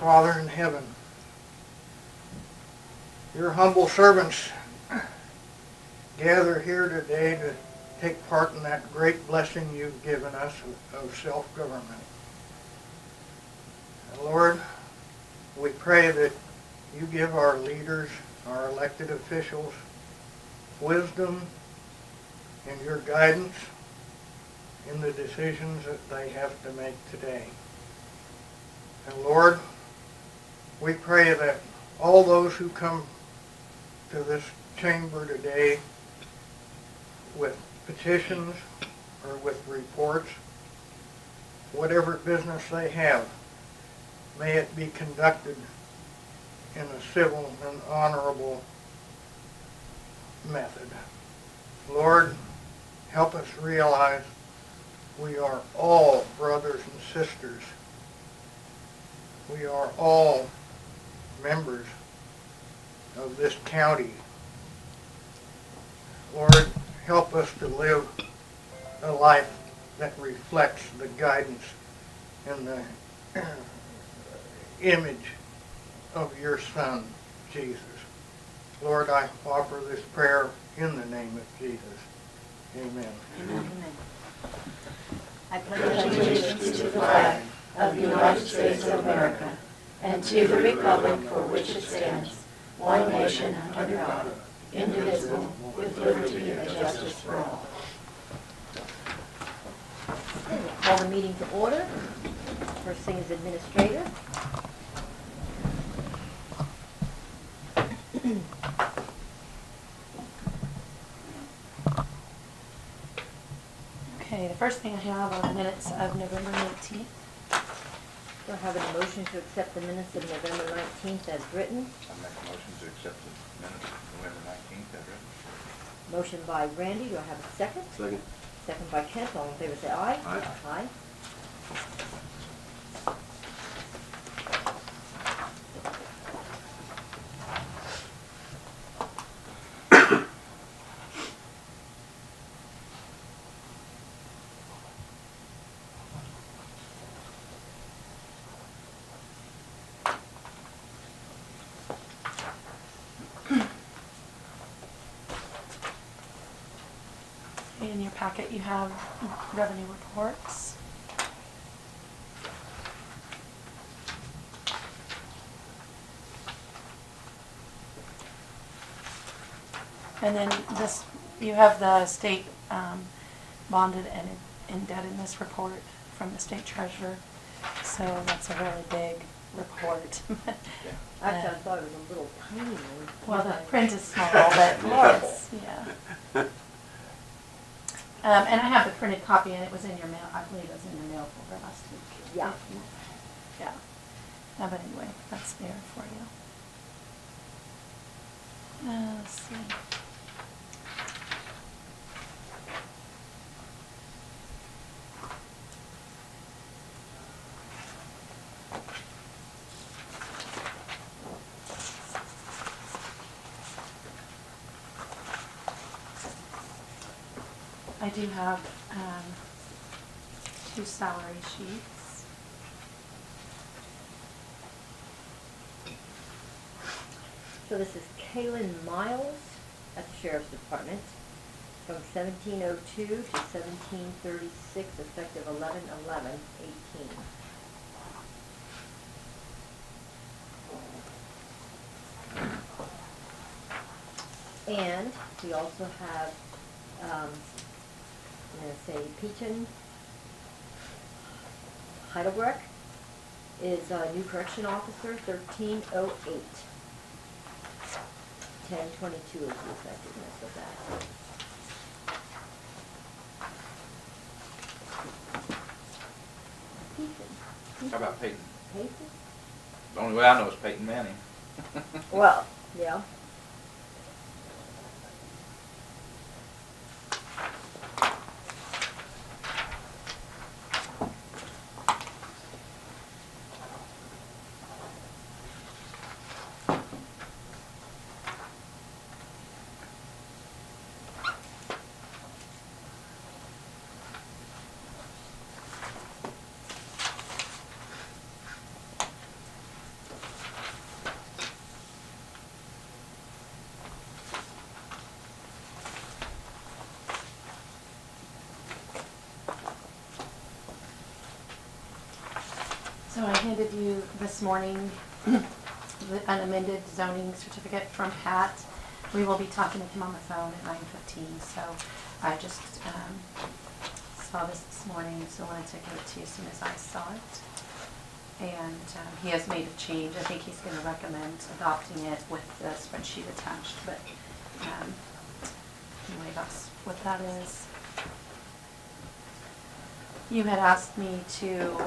Father in heaven, your humble servants gather here today to take part in that great blessing you've given us of self-government. And Lord, we pray that you give our leaders, our elected officials, wisdom and your guidance in the decisions that they have to make today. And Lord, we pray that all those who come to this chamber today with petitions or with reports, whatever business they have, may it be conducted in a civil and honorable method. Lord, help us realize we are all brothers and sisters. We are all members of this county. Lord, help us to live a life that reflects the guidance and the image of your Son, Jesus. Lord, I offer this prayer in the name of Jesus. Amen. Amen. I pledge allegiance to the flag of the United States of America and to the republic for which it stands, one nation under God, indivisible, with liberty and justice for all. Call the meeting to order. First thing is administrator. Okay, the first thing I have are the minutes of November 19th. Do I have a motion to accept the minutes of November 19th as written? I make a motion to accept the minutes of November 19th as written. Motion by Randy. Do I have a second? Second. Second by Kent. All in favor say aye. Aye. Aye. In your packet you have revenue reports. And then this, you have the state bonded and indebtedness report from the state treasurer. So that's a really big report. Actually, I thought it was a little tiny one. Well, the print is small, but yes, yeah. And I have the printed copy, and it was in your mail. I believe it was in your mail for last week. Yeah. Yeah. But anyway, that's there for you. Let's see. I do have 2 salary sheets. So this is Kaylin Miles at the Sheriff's Department from 1702 to 1736, effective 11/11/18. And we also have, I'm going to say, Peachin Heidelberg is a new correction officer, 1308. 10/22 is the effectiveness of that. Peachin. How about Peyton? Peyton? The only way I know is Peyton Manning. Well, yeah. So I handed you this morning an amended zoning certificate from Pat. We will be talking to him on the phone at 9:15, so I just saw this morning, so wanted to give it to you as soon as I saw it. And he has made a change. I think he's going to recommend adopting it with the spreadsheet attached, but anyway, that's what that is. You had asked me to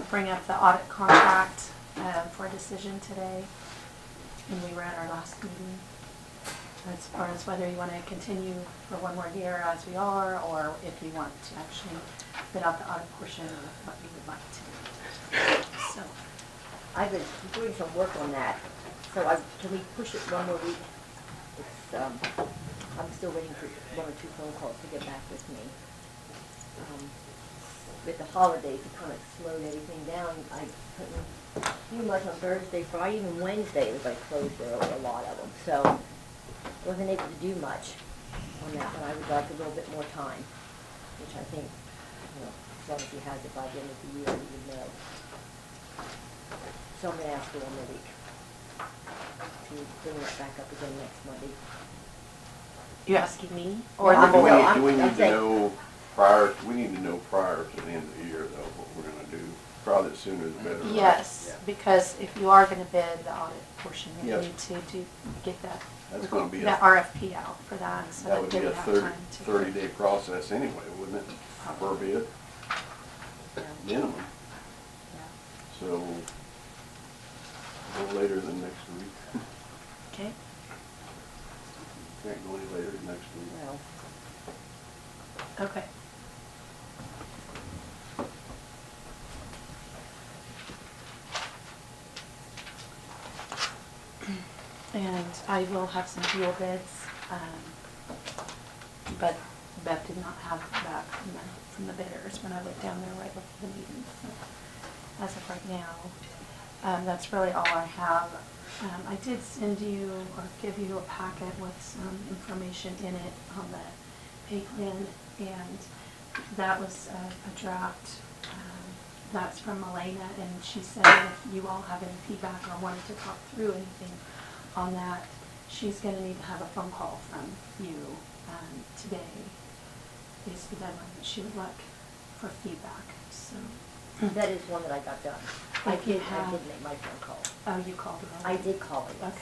bring up the audit contract for a decision today, and we were at our last meeting. As far as whether you want to continue for one more year as we are, or if you want to actually bid out the audit portion of what you would like to do. So, I've been doing some work on that, so can we push it one more week? It's, I'm still waiting for 1 or 2 phone calls to get back with me. With the holidays, it kind of slowed everything down. I couldn't do much on Thursday, Friday, even Wednesday, everybody closed there, a lot of them. So, wasn't able to do much on that, but I would like a little bit more time, which I think, as long as he has it by the end of the year, he would know. So I'm gonna ask for 1 more week to bring that back up again next Monday. you asking me? Or Yeah, the I'm- board? no, Do we need I'm to saying- know we need to know prior to the end of the year, though, what we're gonna do? Probably the sooner the better, right? Yes, Yeah. because if you are going to bid the audit portion, you Yes. need to get that, That's gonna be that RFP out for that, so that that would they be a would have 30 time to. 30-day process anyway, wouldn't it, per bid, Yeah. minimum? Yeah. So, no later than next week. Okay, Can't go any later than next week. Well, okay. And I will have some fuel bids, but Beth did not have that from the bidders when I went down there right before the meeting. So as of right now, that's really all I have. I did send you or give you a packet with some information in it on the pay plan, and that was a draft. That's from Elena, and she said if you all have any feedback or wanted to talk through anything on that, she's going to need to have a phone call from you today. Is the deadline that she would like for feedback. So that is one that I got done. I If you did have- make my phone call. oh, you called her. I did call her, yes.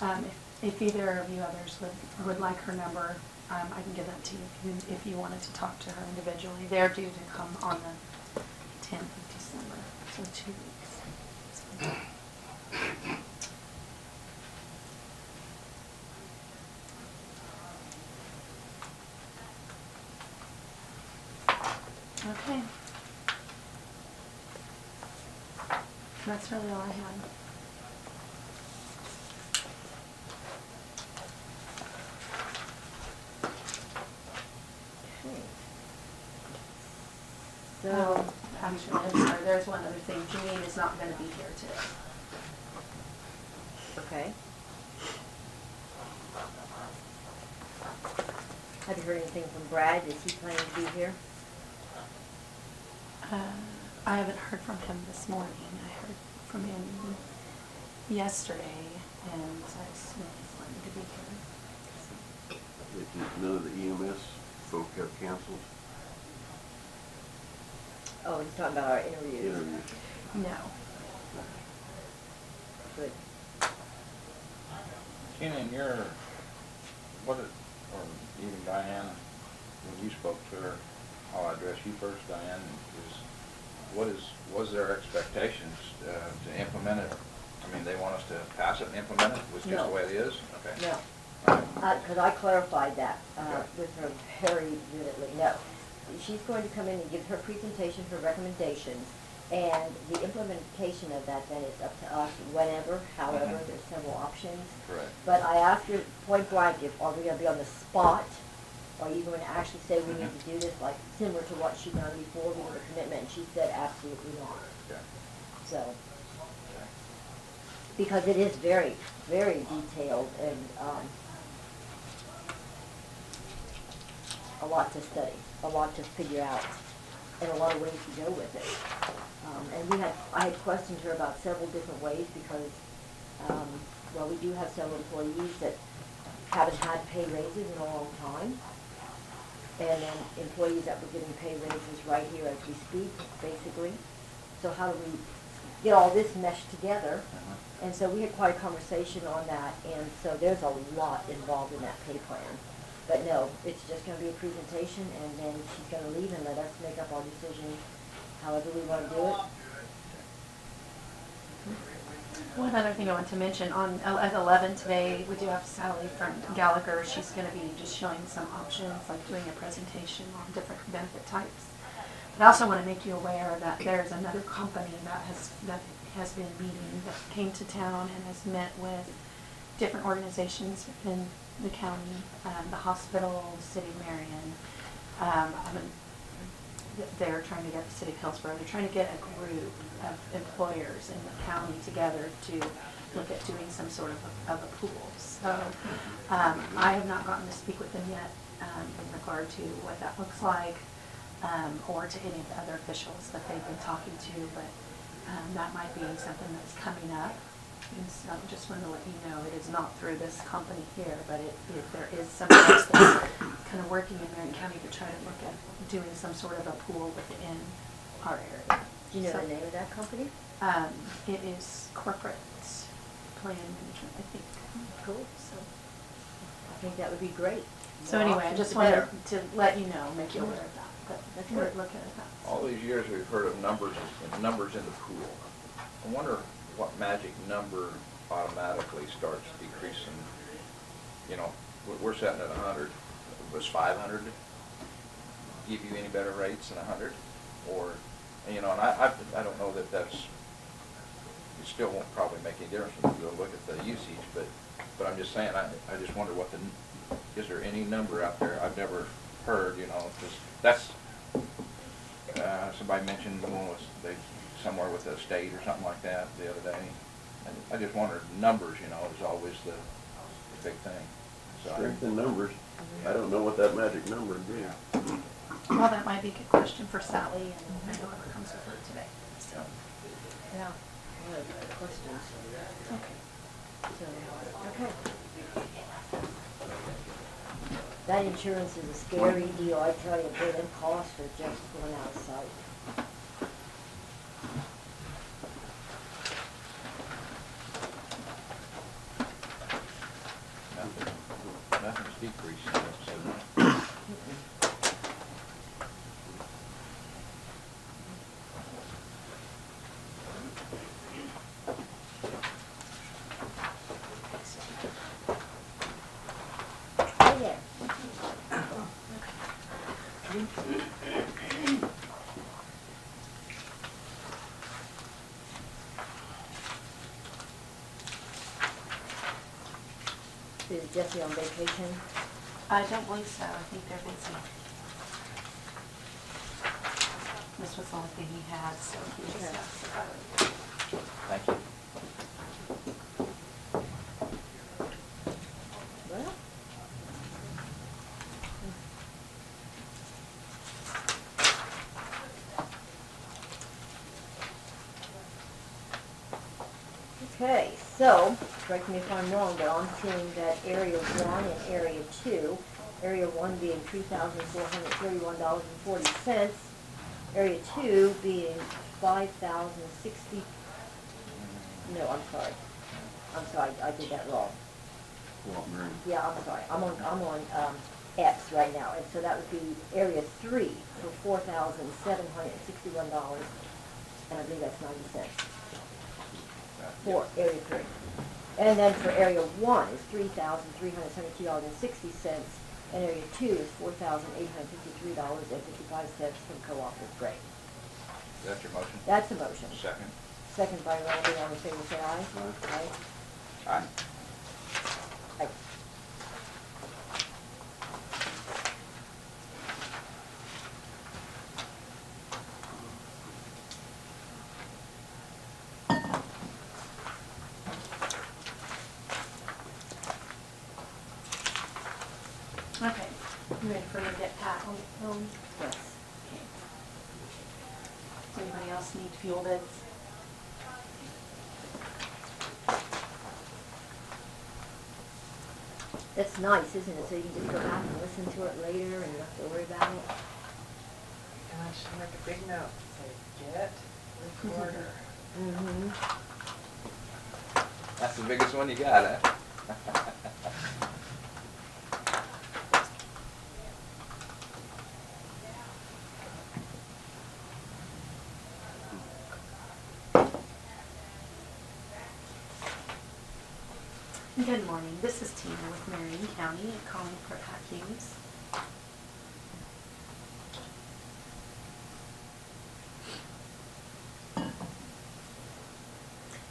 Okay. If either of you others would like her number, I can give that to you if you wanted to talk to her individually. They're due to come on the 10th of December, so 2 weeks. So. Okay. That's really all I had. Okay. So, So, actually, I'm sorry, there's one other thing. Janine is not going to be here today. okay. Have you heard anything from Brad? Is he planning to be here? I haven't heard from him this morning. I heard from him yesterday, and I assume he's planning to be here. None of the EMS folk have canceled Oh, he's talking about our interviews. interviews. No. Good. Tina, in your, or even Diana, when you spoke to her, I'll address you first, Diane, was their expectations to implement it? I mean, they want us to pass it and implement it, was just No. the way it is? Okay. No, All right. because I clarified that Okay. with her very vividly. No, she's going to come in and give her presentation, her recommendations, and the implementation of that then is up to us whenever, however, Mhm. there's several options. Correct. But I asked her point blank, are we going to be on the spot? Are you going to actually say we need to do this, like similar to what she'd done before, we have a commitment? And she said absolutely not. Okay. So, Okay. because it is very, very detailed and a lot to study, a lot to figure out. and a lot of ways to go with it. And I had questioned her about several different ways because, well, we do have several employees that haven't had pay raises in a long time. And then employees that were getting pay raises right here as we speak, basically. So how do we get all this meshed together? And so we had quite a conversation on that, and so there's a lot involved in that pay plan. But no, it's just gonna be a presentation, and then she's gonna leave and let us make up our decision however we wanna do it. One other thing I want to mention, at 11 today, we do have Sally from Gallagher. She's going to be just showing some options, like doing a presentation on different benefit types. But I also want to make you aware that there's another company that has been meeting, that came to town and has met with different organizations in the county, the hospital, the city of Marion. They're trying to get the city of Hillsborough, they're trying to get a group of employers in the county together to look at doing some sort of a pool. So I have not gotten to speak with them yet in regard to what that looks like, or to any of the other officials that they've been talking to, but that might be something that's coming up. And so I just want to let you know, it is not through this company here, but if there is someone else that's kind of working in Marion County to try to look at doing some sort of a pool within our area. Do you know the name of that company? It is Corporate Plan Management, I think. Cool. So, I think that would be great. so More anyway, I options, just the wanted better. to let you know, make you aware of that. But That's we're good. looking at that. All these years we've heard of numbers in the pool. I wonder what magic number automatically starts decreasing. You know, we're setting at 100. Was 500 give you any better rates than 100? Or, you know, and I don't know that that's, it still won't probably make any difference when you go look at the usage, but I'm just saying, I just wonder what is there any number out there I've never heard, you know, because that's, somebody mentioned one was somewhere with a state or something like that the other day. And I just wondered, numbers, you know, is always the big thing. So Strength in numbers. I don't know what that magic number would be. Well, that might be a good question for Sally and whoever comes with her today. So, Yeah. Good questions. okay. So, okay. That insurance is a scary deal, I tell you, boy, them costs are just going out of sight. nothing's decreasing, so. Oh, yeah. Is Jesse on vacation? I don't believe so. I think they're busy. This was the only thing he had, so he just Okay. asked about it. Thank you. Well. Okay, so, correct me if I'm wrong, but I'm seeing that Area 1 and Area 2, Area 1 being $3,431.40, Area 2 being $5,060, no, I'm sorry, I did that wrong. What, Mary? Yeah, I'm sorry, I'm on X right now, and so that would be Area 3 for $4,761, and I believe that's 90 cents. For Area 3. And then for Area 1 is $3,372.60, and Area 2 is $4,853.55 from Cooperative Freight. Is that your motion? That's a motion. Second? Second by Randy, all in favor, say aye. Aye. Aye. Aye. Okay. You ready for me to get Pat on the phone? Yes. Okay. Does anybody else need fuel bids? That's nice, isn't it? So you can just go back and listen to it later and not have to worry about it. And I should make a big note, say, get recorder. Mm-hmm. That's the biggest one you got, huh? Good morning, this is Tina with Marion County, calling for Pat Hughes.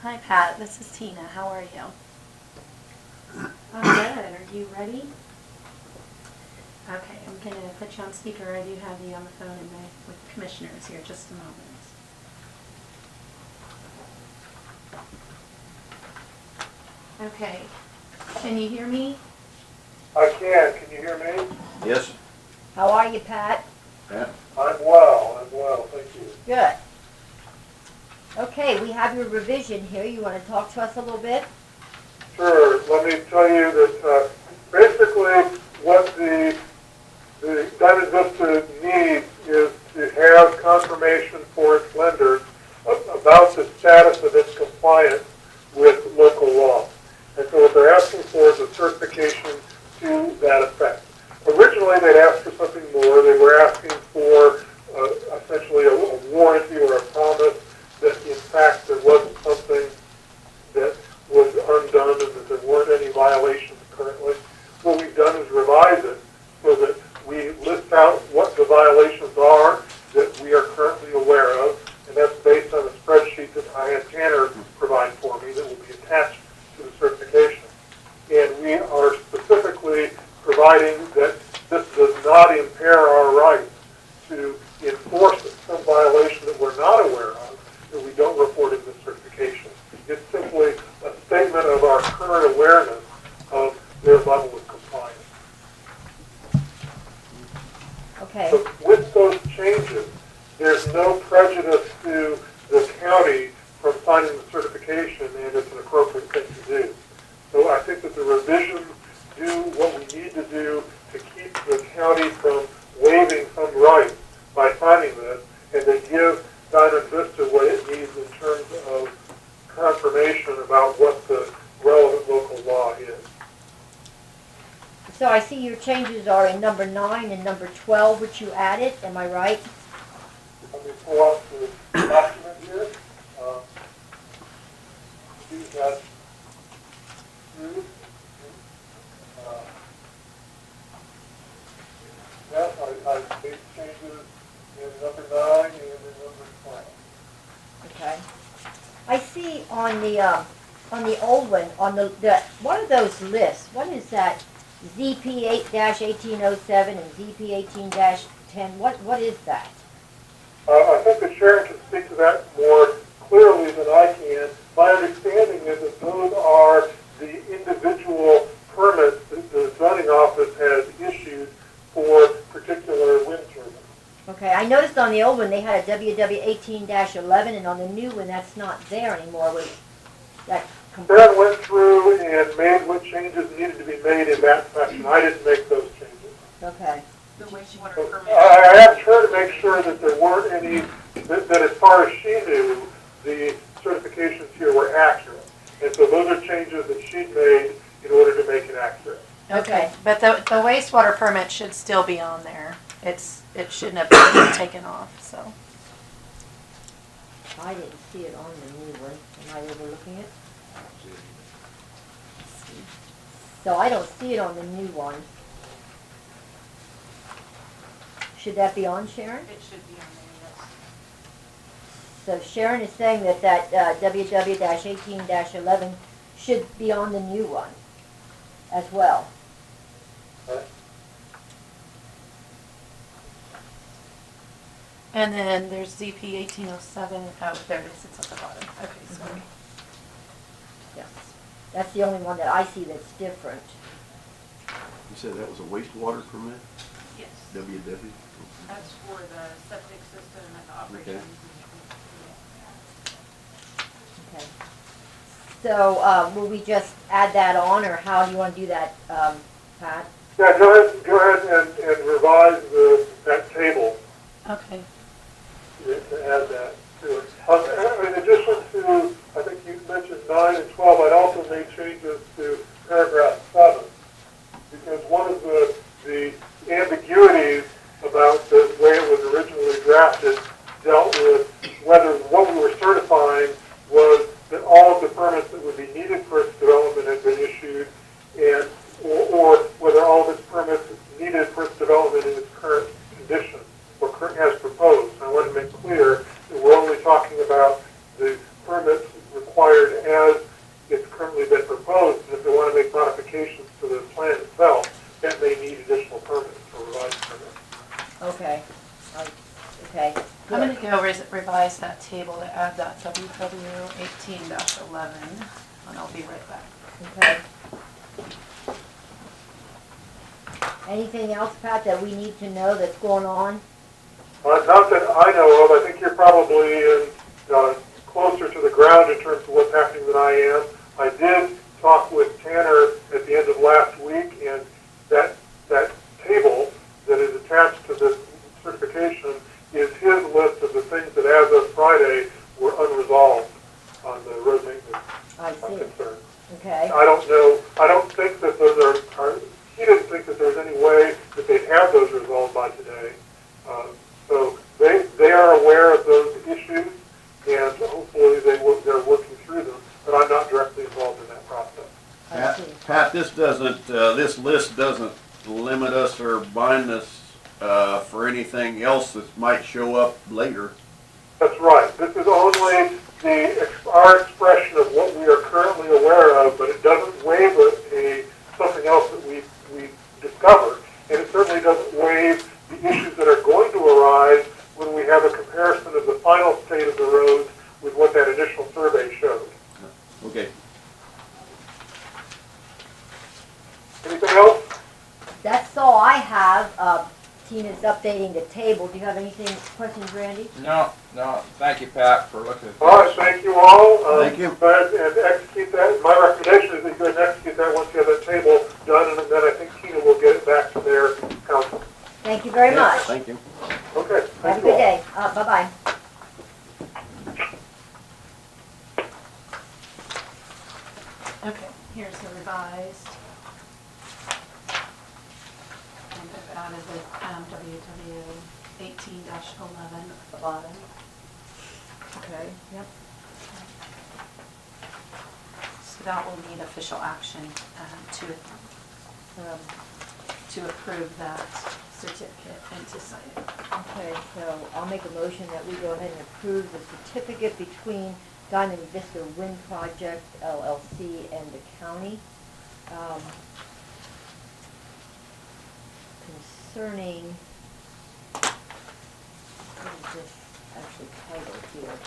Hi Pat, this is Tina, how are you? I'm good, are you ready? Okay, I'm gonna put you on speaker, I do have you on the phone with commissioners here, just a moment. Okay, can you hear me? I can you hear me? Yes. How are you, Pat? Yeah. I'm well, thank you. Good. Okay, we have your revision here. You want to talk to us a little bit? Sure, let me tell you that basically what the Diamond Vista needs is to have confirmation for its lenders about the status of its compliance with local law. And so what they're asking for is a certification to that effect. Originally, they'd asked for something more. They were asking for essentially a warranty or a promise that, in fact, there wasn't something that was undone and that there weren't any violations currently. What we've done is revise it so that we list out what the violations are that we are currently aware of, and that's based on a spreadsheet that I had Tanner provide for me that will be attached to the certification. And we are specifically providing that this does not impair our rights to enforce some violation that we're not aware of, that we don't report in this certification. It's simply a statement of our current awareness of their level of compliance. Okay. So with those changes, there's no prejudice to the county from signing the certification, and it's an appropriate thing to do. So I think that the revisions do what we need to do to keep the county from waiving some rights by signing this, and they give Diamond Vista what it needs in terms of confirmation about what the relevant local law is. So I see your changes are in number 9 and number 12, which you added. Am I right? Let me pull up the document here. See that through. Yes, I made changes in number 9 and in number 12. Okay. I see on the old one, on the what are those lists? What is that? ZP8-1807 and ZP18-10. What is that? I think that Sharon can speak to that more clearly than I can. My understanding is that those are the individual permits that the zoning office has issued for particular wind turbines. Okay, I noticed on the old one they had a WW18-11, and on the new one that's not there anymore. Was that Sharon went through and made what changes needed to be made in that section. I didn't make those changes. okay? The wastewater So, permit. I asked her to make sure that there weren't any, that as far as she knew, the certifications here were accurate. And so those are changes that she made in order to make it accurate. Okay. But the wastewater permit should still be on there. It shouldn't have been taken off, so. I didn't see it on the new one. Am I overlooking it? So I don't see it on the new one. Should that be on, Sharon? It should be on So there, Sharon is saying that WW-18-11 should be on the new one as well. Right? And then there's ZP 1807. Oh, there it is. It's at the bottom. Okay, sorry. Yes. That's the only one that I see that's different. You said that was a wastewater permit? yes. WW? That's for the septic system and the operations and Okay. So, will we just add that on, or how do you want to do that, Pat? Yeah, go ahead and revise that table Okay. to add that to it. In addition to, I think you mentioned 9 and 12, I'd also made changes to paragraph 7, because one of the ambiguities about the way it was originally drafted dealt with whether what we were certifying was that all of the permits that would be needed for its development had been issued, and or whether all of its permits needed for its development in its current condition or as proposed. I want to make clear that we're only talking about the permits required as it's currently been proposed, and if they want to make modifications to the plan itself, that may need additional permits or revised permits. Okay. Okay. I'm gonna go revise that table to add that WW 18-11, and I'll be right back. Okay. Anything else, Pat, that we need to know that's going on? Not that I know of. I think you're probably closer to the ground in terms of what's happening than I am. I did talk with Tanner at the end of last week, and that table that is attached to this certification is his list of the things that as of Friday were unresolved on the road maintenance I see. concern. Okay. I don't know. I don't think that those are he didn't think that there's any way that they'd have those resolved by today. So they are aware of those issues, and hopefully they're working through them. But I'm not directly involved in that process. I see. Pat, this list doesn't limit us or bind us for anything else that might show up later. That's right. This is only our expression of what we are currently aware of, but it doesn't waive something else that we discovered, and it certainly doesn't waive the issues that are going to arise when we have a comparison of the final state of the roads with what that initial survey showed. Okay. Anything else? That's all I have. Tina's updating the table. Do you have anything, questions, Randy? No, thank you, Pat, for looking at this. All right, thank you all. Thank you. Go ahead and execute that. My recommendation is that you go ahead and execute that once you have that table done, and then I think Tina will get it back to their council. Thank you very much. Thank you. Okay, Have a thank you good all. day. Bye-bye. Okay, here's the revised. And I've added the WW 18-11 at the bottom. Okay. Yep. So that will need official action to approve that certificate and to sign it. Okay, so I'll make a motion that we go ahead and approve the certificate between Diamond Vista Wind Project LLC and the county concerning, what is this actually titled here?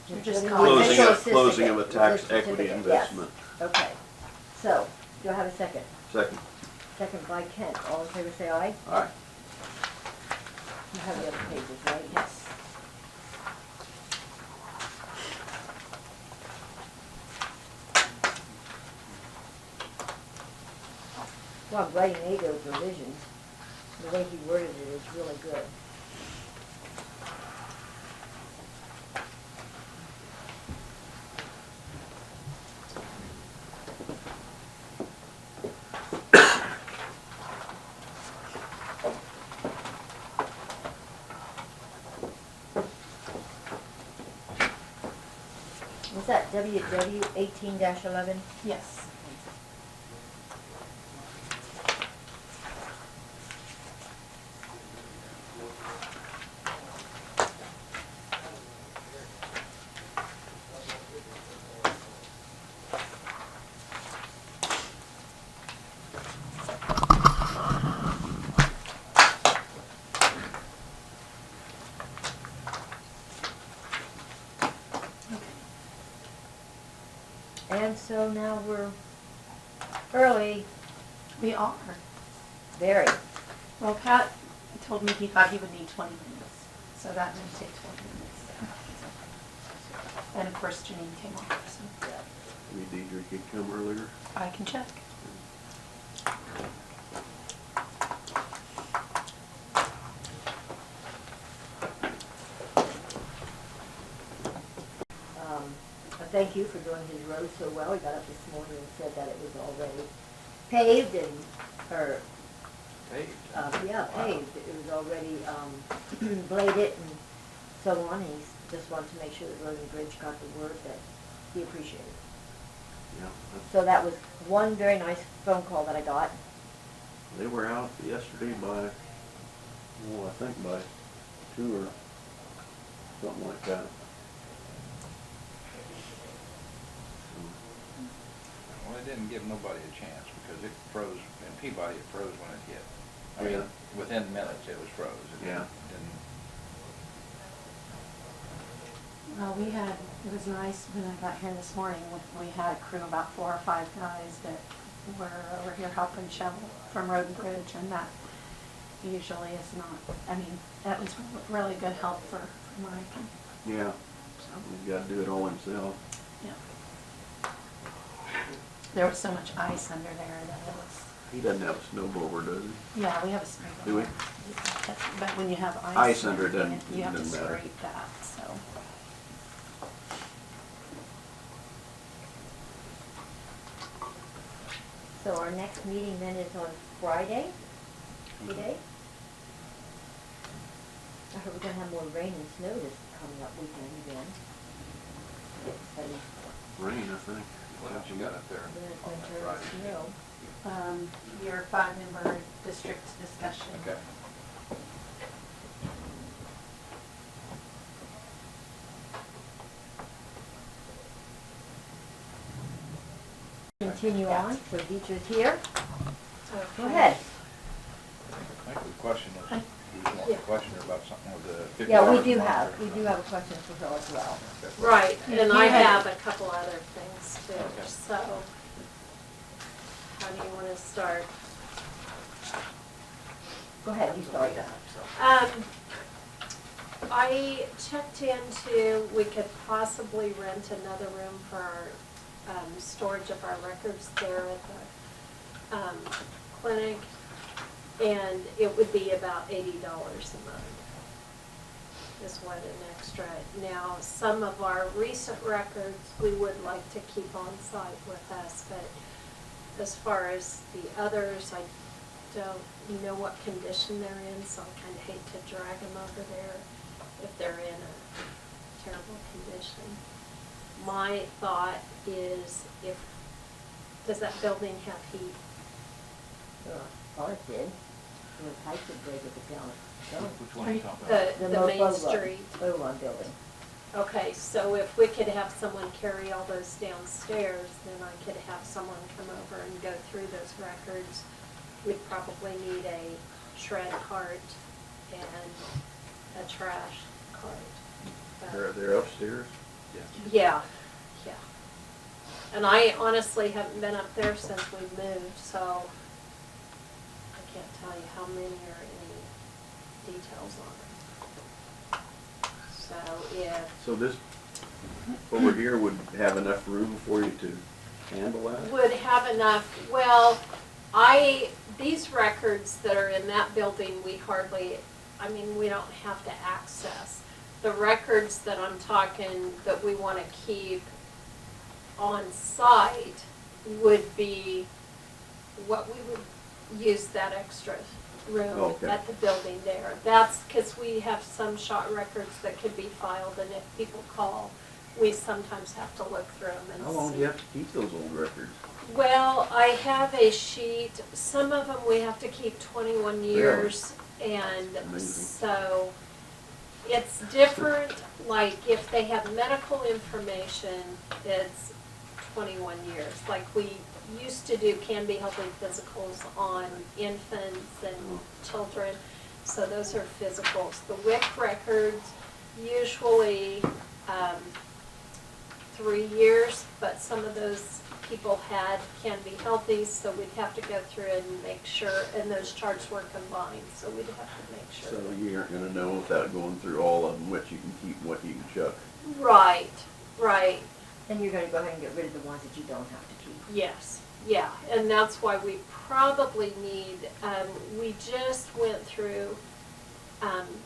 You're just Official Closing of a certificate. tax Certificate, equity yes. investment. Okay, so, do I have a second? Second. Second by Kent. All in favor say aye. Aye. You have the other pages, right? Yes. Well, I'm glad he made those revisions. The way he worded it is really good. What's that, WW 18-11? Yes. And so now we're early, We are. very. Well, Pat He told me he thought he would need 20 minutes, so that may take 20 minutes. And of course Janine came on, so Maybe Deidre could come earlier. I can check. Thank you for doing his road so well. He got up this morning and said that it was already paved and, or, Paved. yeah, Wow. paved. It was already, bladed and so on. He just wanted to make sure that Road and Bridge got the word that he appreciated. Yeah. So that was one very nice phone call that I got. They were out yesterday by, well, I think by 2 or something like that. Well, it didn't give nobody a chance because it froze, in Peabody it froze when it hit. I mean, Yeah. within minutes it was froze. It Yeah. didn't, Well, it was nice when I got here this morning, we had a crew of about 4 or 5 guys that were over here helping shovel from Road and Bridge, and that usually is not, I mean, that was really good help for Mike. Yeah. So, He's got to do it all himself. yeah. There was so much ice under there that it was, He doesn't have a snow blower, does he? yeah, we have a scrape. Do we? But when you have ice. Ice under it there, doesn't- you have to doesn't matter. scrape that, so. So our next meeting then is on Friday, today. I heard we're gonna have more rain and snow this coming up weekend again. It's heavy. Rain, I think. what else you got up there? Then it's on gonna that turn Friday? to snow. Your 5-member district discussion. Okay. Continue on, so Deidre's here. Go Okay. ahead. I think the question was, you want Yeah. a question about something with the 50 Yeah, we hours do a month have, or- we do have a question for her as well. Okay. Right, Yeah, and you I had- have a couple other things too, Okay. so how do you want to start? Go ahead, you start. I checked into, we could possibly rent another room for our storage of our records there at the clinic, and it would be about $80 a month is what an extra. Now, some of our recent records, we would like to keep on site with us, but as far as the others, I don't know what condition they're in, so I kind of hate to drag them over there if they're in a terrible condition. My thought is does that building have heat? Oh, it did. It was pipes would break if it down. Which one are you talking about? The Mo- main Bowrun- street? Bowrun building. Okay, so if we could have someone carry all those downstairs, then I could have someone come over and go through those records. We'd probably need a shred cart and a trash cart. But- They're upstairs. Yeah, yeah. And I honestly haven't been up there since we moved, so I can't tell you how many or any details on it. So if, So this over here would have enough room for you to handle that? would have enough, well, these records that are in that building, we hardly, I mean, we don't have to access. The records that I'm talking that we want to keep on site would be what we would use that extra room Okay. at the building there. That's because we have some shot records that could be filed, and if people call, we sometimes have to look through them and see. How long do you have to keep those old records? Well, I have a sheet, some of them we have to keep 21 years, and Amazing. so it's different, like if they have medical information, it's 21 years. Like we used to do Canby Healthy physicals on infants and children, so those are physicals. The WIC records, usually, 3 years, but some of those people can be healthy, so we'd have to go through and make sure, and those charts were combined, so we'd have to make sure. So you aren't gonna know without going through all of them, what you can keep and what you can chuck. Right, right, And you're gonna go ahead and get rid of the ones that you don't have to keep. yes, yeah, and that's why we probably need, we just went through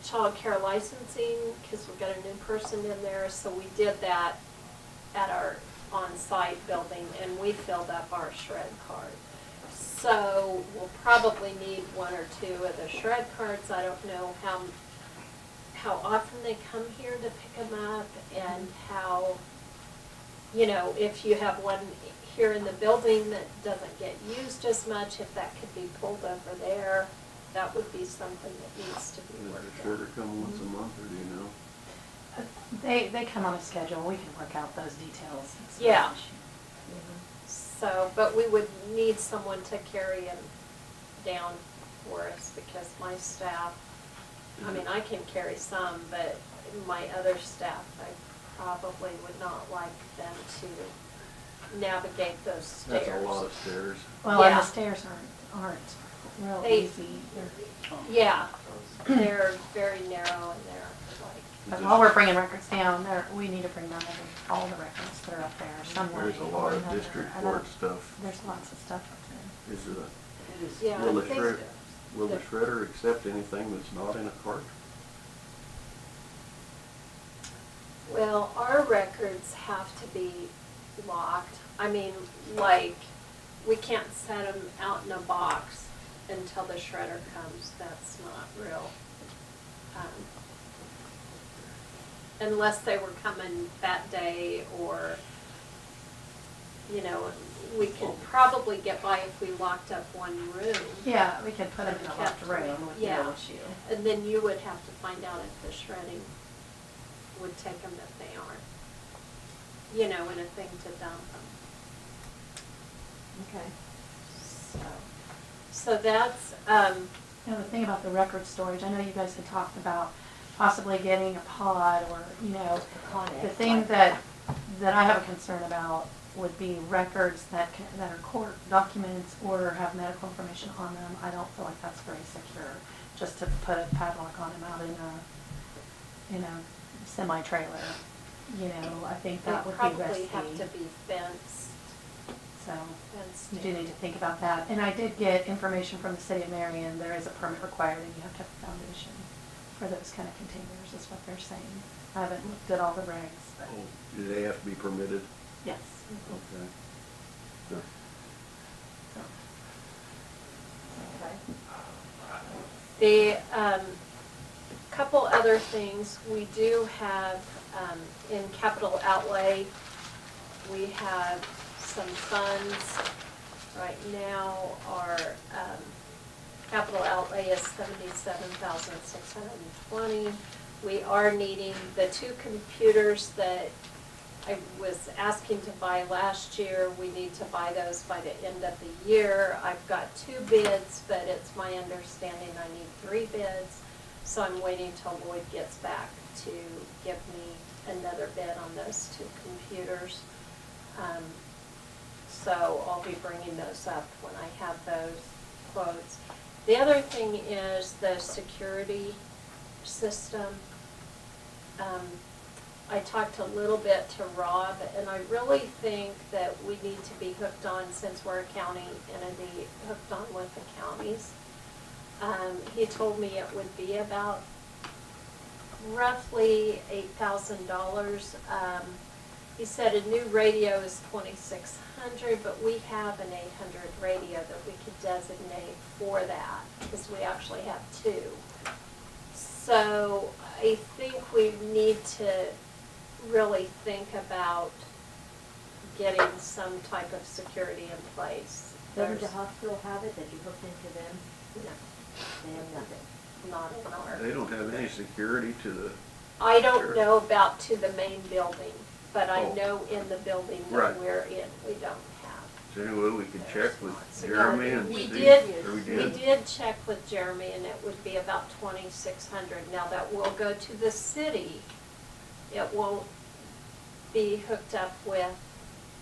child care licensing, because we've got a new person in there, so we did that at our on-site building, and we filled up our shred card. So we'll probably need 1 or 2 of the shred cards. I don't know how often they come here to pick them up, and how, you know, if you have one here in the building that doesn't get used as much, if that could be pulled over there, that would be something that needs to be Does the worked shredder out. come once a month, or do you know? They come on a schedule, we can work out those details. It's not an Yeah. issue. So, but we would need someone to carry them down for us, because my staff, I mean, I can carry some, but my other staff, I probably would not like them to navigate those stairs. That's a lot of stairs. Well, and Yeah. the stairs aren't real They- easy. Yeah, they're very narrow, and they're But while we're bringing records down, we need to bring down all the records that are up there somewhere. There's a lot of district court stuff. There's lots of stuff up there. Is it like, yeah. will the they- shred, will the shredder accept anything that's not in a cart? Well, our records have to be locked. I mean, like, we can't set them out in a box until the shredder comes. That's not real. Unless they were coming that day, or, you know, we could probably get by if we locked up one room. Yeah, we could put them in a locked room with Yeah. no issue. And then you would have to find out if the shredding would take them if they aren't, you know, in a thing to dump them. Okay. So that's, You know, the thing about the record storage, I know you guys had talked about possibly getting a pod, or, you know, Connex, the thing like- that I have a concern about would be records that are court documents or have medical information on them. I don't feel like that's very secure, just to put a padlock on them out in a semi-trailer. You know, I think they that would be probably risky. have to be fenced. So fenced you do in. need to think about that. And I did get information from the city of Marion. There is a permit required, and you have to have a foundation for those kind of containers, is what they're saying. I haven't looked at all the regs, but Oh, do they have to be permitted? yes. Okay. So, Okay. The, couple other things, we do have, in capital outlay, we have some funds. Right now, our, capital outlay is $77,620. We are needing the 2 computers that I was asking to buy last year. We need to buy those by the end of the year. I've got 2 bids, but it's my understanding I need 3 bids. So I'm waiting till Lloyd gets back to give me another bid on those 2 computers. So I'll be bringing those up when I have those quotes. The other thing is the security system. I talked a little bit to Rob, and I really think that we need to be hooked on, since we're a county entity, hooked on with the counties. He told me it would be about roughly $8,000. He said a new radio is $2,600, but we have an 800 radio that we could designate for that, because we actually have 2. So I think we need to really think about getting some type of security in place. Doesn't the There's hospital have it that you hooked into them? No, They have nothing. not in our. They don't have any security to the, I don't Sure. know about to the main building, but I Oh. know in the building Right. that we're in, we don't have. is there any way we could check with So, Jeremy and we see? did- Or We did? did check with Jeremy, and it would be about 2,600. Now, that will go to the city. It won't be hooked up with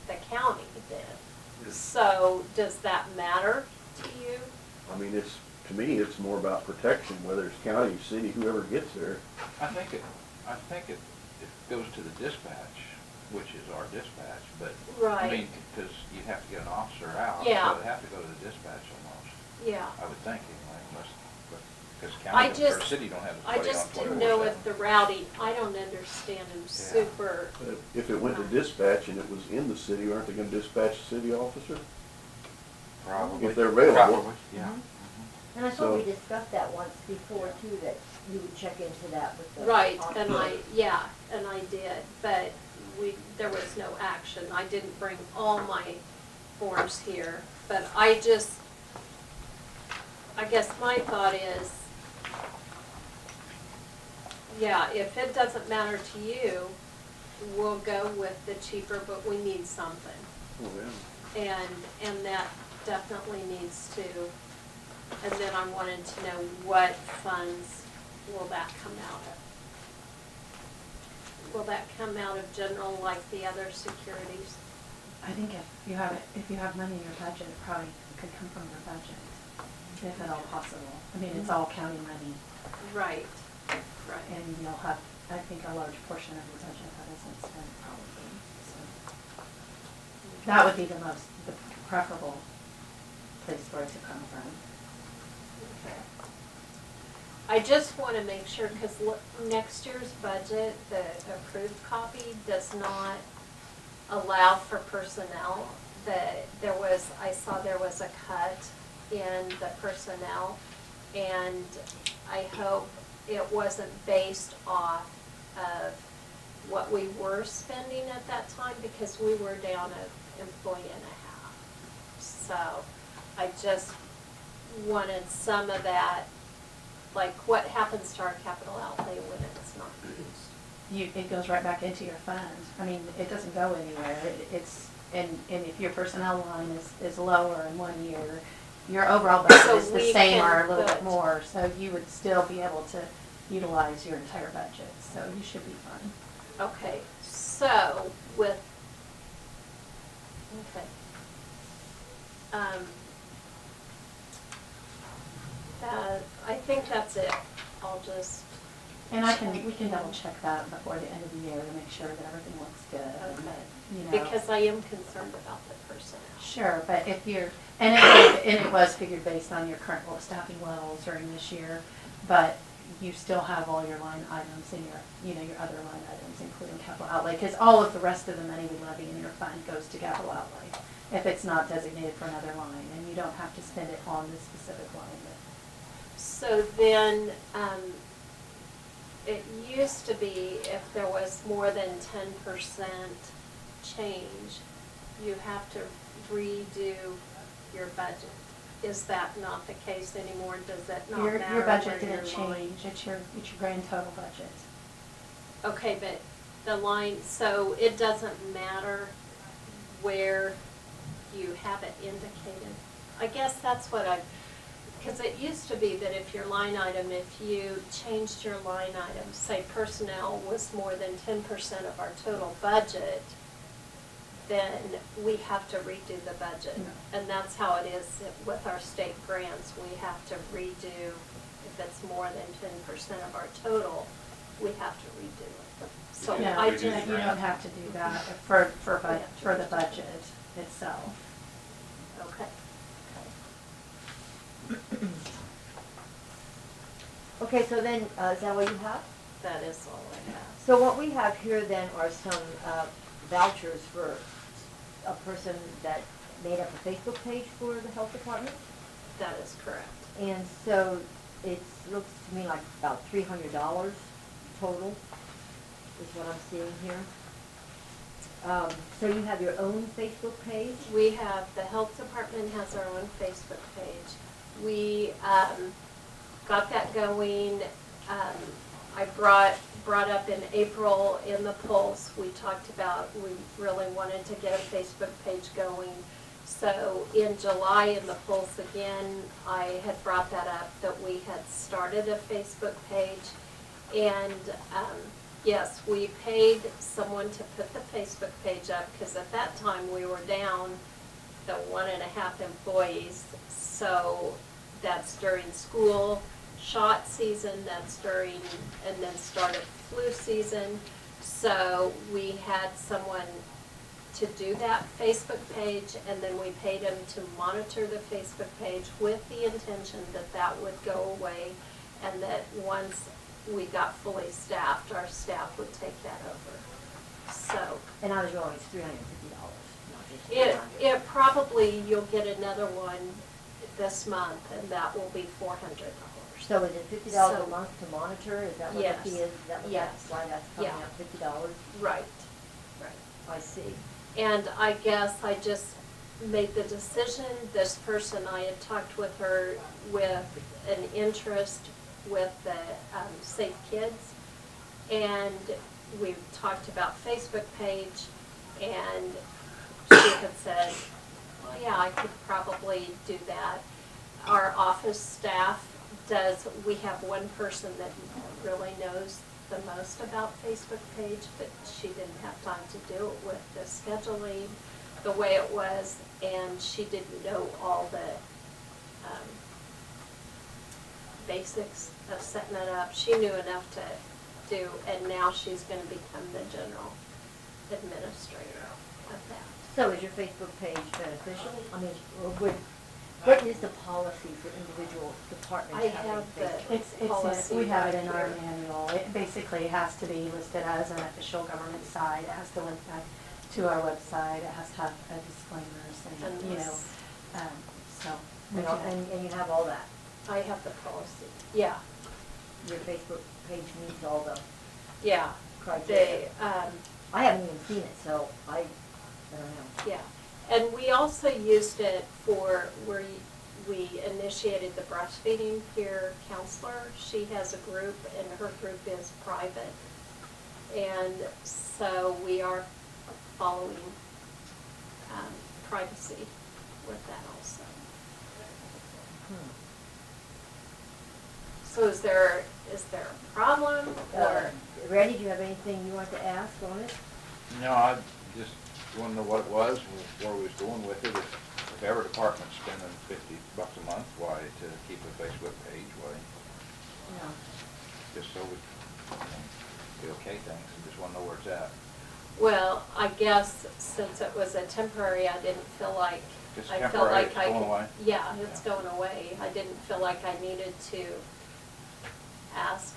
the county then. So does that matter to you? I mean, to me, it's more about protection, whether it's county, city, whoever gets there. I think it goes to the dispatch, which is our dispatch, but, I Right. mean, because you'd have to get an officer out. Yeah. So it'd have to go to the dispatch almost, Yeah. I would think anyway, unless, because I county or just- city don't have I anybody on just 24/7. didn't know if the routing, I don't understand them super. But if it went to dispatch and it was in the city, aren't they gonna dispatch the city officer? Probably. If they're available. Probably, yeah. And I thought we So- discussed that once before too, that you would check into that with the. Right, officer. and I did, but there was no action. I didn't bring all my forms here, but I guess my thought is, yeah, if it doesn't matter to you, we'll go with the cheaper, but we need something. Oh, yeah. And that definitely needs to, and then I wanted to know what funds will that come out of? Will that come out of general like the other securities? I think if you have money in your budget, it probably could come from your budget, if at all possible. I mean, it's all county money, Right, right. and you'll have, I think, a large portion of your budget that isn't spent probably, so. That would be the preferable place for it to come from. Okay. I just want to make sure, because next year's budget, the approved copy does not allow for personnel. I saw there was a cut in the personnel, and I hope it wasn't based off of what we were spending at that time, because we were down an employee and a half. So I just wanted some of that, like what happens to our capital outlay when it's not used? It goes right back into your fund. I mean, it doesn't go anywhere. And if your personnel line is lower in 1 year, your overall budget So is the we same can or a little put- bit more, so you would still be able to utilize your entire budget, so you should be fine. Okay, so with, okay. I think that's it. I'll just, And we can double check that before the end of the year to make sure that everything looks good. And Okay. that, you know. because I am concerned about the personnel. Sure, but if you're, and it was figured based on your current staffing levels during this year, but you still have all your line items in your other line items, including capital outlay, because all of the rest of the money we levy in your fund goes to capital outlay, if it's not designated for another line, and you don't have to spend it on this specific line. So then, it used to be if there was more than 10% change, you have to redo your budget. Is that not the case anymore? Does that not matter? Your budget where didn't your line- change, it's your grand total budget. Okay, but the line, so it doesn't matter where you have it indicated? I guess that's what because it used to be that if your line item, if you changed your line item, say personnel was more than 10% of our total budget, then we have to redo the budget. No. And that's how it is with our state grants. We have to redo, if it's more than 10% of our total, we have to redo it. So Yeah, I redo the just, You don't have to do that for the budget itself. okay. Okay, so then, is that what you have? That is all I have. So what we have here then are some vouchers for a person that made up a Facebook page for the health department. That is correct. And so it looks to me like about $300 total is what I'm seeing here. So you have your own Facebook page? We have, the health department has our own Facebook page. We got that going. I brought up in April in the Pulse, we talked about, we really wanted to get a Facebook page going. So in July in the Pulse again, I had brought that up, that we had started a Facebook page. And Yes, we paid someone to put the Facebook page up, because at that time, we were down to 1.5 employees. So that's during school shot season, that's during, and then started flu season. So we had someone to do that Facebook page, and then we paid him to monitor the Facebook page with the intention that that would go away, and that once we got fully staffed, our staff would take that over. So And I was wrong, it's $350, not just $400. it probably, you'll get another one this month, and that will be $400. So is it $50 So- a month to monitor? Is that what Yes. the fee is? Is that what Yes. that's why that's coming Yeah. up, $50? Right, right. I see. And I guess I just made the decision, this person, I had talked with her with an interest with the Safe Kids, and we talked about Facebook page, and she had said, well, yeah, I could probably do that. Our office staff does, we have one person that really knows the most about Facebook page, but she didn't have time to do it with the scheduling, the way it was, and she didn't know all the basics of setting it up. She knew enough to do, and now she's gonna become the general administrator of that. So is your Facebook page beneficial? I mean, what is the policy for individual departments I having have Facebook? Policy We have it right in our here. manual. It basically has to be listed as an official government site. It has to link back to our website. It has to have a disclaimer saying, you know, so. we And all- can- And you have all that? I have the policy, yeah, Your Facebook page meets all the yeah. criteria? They, I haven't even seen it, so I don't know. yeah. And we also used it for where we initiated the breastfeeding peer counselor. She has a group, and her group is private. And so we are following privacy with that also. Hmm. So is there a problem, or? Randy, do you have anything you want to ask on it? No, I just want to know what it was, where we was going with it. If every department's spending $50 a month, why to keep a Facebook page, why, No. just so we, do okay things, I just want to know where it's at. Well, I guess since it was a temporary, I didn't feel like, Just I felt temporary, like it's I going could. away? Yeah, it's Yeah. going away. I didn't feel like I needed to ask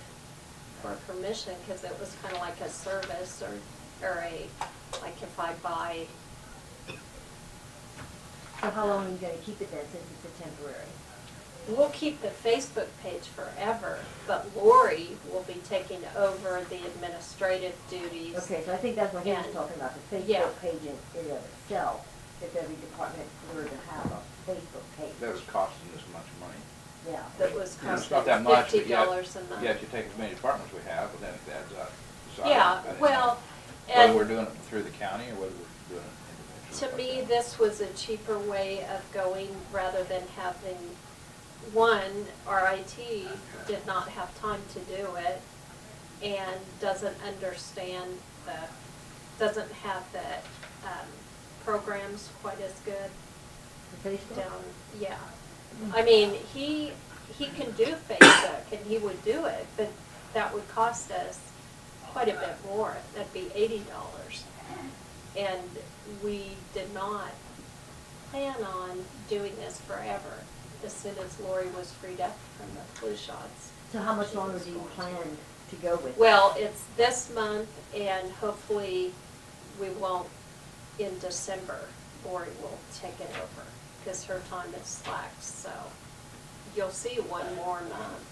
for permission, because it was kind of like a service, or a, like if I buy, So how long are you gonna keep it then, since it's a temporary? we'll keep the Facebook page forever, but Lori will be taking over the administrative duties. Okay, so I think that's what he was And- talking about, the yeah. Facebook page in of itself, if every department were to have a Facebook page. That was costing us much money. Yeah. That was You know, it's costing not that much, but $50 a month. yet you take as many departments we have, but then it adds up. So Yeah, I didn't well, know and. whether we're doing it through the county or whether we're doing it To individually. me, this was a cheaper way of going, rather than having, one, our IT did not have time to do it, and doesn't understand doesn't have the programs quite as good For Facebook? down, yeah. I mean, he can do Facebook, and he would do it, but that would cost us quite a bit more. That'd be $80. And we did not plan on doing this forever, as soon as Lori was freed up from the flu shots. So how much longer do you plan to go with? Well, it's this month, and hopefully we won't in December. Lori will take it over, because her time is slack, so you'll see one more month.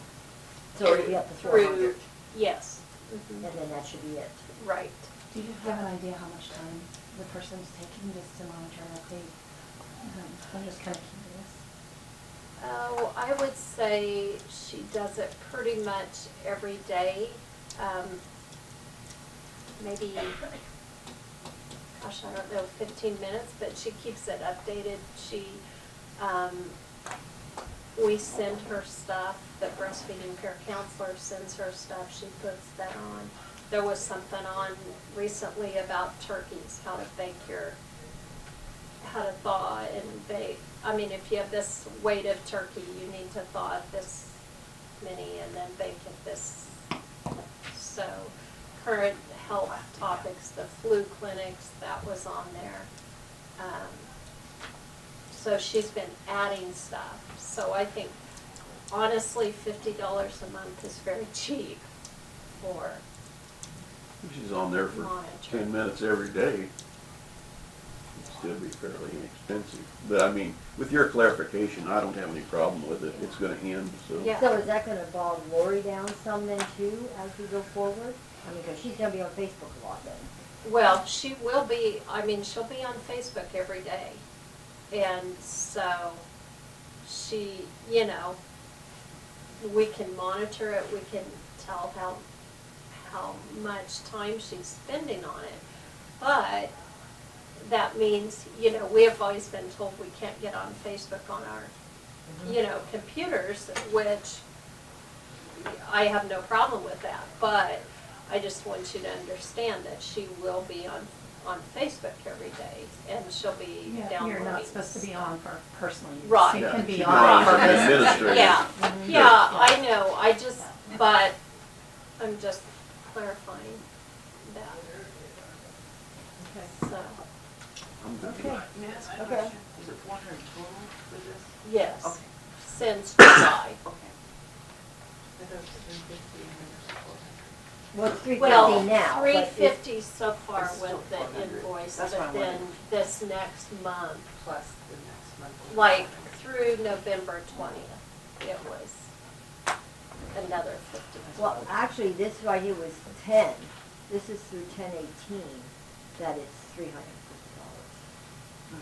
So it'll be up to Through- 400, Yes. and then that should be it. Right. Do you have an idea how much time the person's taking just to monitor that they, I'm just kind of curious. Oh, I would say she does it pretty much every day. Maybe, gosh, I don't know, 15 minutes, but she keeps it updated. We send her stuff, the breastfeeding care counselor sends her stuff, she puts that on. there was something on recently about turkeys, how to thaw and bake. I mean, if you have this weight of turkey, you need to thaw it this many and then bake it this. So, current health topics, the flu clinics, that was on there. So she's been adding stuff. So I think, honestly, $50 a month is very cheap for She's on there for monitor. 10 minutes every day. It'd still be fairly inexpensive. But I mean, with your clarification, I don't have any problem with it. It's gonna end, so. Yeah. So is that gonna bog Lori down some then too, as we go forward? I mean, cause she's gonna be on Facebook a lot then. Well, she will be, I mean, she'll be on Facebook every day. And so she, you know, we can monitor it, we can tell how much time she's spending on it. But that means, you know, we have always been told we can't get on Facebook on our, you know, computers, which I have no problem with that. But I just want you to understand that she will be on Facebook every day, and she'll be Yeah, downloading. you're not supposed to be on for personal use. Right. You Yeah, can be she's on not for as an business. administrator. Yeah, Mhm. yeah, I know, but I'm just clarifying that, Okay. so, I'm good. Okay. May I ask a Okay. question? Is it 400 total for this? yes, Okay. since July. Okay. I thought it was 350 and then there's 400. Well, it's 350 Well, now, but it's, 350 so far It's still with the 400. invoice, That's what but I then wanted. this next month, Plus the next month. like through November 20th, it was another 50. well, actually, this right here was 10. This is through 10/18, that it's $350.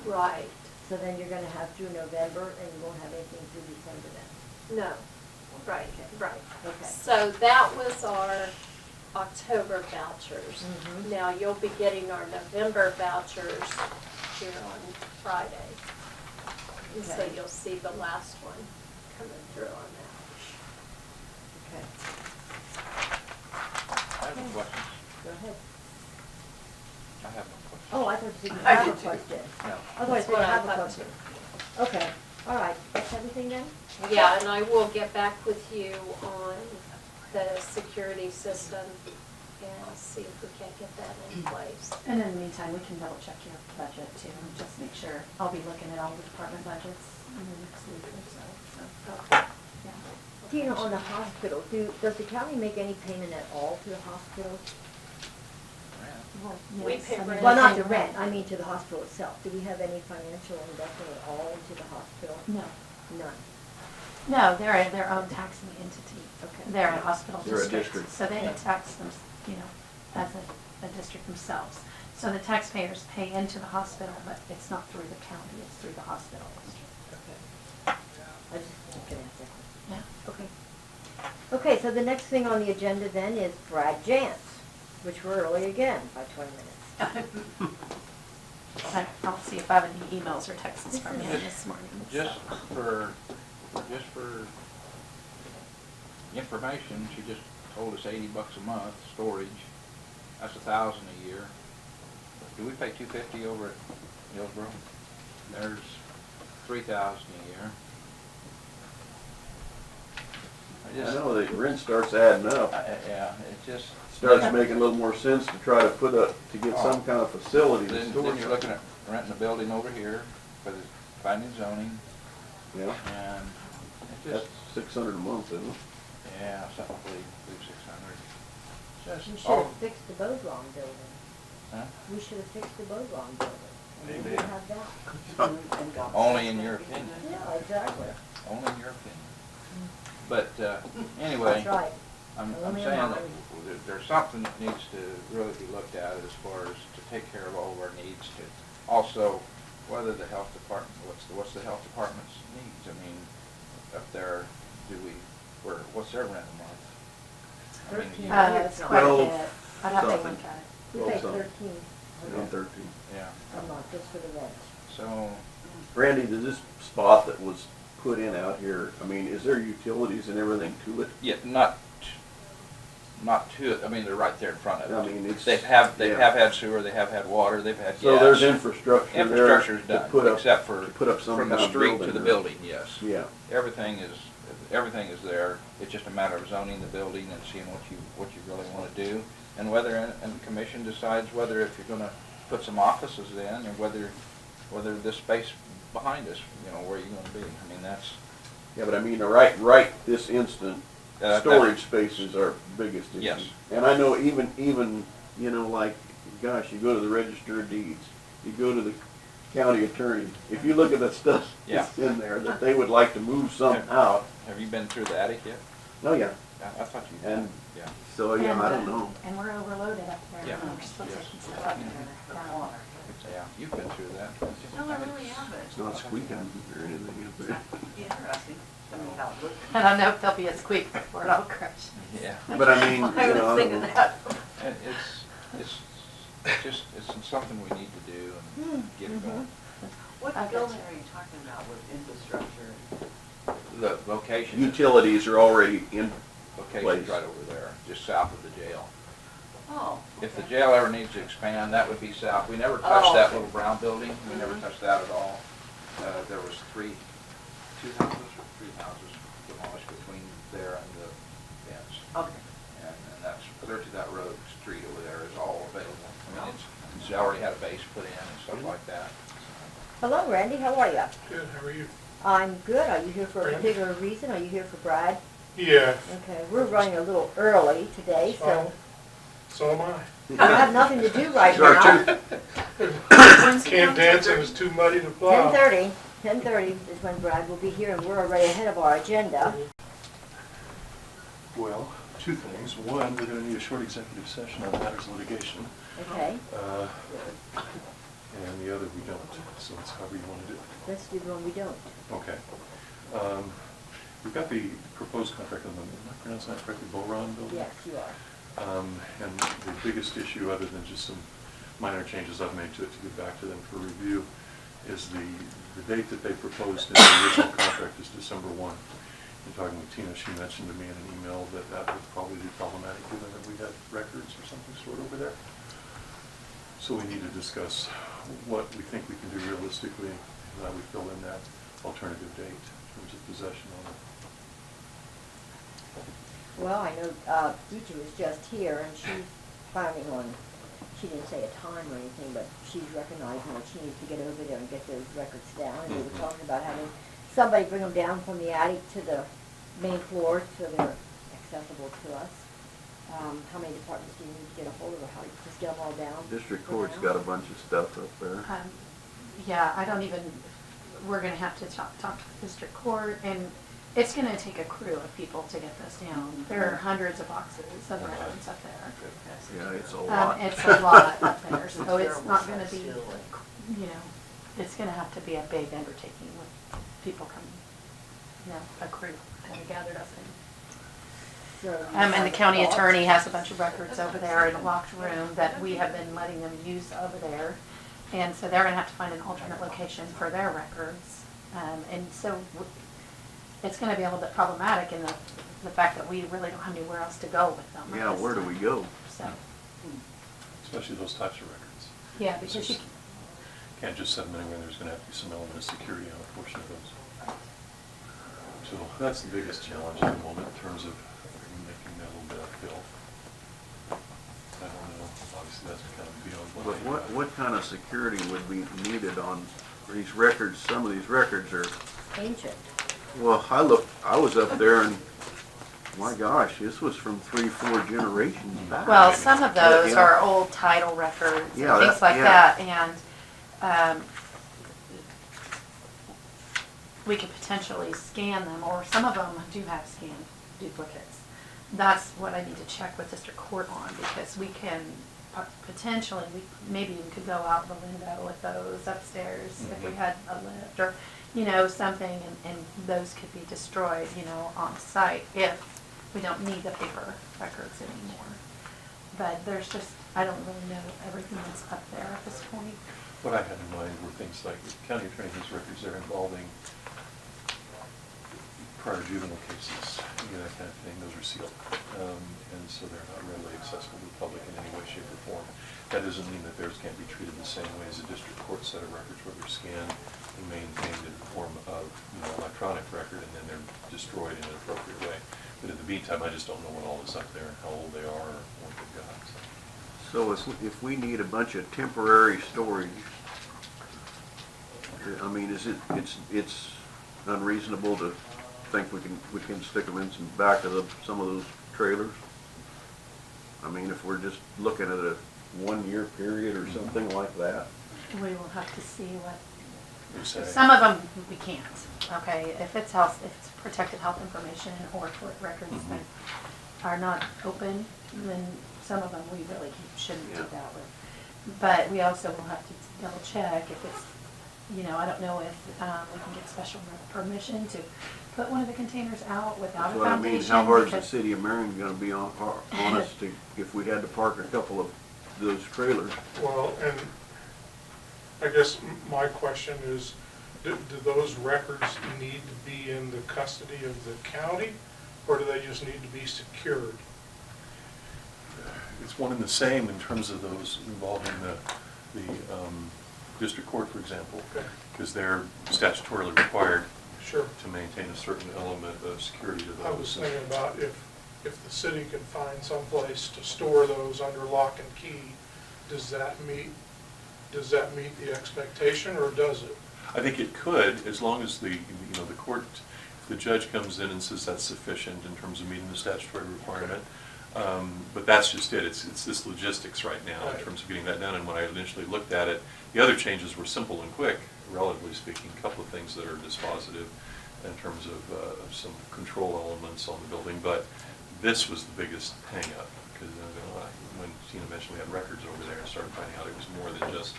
Right, So then you're gonna have through November, and you won't have anything through December then. no, right, right. Okay. So that was our October vouchers. Mhm. Now, you'll be getting our November vouchers here on Friday. And so Okay. you'll see the last one coming through on that. Okay, I have a question. go ahead. I have no question. Oh, I thought you said you I have a did too. question. No. I thought you That's said what you I have a thought question. Okay, all right, that's everything then? Yeah, and I will get back with you on the security system and see if we can't get that in place. And in the meantime, we can double check your budget too, and just make sure. I'll be looking at all the department budgets in the next week or so, Okay. yeah. Do you know, on the hospital, does the county make any payment at all to the hospital? Well, We yes, pay I mean, rent. Well, we not pay the rent, I mean to the hospital itself. Do we have any financial investment at all into the hospital? No, None. no, they're their own taxing entity. Okay. They're a hospital They're a district, district. so they tax them, you know, as a district themselves. So the taxpayers pay into the hospital, but it's not through the county, it's through the hospital district. Okay. I just gonna ask that question. Yeah. Okay. Okay, so the next thing on the agenda then is Brad Jantz, which we're early again by 20 minutes. I'll see if I have any emails or texts from him this morning. Just for information, she just told us $80 a month storage. That's $1,000 a year. Do we pay $250 over at Hillsborough? There's $3,000 a year. I know the rent starts adding up. Yeah, it just. Starts making a little more sense to try to to get some kind of facility to Then store you're looking something. at renting a building over here for the planning and zoning, Yeah, and it that's just, 600 a month, isn't it? yeah, something, I believe 600. We Just, should have fixed the Bodron building. huh? We should have fixed the Bodron building. And we Maybe. would have that. And got Only stuff in your back opinion. Yeah, exactly. Only in your opinion. But, anyway, That's right. I'm Only in saying that mine. there's something that needs to really be looked at as far as to take care of all of our needs. To also, whether the health department, what's the health department's needs? I mean, up there, what's their rent a month? I mean, you- It's quite a 12 bit. I'd have to something. look at it. We Well, pay some- 13 Yeah, a month just for the rent. so, Randy, does this spot that was put in out here, I mean, is there utilities and everything to it? yeah, not not to, I mean, they're right there in front of it. I mean, it's. They have yeah. had sewer, they have had water, they've had gas. So there's infrastructure there. Infrastructure's to done, put up- except for to put up some from the kind of street to building the there. building, yes. Yeah. Everything is there. It's just a matter of zoning the building and seeing what you really want to do. And and the commission decides whether if you're gonna put some offices in, or whether this space behind us, where you're gonna be. I mean, that's. Yeah, but I mean, right this instant, That- storage space is our biggest issue. Yes. And I know even, like, gosh, you go to the Register of Deeds, you go to the county attorney, if you look at the stuff that's in there, that they would like to move some out, Have you been through the attic yet? oh yeah, I thought you had. and Yeah. so, yeah, And, I don't know. And we're overloaded up there. Yeah. We're still Yes. taking stuff up there. Yeah. Yeah, you've been through that. No, I really haven't. It's not squeaking or anything up there. Interesting. I mean, how it looks. I don't know if there'll be a squeak before it all crashes. Yeah. But I mean, I I was don't thinking know. that. And it's something we need to do and get it going. What Okay. building are you talking about with infrastructure? The location. Utilities are already in Location's place. right over there, just south of the jail. Oh. If the okay. jail ever needs to expand, that would be south. We never Oh, touched that okay. little brown building. We never touched that at all. There was two houses or three houses demolished between there and the fence. Okay. And that's clear to that road, street over there is all available. I mean, it's already had a base put in and stuff like that. Hello, Randy, how are you? Good, how are you? I'm good. Are you here for a Randy? particular reason? Are you here for Brad? Yeah, Okay, we're running a little early today, so so am I. we have nothing to do right Sure, now. Camp dancing was too muddy to plow. 10:30 is when Brad will be here, and we're already ahead of our agenda. Well, two things. One, we're going to need a short executive session on matters of litigation. Okay, And the other we don't, so it's however you want to do it. let's do the one we don't. Okay. We've got the proposed contract on the, am I pronouncing that correctly, Boron building? Yes, you are. And the biggest issue, other than just some minor changes I've made to it to give back to them for review, is the date that they proposed in the original contract is December 1. In talking with Tina, she mentioned to me in an email that that would probably be problematic given that we had records or something stored over there. So we need to discuss what we think we can do realistically, and how we fill in that alternative date in terms of possession on it. Well, I know Deidre was just here, and she's planning on, she didn't say a time or anything, but she's recognizing that she needs to get over there and get those records down. And we were talking about having somebody bring them down from the attic to the main floor so they're accessible to us. How many departments do you need to get a hold of, or how, just get them all down? District for Court's now? got a bunch of stuff up there. Yeah, I don't even, we're gonna have to talk to the district court, and it's gonna take a crew of people to get this down. There are hundreds of boxes of records up there. Yeah, it's a lot. It's a lot up there, so it's not gonna be, it's gonna have to be a big undertaking with people coming, a crew kind of gathered up in. So you And the have county thoughts? attorney has a bunch of records over there in a locked room that we have been letting them use over there. And so they're gonna have to find an alternate location for their records. And so it's gonna be a little bit problematic in the fact that we really don't have anywhere else to go with them. at Yeah, this where do time. we go? So, Especially those types of records. yeah, because you, Can't just set them anywhere, there's gonna have to be some element of security on a portion of those. So that's the biggest challenge at the moment in terms of making that little bit uphill. I don't know, obviously that's kind of beyond what But I. what kind of security would be needed on these records? Some of these records are, Ancient. well, I was up there and, my gosh, this was from 3-4 generations back. well, some of those Yeah. are old title records Yeah, and things that- like yeah. that. And we could potentially scan them, or some of them do have scanned duplicates. That's what I need to check with district court on, because we can potentially, maybe even could go out the window with those upstairs if we had a lift, or, something, and those could be destroyed, on site if we don't need the paper records anymore. But there's just, I don't really know everything that's up there at this point. What I had in mind were things like the county attorney has records there involving prior juvenile cases, that kind of thing, those are sealed. and so they're not readily accessible to the public in any way, shape, or form. That doesn't mean that theirs can't be treated the same way as a district court set of records, where they're scanned and maintained in the form of, electronic record, and then they're destroyed in an appropriate way. But in the meantime, I just don't know what all is up there and how old they are or what they've got. So if we need a bunch of temporary storage, I mean, it's unreasonable to think we can stick them in some back of some of those trailers? I mean, if we're just looking at a 1 year period or something like that? We will have to see what, You say. some of them we can't, okay? If it's protected health information or court records that are not open, then some of them we really shouldn't do that with. But we also will have to double check if it's, I don't know if we can get special permission to put one of the containers out without That's a what I foundation. mean, how hard is the because- city of Marion gonna be on us to, if we had to park a couple of those trailers? Well, and I guess my question is, do those records need to be in the custody of the county, or do they just need to be secured? It's one and the same in terms of those involving the district court, for example, Okay. because they're statutorily required Sure. to maintain a certain element of security to those. I was thinking about if the city could find some place to store those under lock and key, does that meet the expectation, or does it? I think it could, as long as the court, if the judge comes in and says that's sufficient in terms of meeting the statutory requirement. But that's just it. It's this logistics right now in Right. terms of getting that done. And when I initially looked at it, the other changes were simple and quick, relatively speaking. A couple of things that are dispositive in terms of some control elements on the building. But this was the biggest hang-up, because when Tina mentioned we had records over there, I started finding out it was more than just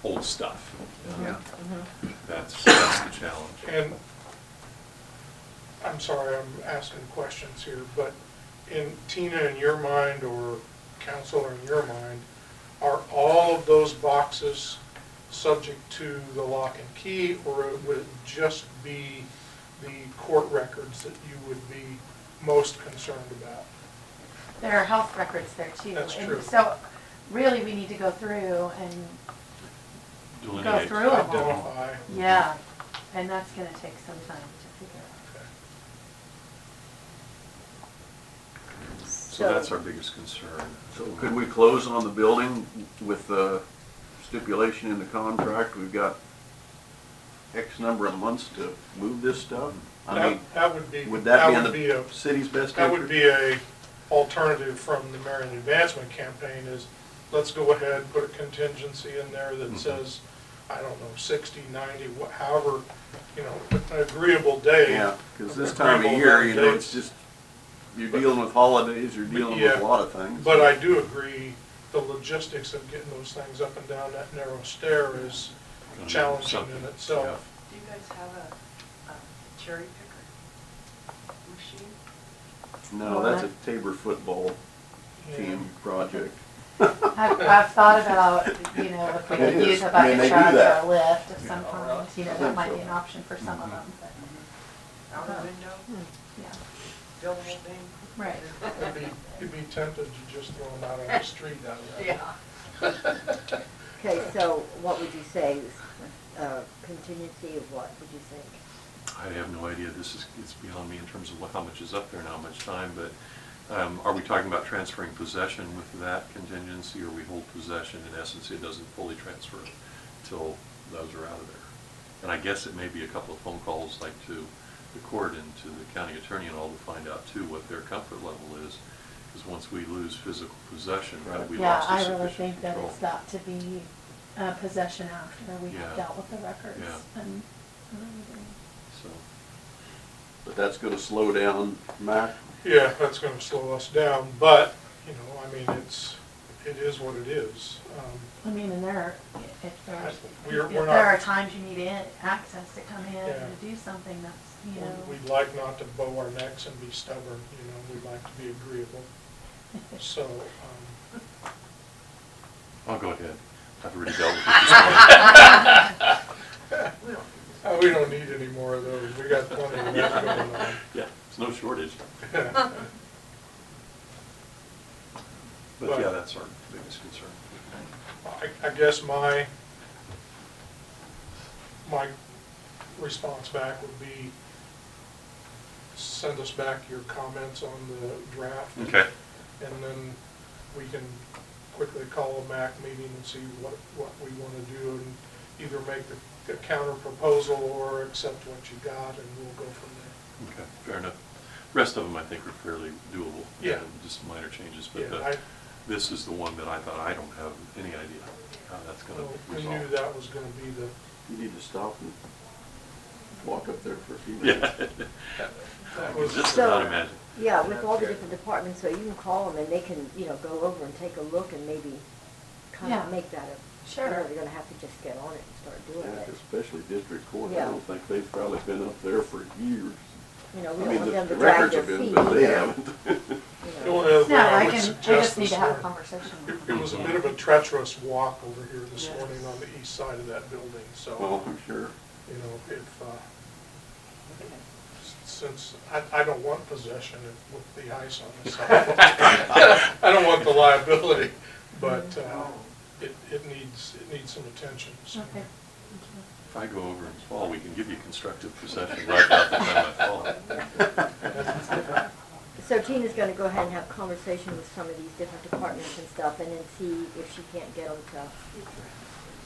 old stuff. Yeah. That's the challenge. And I'm sorry, I'm asking questions here, but Tina, in your mind, or Counselor, in your mind, are all of those boxes subject to the lock and key, or would it just be the court records that you would be most concerned about? There are health records there too. That's and true. So really we need to go through and go Delineate. through them all. Identify. Yeah, and that's gonna take some time to figure out. Okay. So that's our biggest concern. So could we close on the building with the stipulation in the contract, we've got X number of months to move this stuff? I mean, That would be, would that be in would be a the city's best That would interest? be a alternative from the Marion Advancement Campaign, is let's go ahead and put a contingency in there that says, I don't know, 60, 90, however, an agreeable day. Yeah, because this time of year, it's just, you're dealing with holidays, you're dealing with a lot of things. But I do agree, the logistics of getting those things up and down that narrow stair is challenging Something, in itself. Do you guys have a cherry picker machine? No, that's a Tabor football team project. I've thought about, if we It could is. use a I mean, bucket they do truck or that. a lift of some kind, that might be an option for some of them, but, Out the window? yeah, Build the whole thing? right. You'd be tempted to just throw them out on the street out of that. Yeah. Okay, so what would you say, contingency of what would you think? I have no idea. It's beyond me in terms of how much is up there and how much time, but are we talking about transferring possession with that contingency, or we hold possession, in essence, it doesn't fully transfer until those are out of there? And I guess it may be a couple of phone calls, like to the court and to the county attorney and all, to find out too what their comfort level is, because once we lose physical possession, we Yeah, lost I the really sufficient think that control. it's got to be possession after we have Yeah. dealt with the records. Yeah. And I really agree. So, But that's gonna slow down, Mac? Yeah, that's gonna slow us down, but, it is what it is. I mean, and We're if there not- are times you need access to come in Yeah. and to do something that's, We'd like not to bow our necks and be stubborn, we'd like to be agreeable. So, I'll go ahead. I've already dealt with it this morning. we don't need any more of those, we got plenty of that going on. Yeah, there's no shortage. But yeah, that's our biggest concern. I guess my response back would be, send us back your comments on the draft. Okay. And then we can quickly call a MAC meeting and see what we want to do, and either make the counter proposal or accept what you got, and we'll go from there. Okay, fair enough. Rest of them I think are fairly doable. Yeah. Just minor changes, but Yeah, this is the one that I thought I don't have any idea how that's going well, to we resolve. knew that was going to be the, You need to stop and walk up there for a few minutes. Yeah. that was, Just So- about imagine. Yeah, with all the different departments, so you can call them and they can, go over and take a look and maybe kind Yeah. of make that a, Sure. they're gonna have to just get on it and start doing Yeah, it. especially district court, I Yeah. don't think they've probably been up there for years. We I don't mean, want them the to drag records their have been, feet. but they either, haven't. the only other thing No, I I would can, I suggest just need this to have a morning, conversation with it them. was a bit of a treacherous walk over here this Yes. morning on the east side of that building, so, Well, I'm sure. if, since I don't want possession with the ice on the side. I don't want the liability, but it needs some attention. So. Okay. If I go over in the fall, we can give you constructive possession right out the time I fall. So Tina's gonna go ahead and have conversation with some of these different departments and stuff, and then see if she can't get them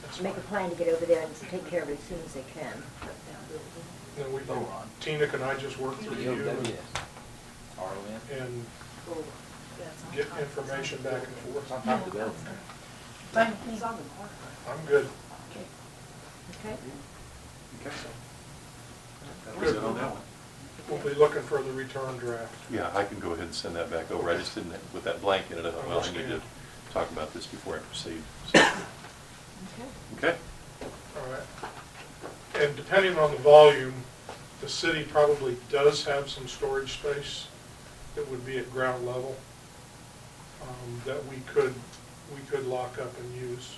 That's to make a fine. plan to get over there and take care of it as soon as they can. Then we can, Tina, can I just work through you and get information back and forth? Fine with me. I'm good. Okay? Okay. That was it on that one. We'll be looking for the return draft. Yeah, I can go ahead and send that back over. I just didn't, with that blank in it, I thought, well, I need to talk about this before I proceed. So, Okay. okay? All right. And depending on the volume, the city probably does have some storage space that would be at ground level, that we could lock up and use.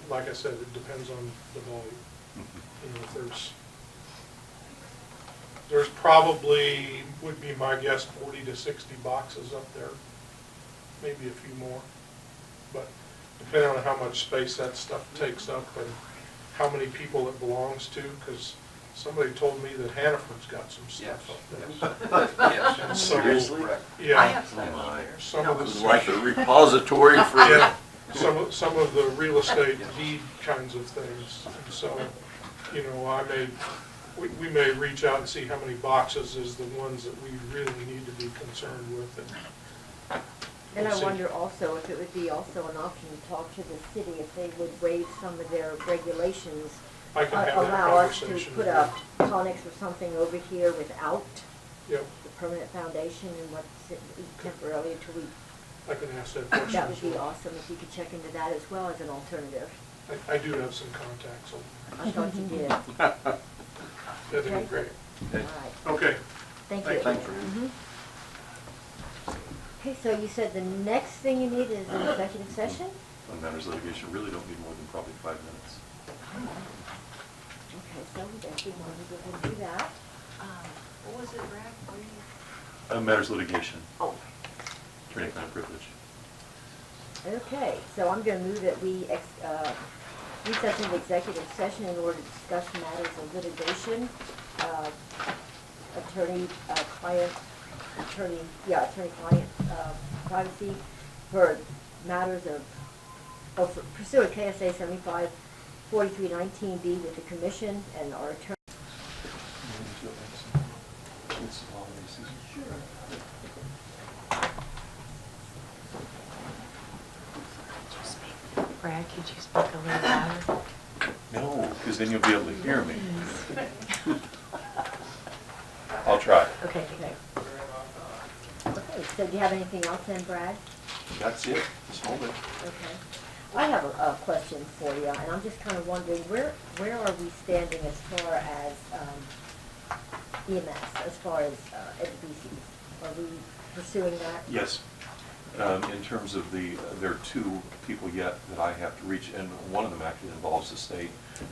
Like I said, it depends on the volume. If there's probably, would be my guess, 40 to 60 boxes up there, maybe a few more. But depending on how much space that stuff takes up and how many people it belongs to, because somebody told me that Hannaford's got some stuff up there. And so, Seriously? yeah, Oh, my. some of It's the, like a repository for, yeah, some of the real estate deed kinds of things. And so, we may reach out and see how many boxes is the ones that we really need to be concerned with. Then I We'll see. wonder also if it would be also an option to talk to the city if they would waive some of their regulations. I can have that Allow us to conversation. put a Conex or something over here without Yep, the permanent foundation and what's temporarily until we, I can ask that question. that would as be well. awesome if you could check into that as well as an alternative. I do have some contacts, so I thought you did. that'd be Okay. great. All right, Okay, thank you. thanks, Randy. Mhm. Okay, so you said the next thing you need is an executive session? On matters of litigation, really don't need more than probably 5 minutes. Okay, so if you want to go ahead and do that. What was it, Brad? Where are you? Matters of litigation, Oh, attorney-client privilege. okay, so I'm going to move that we recess into executive session in order to discuss matters of litigation, attorney-client privacy for matters of pursuant KSA 75-4319B with the commission and our attorney. Brad, could you speak a little louder? No, because then you'll be able to hear me. I'll try. Okay. Okay. Okay, so do you have anything else then, Brad? That's it, this moment. Okay. I have a question for you, and I'm just kind of wondering, where are we standing as far as EMS, as far as BCs? Are we pursuing that? Yes. In terms of there are 2 people yet that I have to reach, and one of them actually involves the state.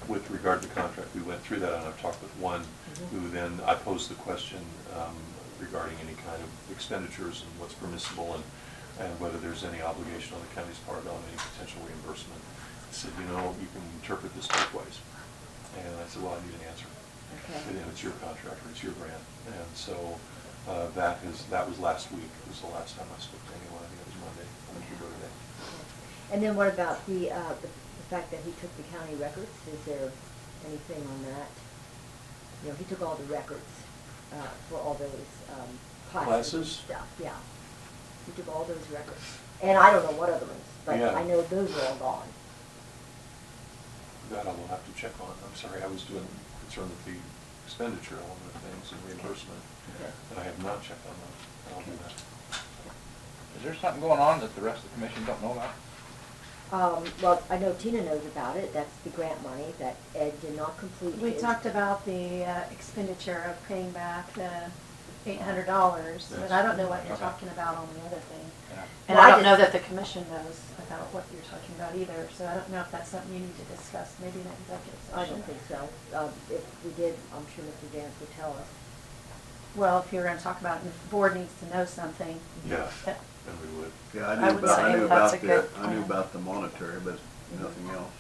With regard to the contract, we went through that, and I've talked with one who then, I posed the question regarding any kind of expenditures and what's permissible, and and whether there's any obligation on the county's part on any potential reimbursement. He said, you know, you can interpret this both ways. And I said, well, I need an answer. Okay. And it's your contract, or it's your grant. And so that was last week. It was the last time I spoke to anyone. I think it was Monday. I think you go today. And then what about the fact that he took the county records? Is there anything on that? You know, he took all the records for all those classes and Classes? stuff. Yeah, he took all those records, and I don't know what other ones, but Yeah. I know those are all gone. That I will have to check on. I'm sorry, I was concerned with the expenditure element of things and reimbursement, Okay. and I have not checked on that. I'll do that. Is there something going on that the rest of the commission don't know about? Well, I know Tina knows about it. That's the grant money that Ed did not complete. We his- talked about the expenditure of paying back the $800, but I don't know what you're Okay. talking about on the other thing. Yeah. And Well, I I don't know just- that the commission knows about what you're talking about either, so I don't know if that's something you need to discuss, maybe in an executive session. I don't think so. If we did, I'm sure Mr. Dance would tell us. Well, if you're gonna talk about it, and if the board needs to know something. Yeah, that- and we would. Yeah, I would say that's a good I knew plan. about the monetary, but nothing else.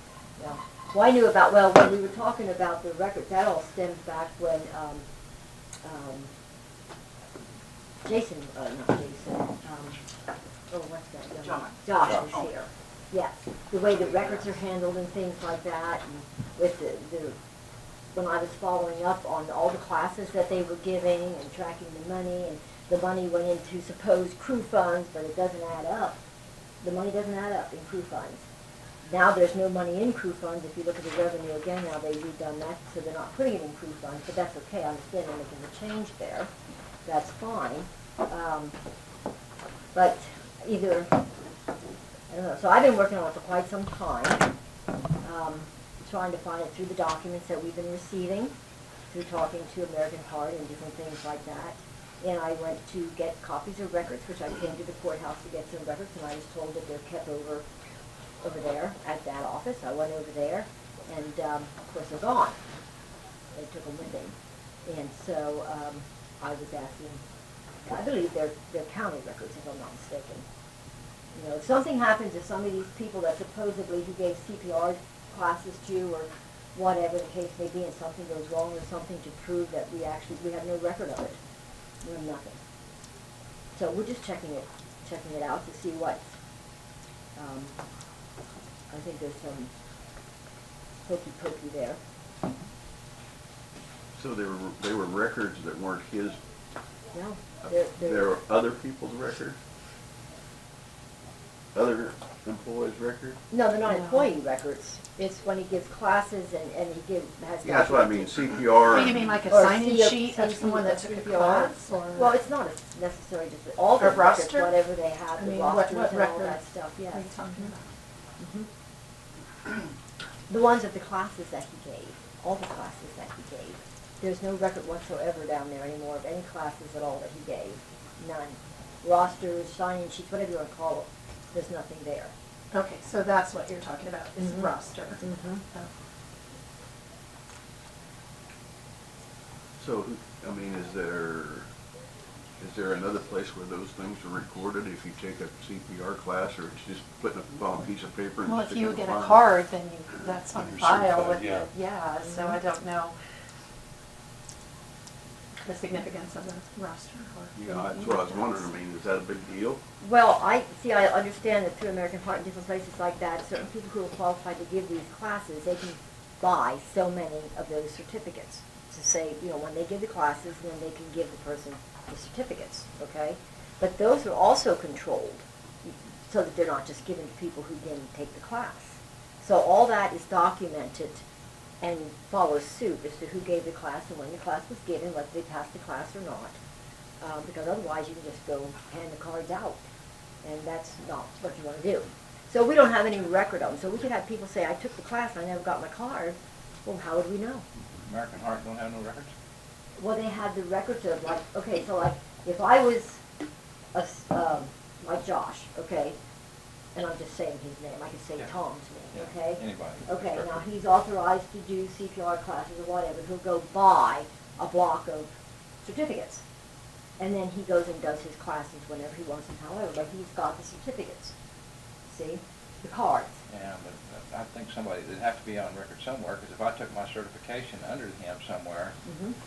Yeah. Well, I knew about, well, when we were talking about the records, that all stems back when, Jason, not Jason, what's that? young man? Josh was here. Yes, the way the records are handled and things like that, and with when I was following up on all the classes that they were giving and tracking the money, and the money went into supposed crew funds, but it doesn't add up. The money doesn't add up in crew funds. Now there's no money in crew funds. If you look at the revenue again, now they've redone that, so they're not putting it in crew funds, but that's okay. I understand they're making a change there. That's fine. But either, I don't know. So I've been working on it for quite some time, trying to find it through the documents that we've been receiving, through talking to American Heart and different things like that. And I went to get copies of records, which I came to the courthouse to get some records, and I was told that they're kept over there at that office. I went over there, and of course they're gone. They took them with them. And so I was asking, I believe they're county records, if I'm not mistaken. You know, if something happens to some of these people that supposedly who gave CPR classes to, or whatever the case may be, and something goes wrong or something to prove that we have no record of it. We have nothing. So we're just checking it out to see what, I think there's some hokey pokey there. So they were records that weren't his, No, there were other people's records? Other employees' records? no, they're not No. employee records. It's when he gives classes and he has. Yeah, that's what I mean, documented- CPR. Oh, you mean like a Or sign-in C- sheet of CP someone that took a CPR. class, or? Well, it's not necessarily just all the Or records, roster? whatever they have, I the mean, rosters what and all record that stuff, yes. What are you talking about? The ones of the classes that he gave, all the classes that he gave. There's no record whatsoever down there anymore of any classes at all that he gave. None. Rosters, sign-in sheets, whatever you want to call it, there's nothing there. Okay, so that's what you're talking about, is Mhm. roster. Mm-hmm. Oh. So, I mean, is there another place where those things are recorded if you take a CPR class, or it's just putting it on a piece of paper and Well, if sticking it you in get the a file? card, then that's on You're file certified, with yeah. it, yeah, so I don't know the significance of the roster or. Yeah, that's what I was wondering, I mean, is that a big deal? Well, I understand that through American Heart and different places like that, certain people who are qualified to give these classes, they can buy so many of those certificates to say, you know, when they give the classes, then they can give the person the certificates, okay? But those are also controlled so that they're not just given to people who didn't take the class. So all that is documented and follows suit as to who gave the class and when the class was given, whether they passed the class or not. Because otherwise you can just go hand the cards out, and that's not what you want to do. So we don't have any record of them. So we could have people say, I took the class, I never got my card. Well, how would we know? American Heart don't have no records? Well, they had the records of, like, okay, so like, if I was, like Josh, okay, and I'm just saying his name, I could say Yeah. Tom's name, Yeah, okay? anybody. Okay, now he's authorized to do CPR classes or whatever, he'll go buy a block of certificates. And then he goes and does his classes whenever he wants them, however, but he's got the certificates. See? The cards. Yeah, but I think somebody, it'd have to be on record somewhere, because if I took my certification under him somewhere,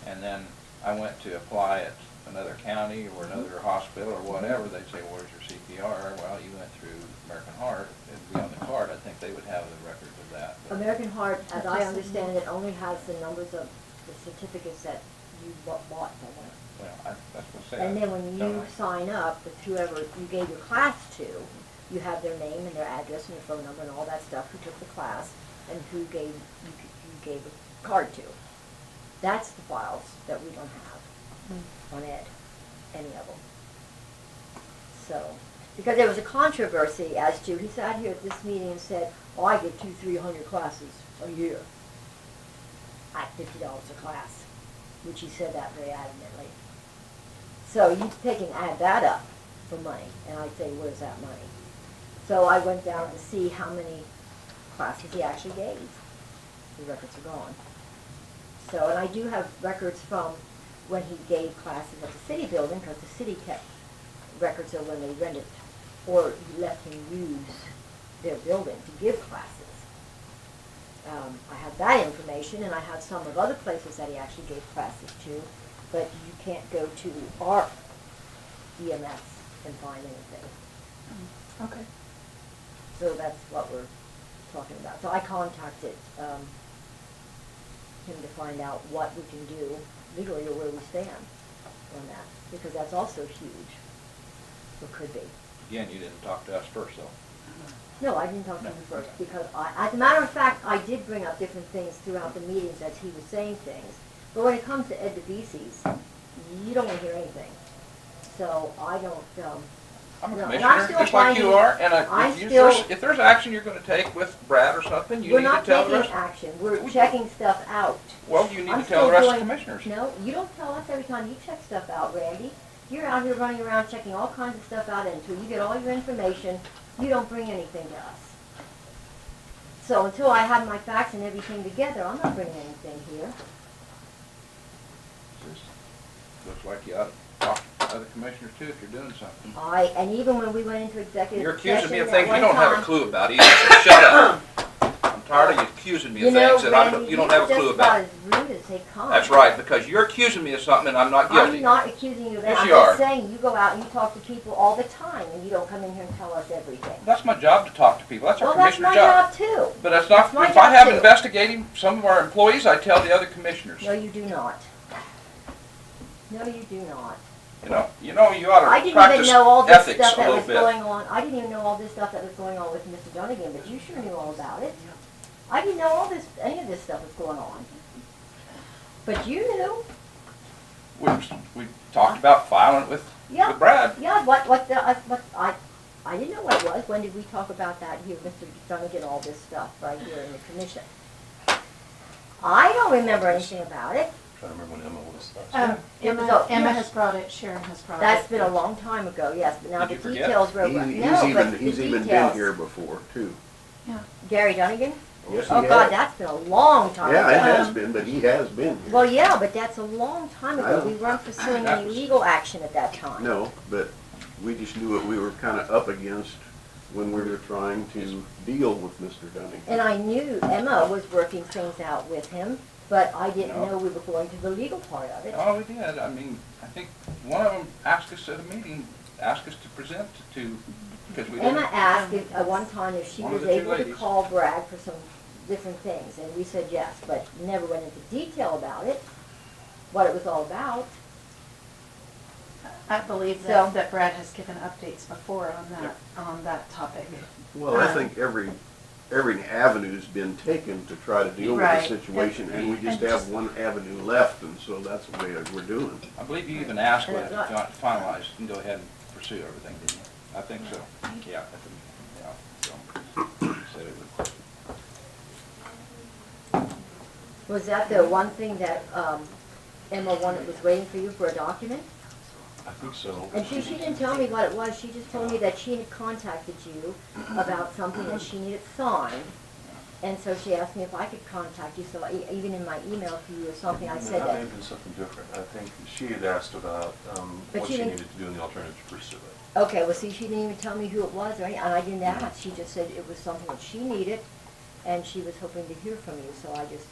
and then I went to apply at another county or another hospital or whatever, they'd say, where's your CPR? Well, you went through American Heart, it'd be on the card. I think they would have the records of that. But American Heart, as I understand it, only has the numbers of the certificates that you bought somewhere. well, that's what I say. And then when don't you I? sign up with whoever you gave your class to, you have their name and their address and their phone number and all that stuff, who took the class, and who you gave a card to. That's the files that we don't have on Ed, any of them. So, because there was a controversy as to, he sat here at this meeting and said, oh, I get 300 classes a year at $50 a class, which he said that very adamantly. So you take and add that up for money, and I say, where's that money? So I went down to see how many classes he actually gave. The records are gone. So, and I do have records from when he gave classes at the city building, because the city kept records of when they rented or let him use their building to give classes. I have that information, and I have some of other places that he actually gave classes to, but you can't go to our EMS and find anything. Okay. So that's what we're talking about. So I contacted him to find out what we can do legally or where we stand on that, because that's also huge, or could be. Again, you didn't talk to us first, though. No, I didn't talk to him first, because as a matter of fact, I did bring up different things throughout the meetings as he was saying things. But when it comes to Ed DeVeses, you don't want to hear anything. So I don't, I'm a no, and I'm commissioner, still just like you finding- are, and I'm if there's action you're gonna take with Brad or something, you we're need to not tell the taking rest. action, we're checking stuff out. Well, you need I'm to tell the still rest of the doing- commissioners. No, you don't tell us every time you check stuff out, Randy. You're out here running around checking all kinds of stuff out, and until you get all your information, you don't bring anything to us. So until I have my facts and everything together, I'm not bringing anything here. Looks like you ought to talk to other commissioners too if you're doing something. And even when we went into executive You're accusing me of session things at you one don't have a time- clue about either, so shut up. I'm tired of you accusing me You of know, things that Randy, you don't have a clue about. you're just about as rude as they come. That's right, because you're accusing me of something and I'm not guilty. I'm not accusing you of that. Yes, I'm you just are. saying, you go out and you talk to people all the time, and you don't come in here and tell us everything. That's my job to talk to people. That's our Well, that's commissioner's my job. job too. But that's not, That's my if I job, have too. investigating some of our employees, I tell the other commissioners. No, you do not. No, you do not. You ought I to didn't even practice know all this ethics stuff a that little was bit. going on. I didn't even know all this stuff that was going on with Mr. Dunnigan, but you sure knew all about it. I didn't know any of this stuff was going on. But you knew. We talked about filing it with Yeah. Brad. Yeah, I didn't know what it was. When did we talk about that here, Mr. Dunnigan, all this stuff right here in the commission? I don't remember anything about it. Trying to remember when Emma was. It was Emma yes. has brought it, Sharon has brought it. That's been a long time ago, yes, but now Did the you forget? details were, He's even been details. here before, too. Gary Dunnigan? Yes, he Oh, God, has. that's been a long time ago. Yeah, it has been, but he has been here. Well, yeah, but that's a long time I ago. know. We weren't pursuing That any was- legal action at that time. No, but we just knew what we were kind of up against when we were trying to deal with Mr. Dunning. And I knew Emma was working things out with him, but I didn't No. know we were going to the legal part of it. Oh, we did. I mean, I think one of them asked us at a meeting, asked us to present to, because we didn't. Emma asked at one time if she One of was the two able to ladies. call Bragg for some different things, and we said yes, but never went into detail about it, what it was all about. I believe So- that Brad has given updates before on that topic. Well, I think every avenue's been taken to try to deal with Right. the situation, and we just And have just- one avenue left, and so that's the way we're doing. I believe you even asked And when it's it not- got finalized, and go ahead and pursue everything, didn't you? I think so. Yeah. So, said it would. Was that the one thing that Emma was waiting for you for a document? I think so. And she didn't tell me what it was, she just told me that she had contacted you about something that she needed signed, And so she asked me if I could contact you, so even in my email to you or something, I said That may that. have been something different. I think she had asked about But what she she didn't- needed to do in the alternative to pursue it. Okay, well, see, she didn't even tell me who it was or anything, and I didn't ask. She just said it was something that she needed, and she was hoping to hear from you, so I just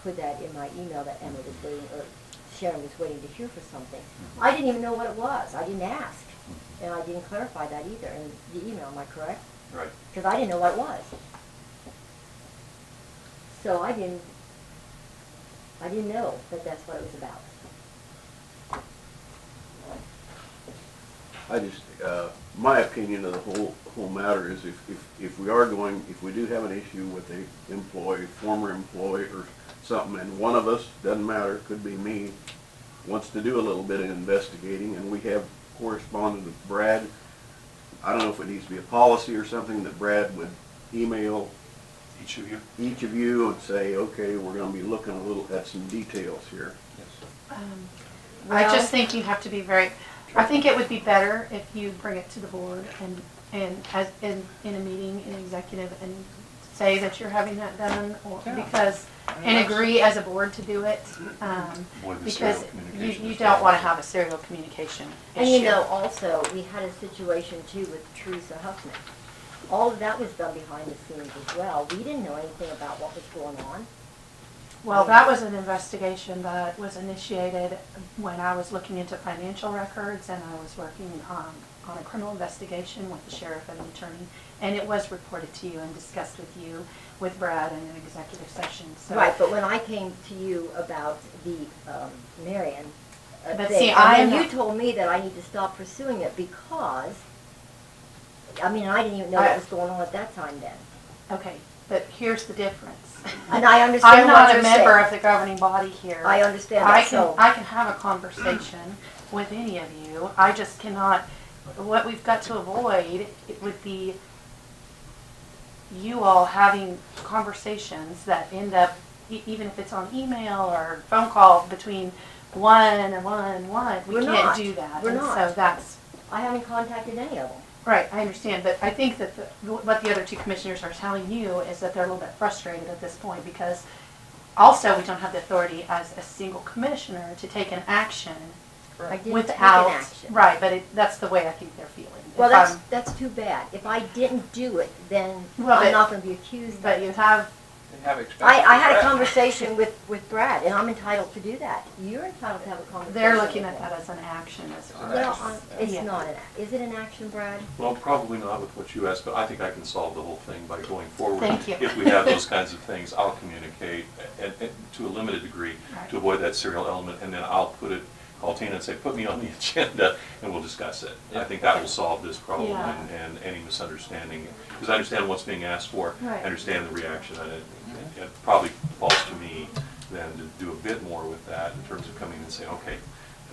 put that in my email that Emma was waiting, or Sharon was waiting to hear for something. I didn't even know what it was. I didn't ask, and I didn't clarify that either in the email, am I correct? Right. Because I didn't know what it was. So I didn't know that that's what it was about. I just, my opinion of the whole matter is if we do have an issue with a employee, former employee or something, and one of us, doesn't matter, could be me, wants to do a little bit of investigating, and we have corresponded with Brad, I don't know if it needs to be a policy or something that Brad would email Each of you? each of you and say, okay, we're gonna be looking a little at some details here. Yes. I just think you have to be I think it would be better if you bring it to the board and as in a meeting, in executive, and say that you're having that done, or and agree as a board to do it, Avoid the because serial communication you as don't well. want to have a serial communication And issue. you know, also, we had a situation too with Teresa Huffman. All of that was done behind the scenes as well. We didn't know anything about what was going on. Well, that was an investigation that was initiated when I was looking into financial records, and I was working on a criminal investigation with the sheriff and the attorney, and it was reported to you and discussed with you, with Brad in an executive session, so. Right, but when I came to you about the Marion But thing, see, and then you told me that I need to stop pursuing it because, I mean, I didn't even know what was going on at that time then. Okay, but here's the difference. And I understand I'm what not a you're member saying. of the govening body here. I understand that, so. I can have a conversation with any of you. I just cannot, what we've got to avoid would be you all having conversations that end up, even if it's on email or phone call between one and one, we We're can't not. do that. We're And not. so that's, I haven't contacted any of them. right, I understand, but I think that what the other two commissioners are telling you is that they're a little bit frustrated at this point because also we don't have the authority as a single commissioner to take an action I didn't without. take an action. Right, but that's the way I think they're feeling. Well, If I'm- that's too bad. If I didn't do it, then Well, I'm but- not gonna be accused of But it. you have, They have expenses. I had a Brad. conversation with Brad, and I'm entitled to do that. You're entitled to have a conversation. they're looking with at him. that as an action as well. Well, it's Yeah. not is it an action, Brad? Well, probably not with what you asked, but I think I can solve the whole thing by going forward. Thank you. If we have those kinds of things, I'll communicate and to a limited degree Right. to avoid that serial element, and then I'll call Tina and say, put me on the agenda, and we'll discuss it. I think that will solve this problem Yeah. and any misunderstanding, because I understand what's being asked for, I Right. understand the reaction, and it probably falls to me then to do a bit more with that in terms of coming and saying, okay,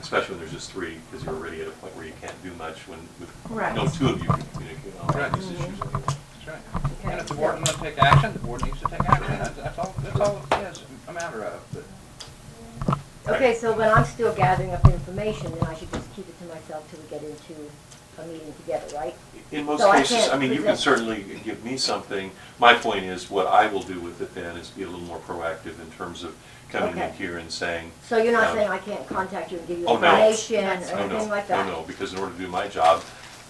especially when there's just three, because you're already at a point where you can't do much when Right. no two of you can communicate on Right. these issues anyway. That's right. And if the board wants to take action, the board needs to take action. That's all it is a matter of. But Okay, so when I'm still gathering up information, then I should just keep it to myself till we get into a meeting together, right? In most So I cases, can't I mean, you can present- certainly give me something. My point is, what I will do with it then is be a little more proactive in terms of coming in Okay. here and saying. So you're not um, saying I can't contact you and give you Oh, no. information or Oh, no, anything like that? No, because in order to do my job,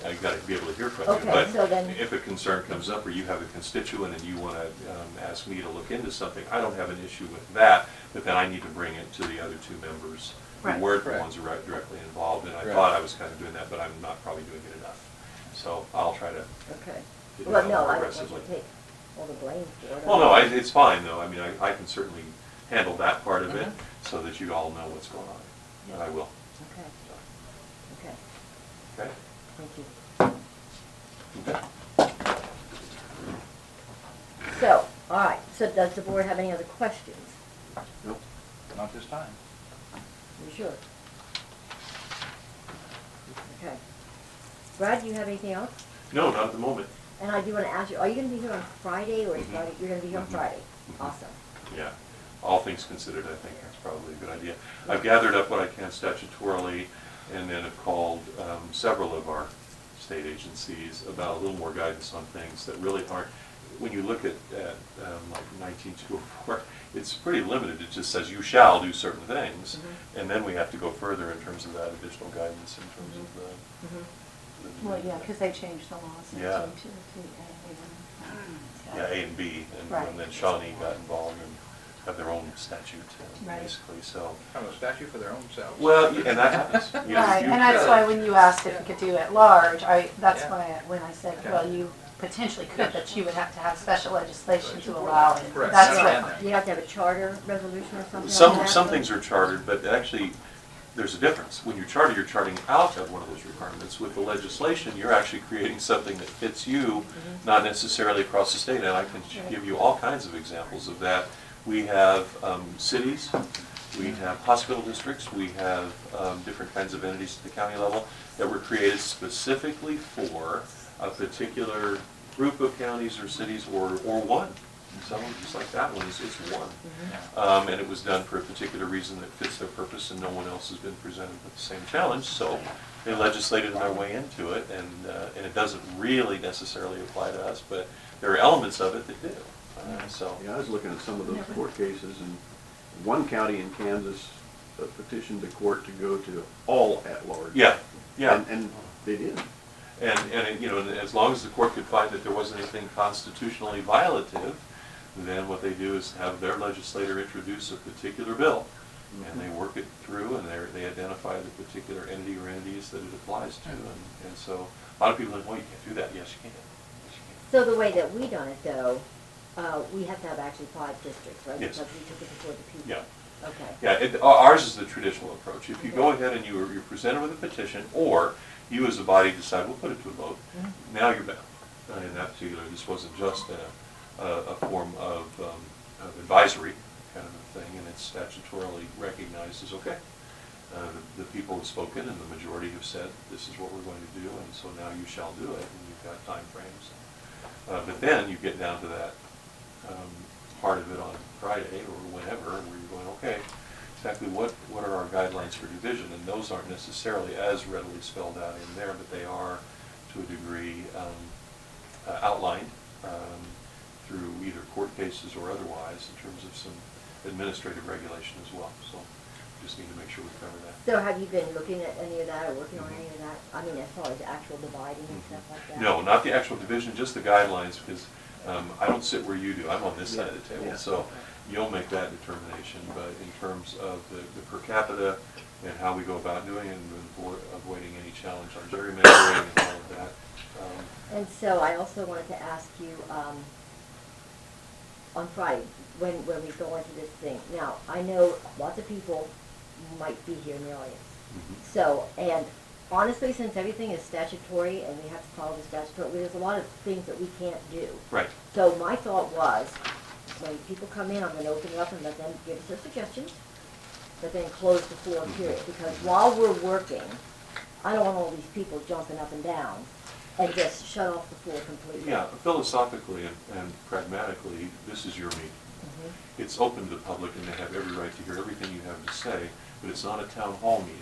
I've got to be able to hear from you. Okay, so then- But if a concern comes up, or you have a constituent and you want to ask me to look into something, I don't have an issue with that, but then I need to bring it to the other two members who Right. weren't the Correct. ones directly involved, and I Right. thought I was kind of doing that, but I'm not probably doing it enough. So I'll try to Okay. do Well, that no, more I don't want you aggressively. to take all the blame for it. Well, no, it's fine, though. I mean, I can certainly handle that part of it, so that you all know what's going on, and I will. Okay, okay, Okay? thank you. Okay. So, all right, so does the board have any other questions? Nope. not this time. You sure? Okay. Brad, do you have anything else? No, not at the moment. And I do want to ask you, are you going to be here on Friday or is Mhm. Friday? You're going to be here on Mhm. Friday? Mhm. Awesome. Yeah, all things considered, I think that's probably a good idea. I've gathered up what I can statutorily, and then have called several of our state agencies about a little more guidance on things that really aren't, when you look at like 19204, it's pretty limited. It just says you shall do certain things, and then we have to go further in terms of that additional guidance in terms of the. Well, yeah, because they changed the laws. Yeah. To A. Yeah, A and B, Right. and then Shawnee got involved and have their own statute, Right. basically, so. Have a statute for their own selves. Well, and that happens. You- Right, you- and that's why when you asked if you could do it large, that's Yeah. why, when I said, Yeah. well, you potentially could, but you would have to have special legislation to allow it. Correct. That's I what, understand You have to have a charter resolution or something like Some that? things are chartered, but actually, there's a difference. When you charter, you're charting out of one of those requirements. With the legislation, you're actually creating something that fits you, not necessarily across the state. And I can give you all kinds of examples of that. We have cities, we have hospital districts, we have different kinds of entities at the county level that were created specifically for a particular group of counties or cities or one. Some, just like that one, it's one. And it was done for a particular reason that fits their purpose, and no one else has been presented with the same challenge, so they legislated their way into it, and it doesn't really necessarily apply to us, but there are elements of it that do. So, Yeah, I was looking at some of those court cases, and one county in Kansas petitioned the court to go to all at-large. yeah. And they did. And you know, as long as the court could find that there wasn't anything constitutionally violative, then what they do is have their legislator introduce a particular bill, and they work it through, and they identify the particular entity or entities that it applies to, and so a lot of people think, well, you can't do that. Yes, you can. Yes, you can. So the way that we done it though, we have to have actually 5 districts, right? Yes. Because we took it before the people. Yeah. Okay. Yeah, ours is the traditional approach. If you go ahead and you're presented with a petition, or you as a body decide, we'll put it to a vote, now you're bound. In that particular, this wasn't just a form of advisory kind of a thing, and it's statutorily recognized as, okay, the people have spoken and the majority have said, this is what we're going to do, and so now you shall do it, and you've got time frames. But then you get down to that part of it on Friday or whenever, where you're going, okay, exactly what are our guidelines for division? And those aren't necessarily as readily spelled out in there, but they are, to a degree, outlined through either court cases or otherwise in terms of some administrative regulation as well. So we just need to make sure we cover that. So have you been looking at any of that or working on any of that? I mean, as far as actual dividing and stuff like that? No, not the actual division, just the guidelines, because I don't sit where you do. I'm on this side of the table, Yeah. so you'll make that determination. But in terms of the per capita and how we go about doing it and avoiding any challenge on gerrymandering and all of that. And so I also wanted to ask you, on Friday, when we go into this thing, now, I know lots of people might be here in the audience. So, and honestly, since everything is statutory and we have to follow the statutory, there's a lot of things that we can't do. Right. So my thought was, when people come in, I'm gonna open it up and let them give us their suggestions, but then close the floor period, because while we're working, I don't want all these people jumping up and down and just shut off the floor completely. Yeah, philosophically and pragmatically, this is your meeting. It's open to the public and they have every right to hear everything you have to say, but it's not a town hall meeting.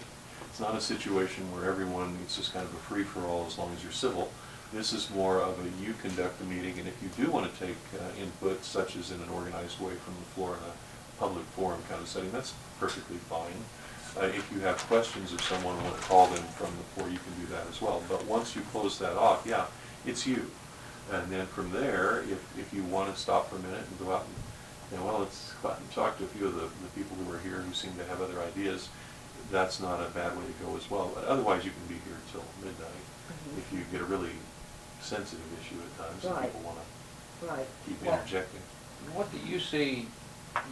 It's not a situation where everyone, it's just kind of a free-for-all as long as you're civil. This is more of a you conduct the meeting, and if you do want to take input, such as in an organized way from the floor in a public forum kind of setting, that's perfectly fine. If you have questions of someone and want to call them from the floor, you can do that as well. But once you close that off, yeah, it's you. And then from there, if you want to stop for a minute and go out and, let's go out and talk to a few of the people who are here who seem to have other ideas, that's not a bad way to go as well. But otherwise, you can be here till midnight if you get a really sensitive issue at times and people want to keep interjecting. What do you see,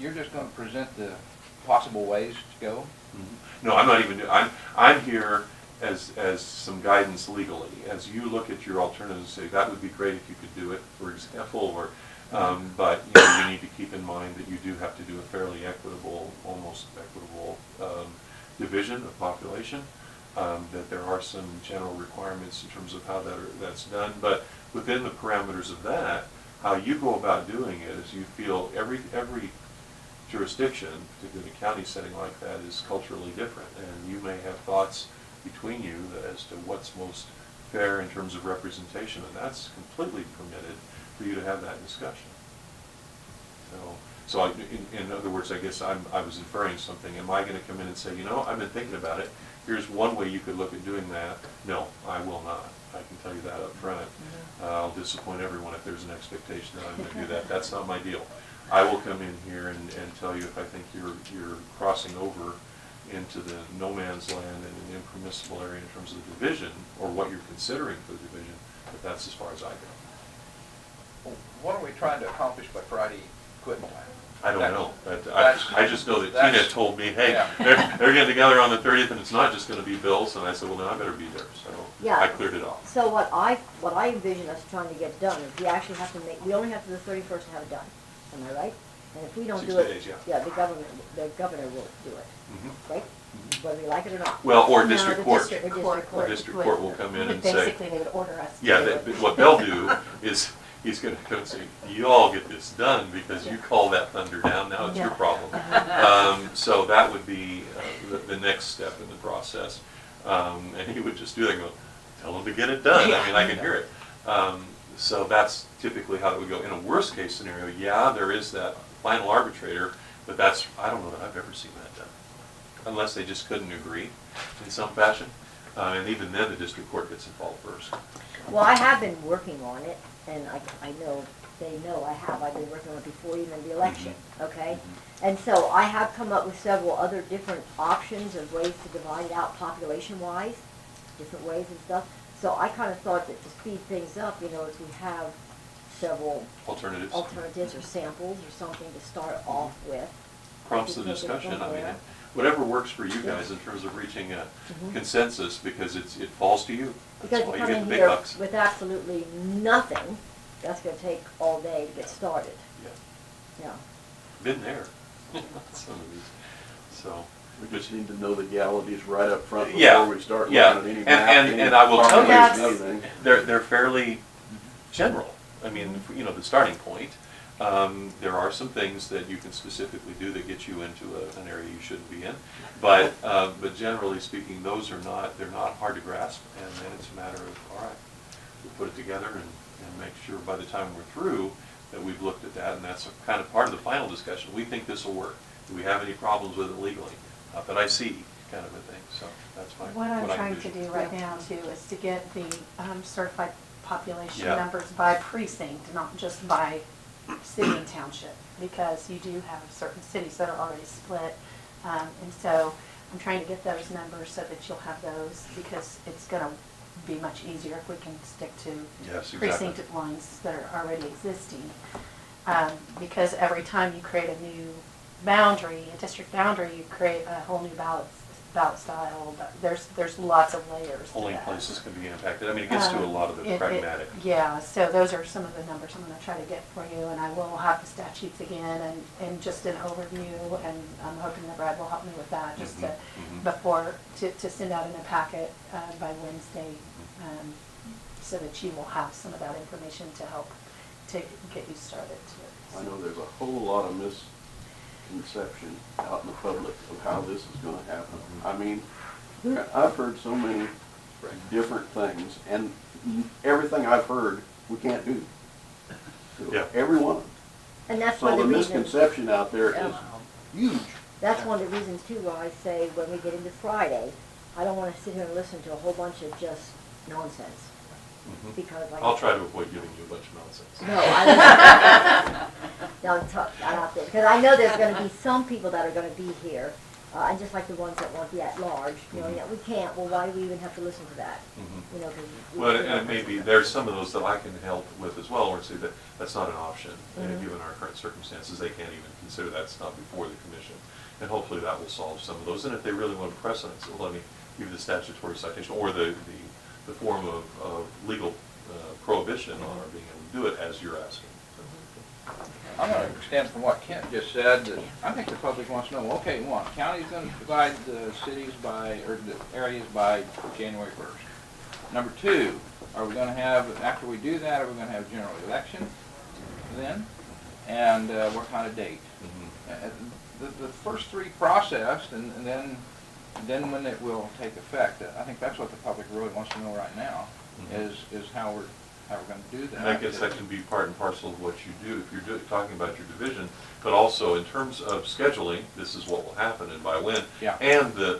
you're just going to present the possible ways to go? No, I'm not even, I'm here as some guidance legally. As you look at your alternatives and say, that would be great if you could do it, for example, or, but you need to keep in mind that you do have to do a fairly equitable, almost equitable division of population, that there are some general requirements in terms of how that's done, but within the parameters of that, how you go about doing it is you feel every jurisdiction, particularly in a county setting like that, is culturally different, and you may have thoughts between you as to what's most fair in terms of representation, and that's completely permitted for you to have that discussion. So in other words, I guess I was inferring something. Am I going to come in and say, you know, I've been thinking about it. Here's one way you could look at doing that. No, I will not. I can tell you that up front. I'll disappoint everyone if there's an expectation that I'm going to do that. That's not my deal. I will come in here and tell you if I think you're crossing over into the no man's land and an impermissible area in terms of the division, or what you're considering for the division, but that's as far as I go. Well, what are we trying to accomplish by Friday quitting time? I don't know. I just know that Tina that's- told me, hey, yeah. they're getting together on the 30th, and it's not just going to be bills. And I said, well, then I better be there. So Yeah. I cleared it off. So what I envision us trying to get done is we actually have to we only have to the 31st to have it done. Am I right? And if we don't 6 do it, days, yeah. the governor will do it, Mhm. right? Whether we like it or not. Well, or No, district the court. district Or court district court. District court will come in and say, basically, they would order us to yeah, do it. what they'll do is he's going to come and say, you all get this done because you called that thunder down. Now it's your Yeah. problem. So that would be the next step in the process. And he would just do that and go, tell them to get it done. I mean, I can hear it. So that's typically how it would go. In a worst case scenario, yeah, there is that final arbitrator, but I don't know that I've ever seen that done. Unless they just couldn't agree in some fashion. And even then, the district court gets involved first. Well, I have been working on it, and I know, they know I have. I've been working on it before even the election, okay? And so I have come up with several other different options of ways to divide it out population-wise, different ways and stuff. So I kind of thought that to speed things up, you know, if we have several alternatives or samples or something to start off with. Prompts the we can take it discussion. from I mean, there. whatever works for you guys in terms of reaching a consensus, because it falls to you. Because That's you why come you get in the big here bucks. with absolutely nothing, that's gonna take all day to get started, Yeah. yeah. Been there. Some of these. So. We just need to know the legalities right up front Yeah, before we start yeah. looking at any And- map. and- any and I will tell you boundaries, that's- anything. They're fairly general. I mean, you know, the starting point. There are some things that you can specifically do that get you into an area you shouldn't be in, but generally speaking, they're not hard to grasp, and then it's a matter of, all right, we'll put it together and make sure by the time we're through that we've looked at that, and that's kind of part of the final discussion. We think this will work. Do we have any problems with it legally? Not that I see, kind of a thing. So that's my What I'm I trying to envision. do right now too is to get the certified population Yeah. numbers by precinct, not just by city and township, because you do have certain cities that are already split. And so I'm trying to get those numbers so that you'll have those, because it's gonna be much easier if we can stick to Yes, exactly. precinct lines that are already existing. Because every time you create a new boundary, a district boundary, you create a whole new ballot style. There's lots of layers to Polling that. places can be impacted. I mean, it gets to a lot of the pragmatic. Yeah, so those are some of the numbers I'm gonna try to get for you, and I will have the statutes again and just an overview, and I'm hoping that Brad will help me with that, just to, to send out in a packet, by Wednesday, so that you will have some of that information to help to get you started to. I know there's a whole lot of misconception out in the public of how this is gonna happen. I mean, I've heard so many different things, and everything I've heard, we can't do. So, Yeah. every one of them. And that's So one the of the reasons, misconception out there is huge. that's one of the reasons too why I say when we get into Friday, I don't wanna sit here and listen to a whole bunch of just nonsense. Because like. I'll try to avoid giving you a bunch of nonsense. No, I I'm not there, because I know there's gonna be some people that are gonna be here, and just like the ones that want the at-large, you know, yeah, we can't, well, why do we even have to listen to that? You know, 'cause we- Well, we and don't it may listen be, to that. there's some of those that I can help with as well, or say that that's not an option. Given our current circumstances, they can't even consider that's not before the commission. And hopefully that will solve some of those. And if they really want to press on it, so let me give you the statutory citation or the form of legal prohibition on our being able to do it as you're asking. I'm going to extend from what Kent just said, that I think the public wants to know, okay, one, county's going to divide the cities by, or the areas by January 1st. Number two, are we going to have, after we do that, are we going to have general election then? And what kind of date? The first three processed, and then when it will take effect. I think that's what the public really wants to know right now. is how we're gonna do that. And I guess that can be part and parcel of what you do, if you're talking about your division, but also in terms of scheduling, this is what will happen and by when. Yeah. And the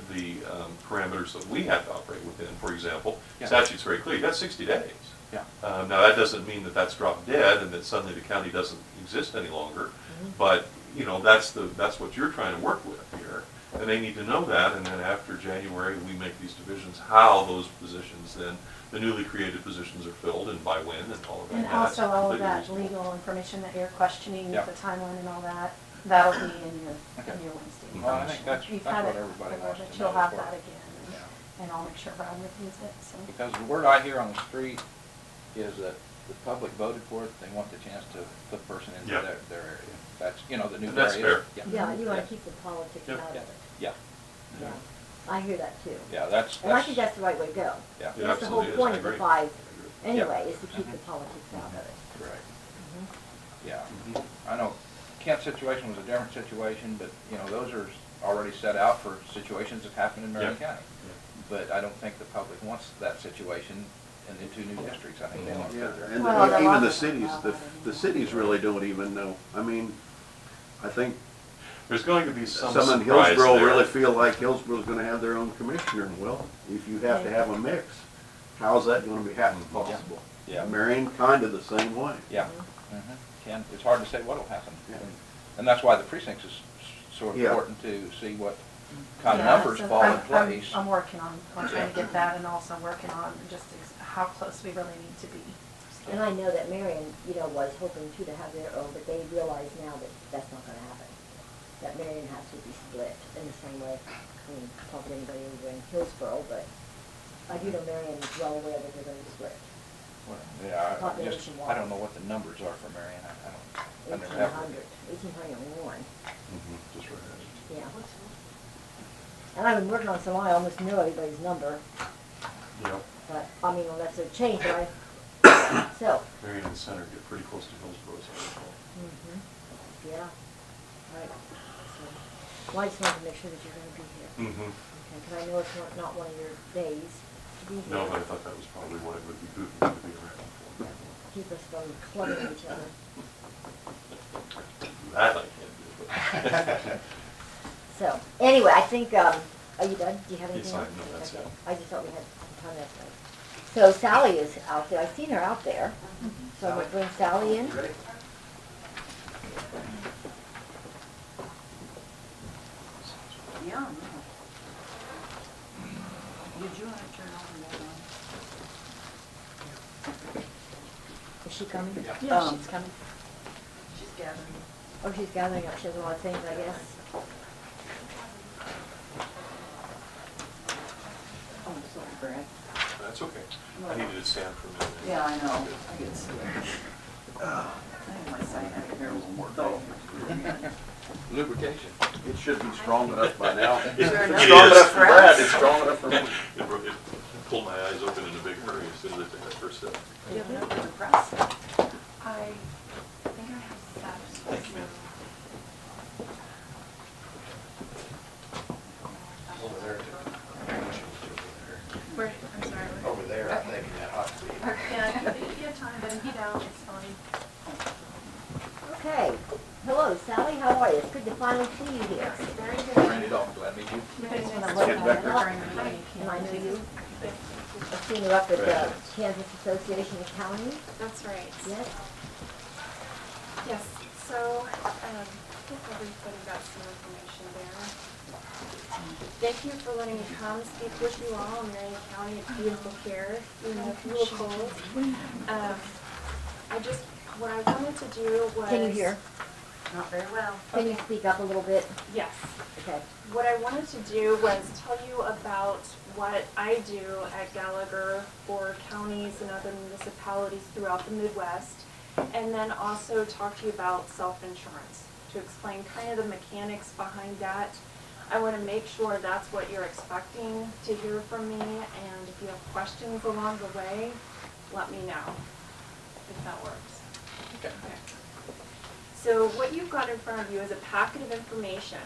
parameters that we have to operate within, for example, Yeah. statute's very clear, you got 60 days. Yeah. Now, that doesn't mean that that's dropped dead and that suddenly the county doesn't exist any longer, but, you know, that's what you're trying to work with here. And they need to know that, and then after January, we make these divisions, how those positions then, the newly created positions are filled and by when and all of that. And Yeah, that's also all of completely that reasonable. legal information that you're questioning, Yeah. the timeline and all that, that'll be in your Okay. Wednesday. Well, I think that's You've what had it everybody before, wants but to you'll know have for- that again, Yeah. and I'll make sure Brad reviews it, so. Because the word I hear on the street is that the public voted for it, they want the chance to put a person into Yeah. their area. That's, you know, the new And that's area. fair. Yeah, you wanna Yeah. keep the politics Yeah. out of Yeah, it. yeah, Yeah, I hear that too. yeah, that's. And I think that's the right way to go. Yeah. Yeah, That's the whole absolutely is. point I of the agree. 5 I agree. anyway, is to keep the politics out of it. Right, Mhm. yeah. Mhm. I know Kent's situation was a different situation, but, you know, those are already set out for situations that happen in Marion Yeah. County. But I don't think the public wants that situation in the 2 new districts. I think they want to Yeah, put their. and Well, there even are the lots cities, about the it the anyway. cities really don't even know. I mean, I think There's going to be some some in surprise Hillsborough there. really feel like Hillsborough's gonna have their own commissioner. Well, if you have to have a mix, how's that gonna be happen possible? Yeah. Marion, kinda the same way. Yeah. Ken, it's hard to say what'll happen. Yeah. And that's why the precincts is so Yeah. important to see what kind of Yeah, numbers so fall in I'm place. working on trying to get that, and also working on just how close we really need to be. And I know that Marion, you know, was hoping too to have their own, but they realize now that that's not gonna happen. That Marion has to be split in the same way, I mean, talk to anybody over in Hillsborough, but I do know Marion is well aware that they're gonna be split. Well, yeah, Population-wise. I don't know what the numbers are for Marion. I never have. 1801, Just right. yeah. And I've been working on some, I almost know everybody's number, Yeah, but, I mean, unless they're changed, but so. Marion and Center get pretty close to Hillsborough, as I recall. Yeah, right. So, well, I just wanted to make sure that you're gonna be here. Mm-hmm. Okay, because I know it's not one of your days to be here. No, but I thought that was probably what it would be good to be around for. Keep us from clubbing each other. That I can't do, but. So, anyway, I think, are you done? Do you have anything Yes, else? no, that's Okay. it. I just thought we had some time last night. So Sally is out there. I've seen her out there. So I'm gonna bring Sally in. Yeah, no. Did you want to turn on that Is she coming? Yeah, she's coming. She's gathering. Oh, she's gathering up. She has a lot of things, I guess. Oh, sorry, Brad. That's okay. I needed to stand for a minute. Yeah, I know. I get sick. I have my sciatic nerve a little more dull. Lubrication. It should be strong enough by now. Is It's there enough strong enough for stress? Brad, it's strong enough for me. It pulled my eyes open in a big hurry as soon as I took that first step. Do you have enough for the press? I think I have steps. Thank you, ma'am. Over there, Where, I'm sorry. over there, I'm thinking that ought to be. Yeah, if you have time, but if you don't, it's fine. Okay. Hello, Sally. How are you? It's good to finally see you here. Very good. Randy Dalton, glad to meet you. You guys want to Get look back at there. it during the meeting. And I know you. I've seen you up at the Kansas Association of Counties. That's right. Yes? Yes, so, I think everybody got some information there. Thank you for letting me come speak with you all in Marion County. It's beautiful here, even though it's a little cold. What I wanted to do was. Can you hear? Not very well. Can you speak up a little bit? Yes. Okay. What I wanted to do was tell you about what I do at Gallagher for counties and other municipalities throughout the Midwest, and then also talk to you about self-insurance, to explain kind of the mechanics behind that. I want to make sure that's what you're expecting to hear from me, and if you have questions along the way, let me know, if that works. Okay. So what you've got in front of you is a packet of information.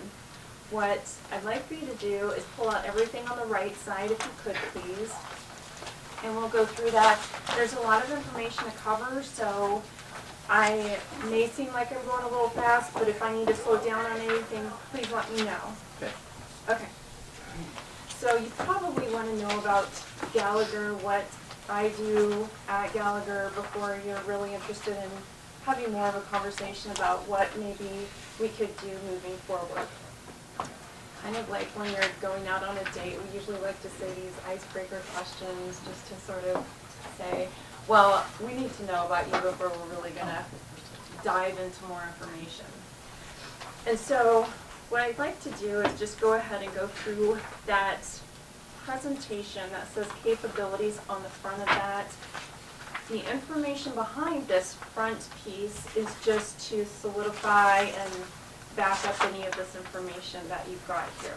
What I'd like for you to do is pull out everything on the right side, if you could, please. and we'll go through that. There's a lot of information to cover, so I may seem like I'm going a little fast, but if I need to slow down on anything, please let me know. Okay. Okay. So you probably want to know about Gallagher, what I do at Gallagher before you're really interested in having more of a conversation about what maybe we could do moving forward. Kind of like when you're going out on a date, we usually like to say these icebreaker questions just to sort of say, well, we need to know about you before we're really going to dive into more information. And so what I'd like to do is just go ahead and go through that presentation that says capabilities on the front of that. The information behind this front piece is just to solidify and back up any of this information that you've got here.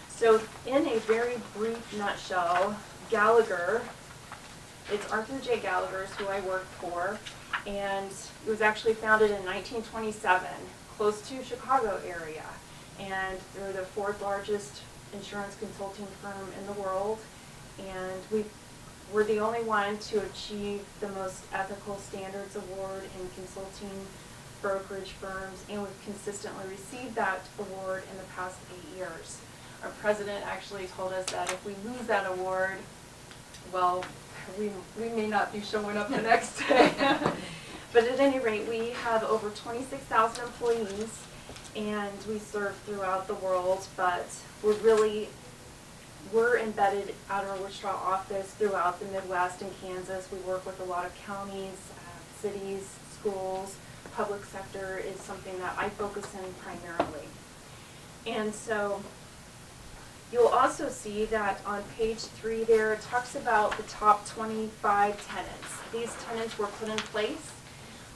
So in a very brief nutshell, Gallagher, it's Arthur J. Gallagher is who I work for, and it was actually founded in 1927, close to Chicago area, and they're the 4th largest insurance consulting firm in the world, and we're the only one to achieve the most ethical standards award in consulting brokerage firms, and we've consistently received that award in the past 8 years. Our president actually told us that if we lose that award, well, we may not be showing up the next day. But at any rate, we have over 26,000 employees, and we serve throughout the world, but we're embedded at our Wichita office throughout the Midwest and Kansas. We work with a lot of counties, cities, schools. Public sector is something that I focus in primarily. And so you'll also see that on page 3 there, it talks about the top 25 tenants. These tenants were put in place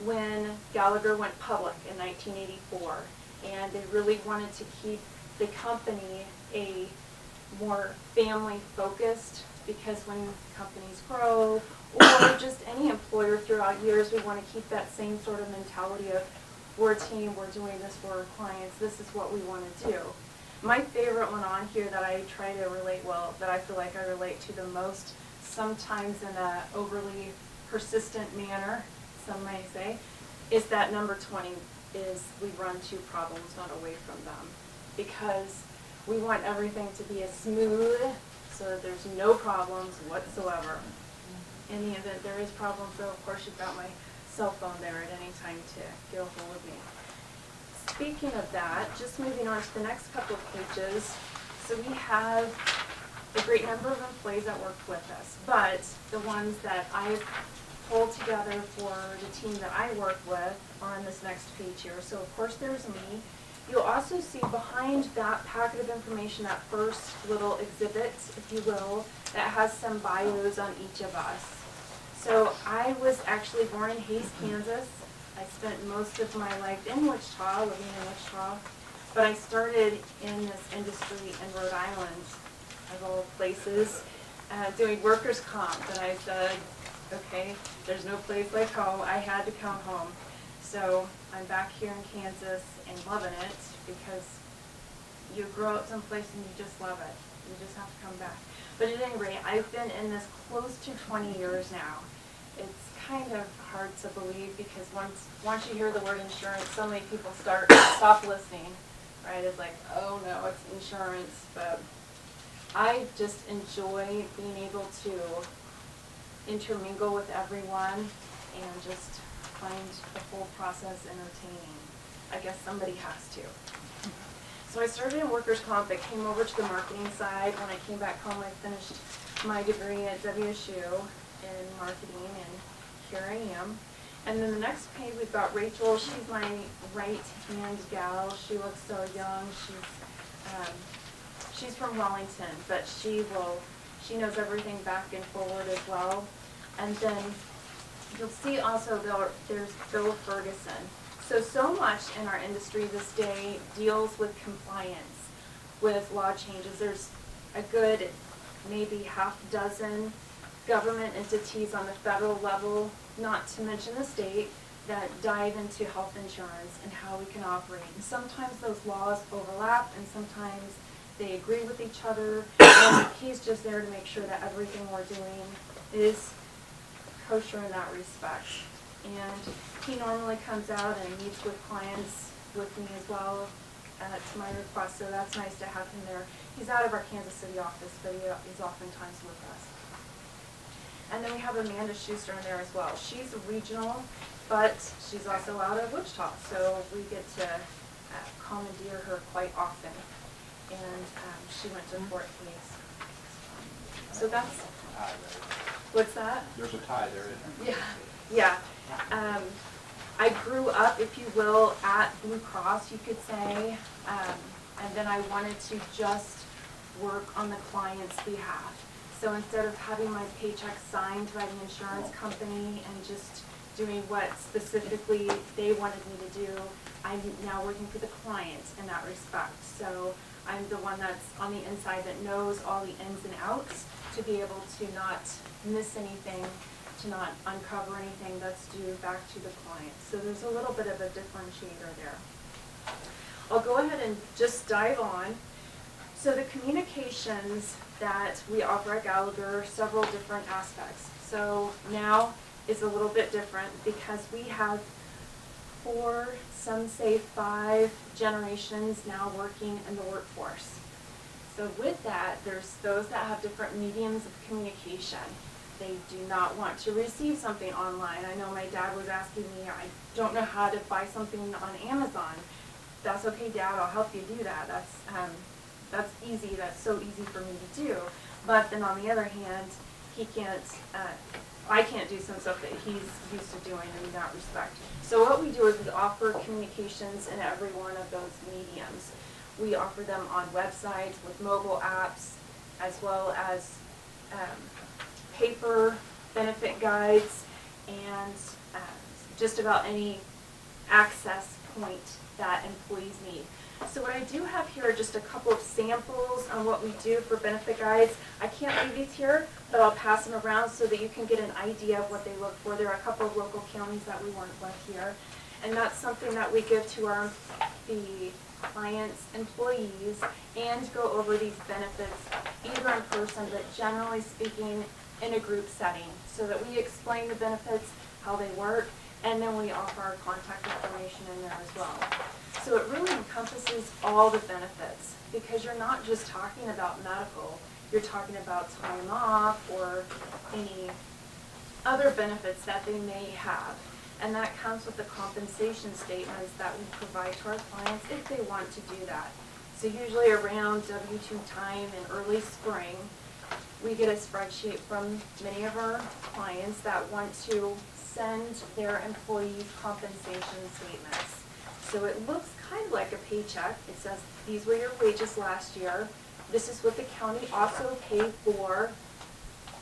when Gallagher went public in 1984, and they really wanted to keep the company a more family focused, because when companies grow, or just any employer throughout years, we want to keep that same sort of mentality of, we're a team, we're doing this for our clients, this is what we want to do. My favorite one on here that I try to relate, well, that I feel like I relate to the most, sometimes in a overly persistent manner, some may say, is that number 20 is we run to problems, not away from them. Because we want everything to be as smooth so that there's no problems whatsoever. In the event there is problems, though, of course, you've got my cell phone there at any time to get a hold of me. Speaking of that, just moving on to the next couple of pages, so we have a great number of employees that work with us, but the ones that I've pulled together for the team that I work with are on this next page here. So of course there's me. You'll also see behind that packet of information, that first little exhibit, if you will, that has some bios on each of us. So I was actually born in Hays, Kansas. I spent most of my life in Wichita, living in Wichita, but I started in this industry in Rhode Island, of all places, doing workers' comp, and I said, okay, there's no place like home, I had to come home. So I'm back here in Kansas and loving it, because you grow up someplace and you just love it. You just have to come back. But at any rate, I've been in this close to 20 years now. It's kind of hard to believe, because once you hear the word insurance, so many people stop listening, right? It's like, oh no, it's insurance. But I just enjoy being able to intermingle with everyone and just find the whole process entertaining. I guess somebody has to. So I started in workers' comp, but came over to the marketing side. When I came back home, I finished my degree at WSU in marketing, and here I am. And then the next page, we've got Rachel. She's my right-hand gal. She looks so young. She's from Wellington, but she knows everything back and forward as well. And then you'll see also there's Bill Ferguson. So much in our industry this day deals with compliance, with law changes. There's a good maybe half dozen government entities on the federal level, not to mention the state, that dive into health insurance and how we can operate. And sometimes those laws overlap, and sometimes they agree with each other, and he's just there to make sure that everything we're doing is kosher in that respect. And he normally comes out and meets with clients with me as well to my request, so that's nice to have him there. He's out of our Kansas City office, but he is oftentimes with us. And then we have Amanda Schuster in there as well. She's regional, but she's also out of Wichita, so we get to commandeer her quite often. And she went to Fort Hays. So that's, what's that? There's a tie there, isn't there? Yeah. I grew up, if you will, at Blue Cross, you could say, and then I wanted to just work on the client's behalf. So instead of having my paycheck signed by the insurance company and just doing what specifically they wanted me to do, I'm now working for the client in that respect. So I'm the one that's on the inside that knows all the ins and outs to be able to not miss anything, to not uncover anything that's due back to the client. So there's a little bit of a differentiator there. I'll go ahead and just dive on. So the communications that we offer at Gallagher, several different aspects. So now is a little bit different because we have 4, some say 5 generations now working in the workforce. So with that, there's those that have different mediums of communication. They do not want to receive something online. I know my dad was asking me, I don't know how to buy something on Amazon. That's okay, Dad, I'll help you do that. That's easy, that's so easy for me to do. But then on the other hand, he can't, I can't do some stuff that he's used to doing in that respect. So what we do is we offer communications in every one of those mediums. We offer them on websites with mobile apps, as well as paper benefit guides, and just about any access point that employees need. So what I do have here are just a couple of samples on what we do for benefit guides. I can't leave these here, but I'll pass them around so that you can get an idea of what they look for. There are a couple of local counties that we work with here, and that's something that we give to the clients, employees, and go over these benefits either in person, but generally speaking in a group setting, so that we explain the benefits, how they work, and then we offer our contact information in there as well. So it really encompasses all the benefits, because you're not just talking about medical, you're talking about time off or any other benefits that they may have. And that comes with the compensation statements that we provide to our clients if they want to do that. So usually around W-2 time in early spring, we get a spreadsheet from many of our clients that want to send their employees compensation statements. So it looks kind of like a paycheck. It says, these were your wages last year. This is what the county also paid for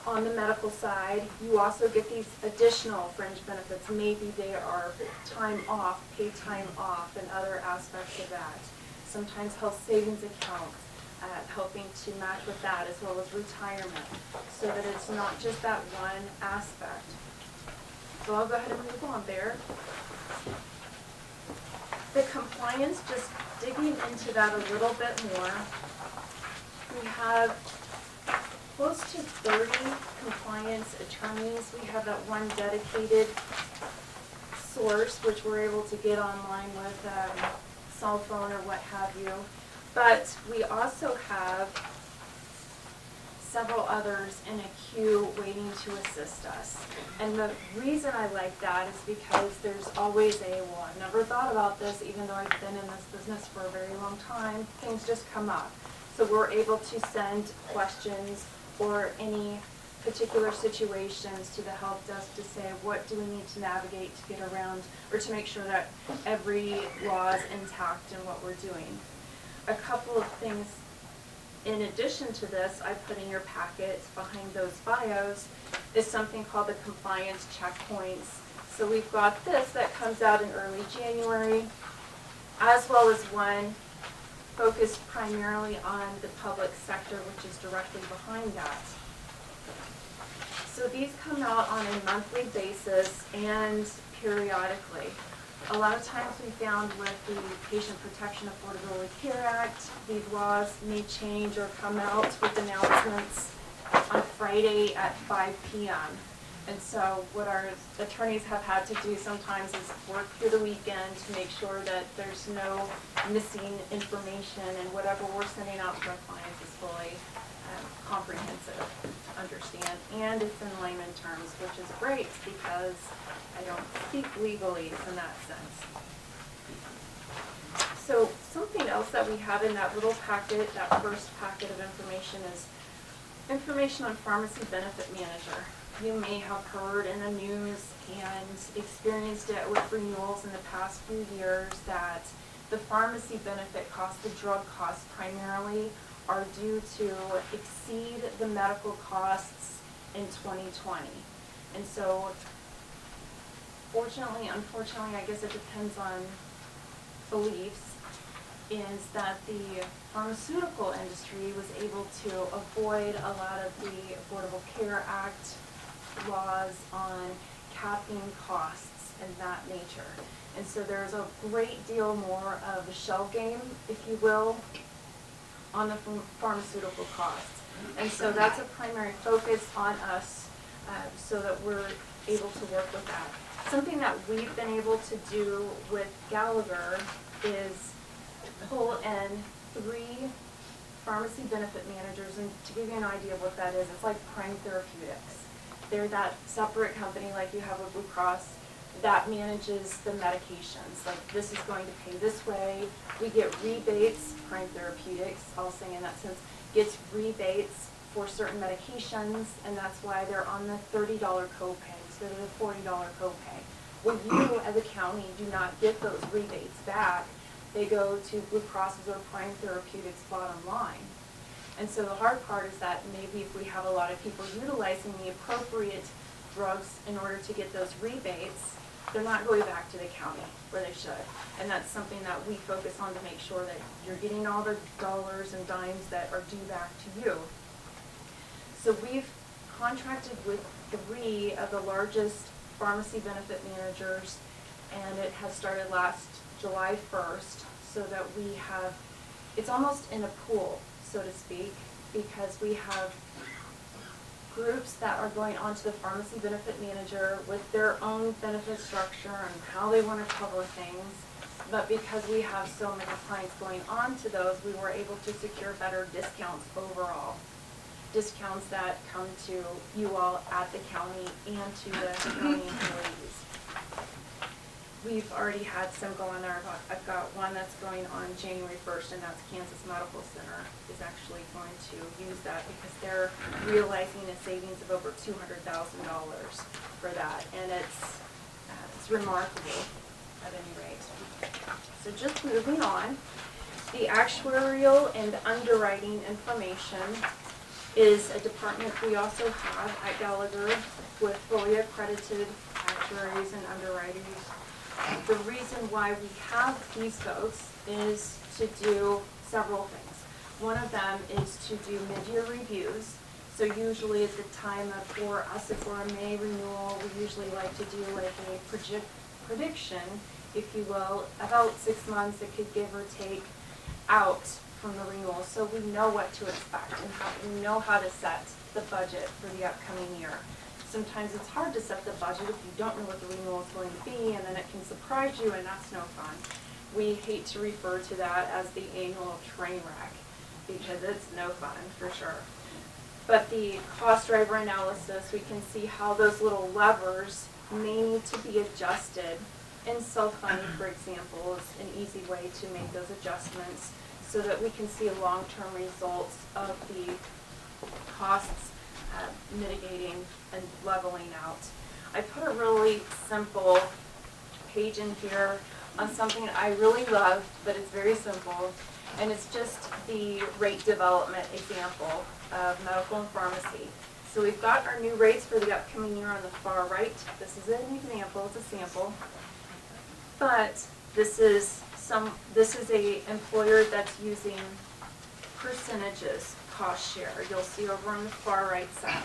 on the medical side. You also get these additional fringe benefits. Maybe they are time off, paid time off, and other aspects of that. Sometimes health savings accounts, helping to match with that, as well as retirement, so that it's not just that one aspect. So I'll go ahead and move on there. The compliance, just digging into that a little bit more, we have close to 30 compliance attorneys. We have that one dedicated source, which we're able to get online with cell phone or what have you. But we also have several others in a queue waiting to assist us. And the reason I like that is because there's always well, I've never thought about this, even though I've been in this business for a very long time, things just come up. So we're able to send questions or any particular situations to the help desk to say, what do we need to navigate to get around, or to make sure that every law is intact in what we're doing. A couple of things in addition to this, I put in your packets behind those bios is something called the compliance checkpoints. So we've got this that comes out in early January, as well as one focused primarily on the public sector, which is directly behind that. So these come out on a monthly basis and periodically. A lot of times we found with the Patient Protection Affordability Care Act, these laws may change or come out with announcements on Friday at 5 p.m. And so what our attorneys have had to do sometimes is work through the weekend to make sure that there's no missing information, and whatever we're sending out to our clients is fully comprehensive, understand, and it's in layman terms, which is great because I don't speak legalese in that sense. So something else that we have in that little packet, that first packet of information, is information on Pharmacy Benefit Manager. You may have heard in the news and experienced it with renewals in the past few years that the pharmacy benefit costs, the drug costs primarily, are due to exceed the medical costs in 2020. And so, fortunately, unfortunately, I guess it depends on beliefs, is that the pharmaceutical industry was able to avoid a lot of the Affordable Care Act laws on capping costs and that nature. And so there's a great deal more of a shell game, if you will, on the pharmaceutical costs. And so that's a primary focus on us, so that we're able to work with that. Something that we've been able to do with Gallagher is pull in 3 pharmacy benefit managers, and to give you an idea of what that is, it's like Prime Therapeutics. They're that separate company like you have with Blue Cross that manages the medications. Like, this is going to pay this way. We get rebates. Prime Therapeutics, I'll say in that sense, gets rebates for certain medications, and that's why they're on the $30 copay instead of the $40 copay. Well, you as a county do not get those rebates back. They go to Blue Cross's or Prime Therapeutics' bottom line. And so the hard part is that maybe if we have a lot of people utilizing the appropriate drugs in order to get those rebates, they're not going back to the county where they should. And that's something that we focus on to make sure that you're getting all the dollars and dimes that are due back to you. So we've contracted with 3 of the largest pharmacy benefit managers, and it has started last July 1st, so that we have, it's almost in a pool, so to speak, because we have groups that are going onto the pharmacy benefit manager with their own benefit structure and how they want to cover things. But because we have so many clients going on to those, we were able to secure better discounts overall. Discounts that come to you all at the county and to the county employees. We've already had some go on there. I've got one that's going on January 1st, and that's Kansas Medical Center is actually going to use that because they're realizing a savings of over $200,000 for that, and it's remarkable at any rate. So just moving on, the actuarial and underwriting information is a department we also have at Gallagher with fully accredited actuaries and underwriters. The reason why we have these folks is to do several things. One of them is to do mid-year reviews. So usually at the time of, for us, if we're a May renewal, we usually like to do like a prediction, if you will, about 6 months, it could give or take out from the renewal. So we know what to expect and we know how to set the budget for the upcoming year. Sometimes it's hard to set the budget if you don't know what the renewal is going to be, and then it can surprise you, and that's no fun. We hate to refer to that as the annual train wreck because it's no fun for sure. But the cost driver analysis, we can see how those little levers may need to be adjusted. And self-funding, for example, is an easy way to make those adjustments so that we can see long-term results of the costs mitigating and leveling out. I put a really simple page in here on something I really love, but it's very simple, and it's just the rate development example of medical and pharmacy. So we've got our new rates for the upcoming year on the far right. This is an example, it's a sample, but this is a employer that's using percentages cost share. You'll see over on the far right side.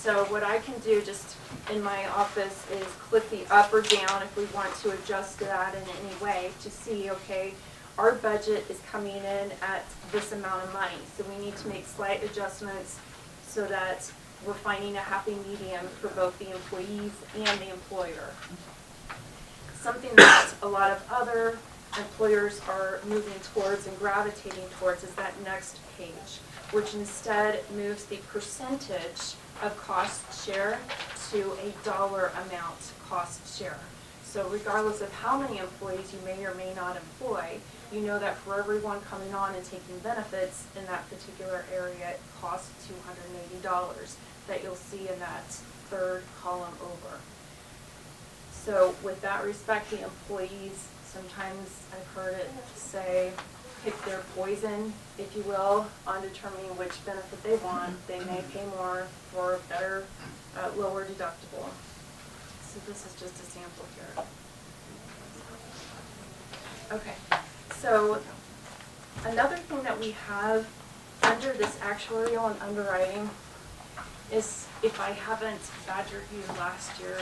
So what I can do just in my office is click the up or down if we want to adjust that in any way to see, okay, our budget is coming in at this amount of money. So we need to make slight adjustments so that we're finding a happy medium for both the employees and the employer. Something that a lot of other employers are moving towards and gravitating towards is that next page, which instead moves the percentage of cost share to a dollar amount cost share. So regardless of how many employees you may or may not employ, you know that for everyone coming on and taking benefits in that particular area, it costs $280 that you'll see in that third column over. So with that respect, the employees, sometimes I've heard it say, pick their poison, if you will, on determining which benefit they want. They may pay more for a better, lower deductible. So this is just a sample here. Okay, so another thing that we have under this actuarial and underwriting is, if I haven't badgered you last year,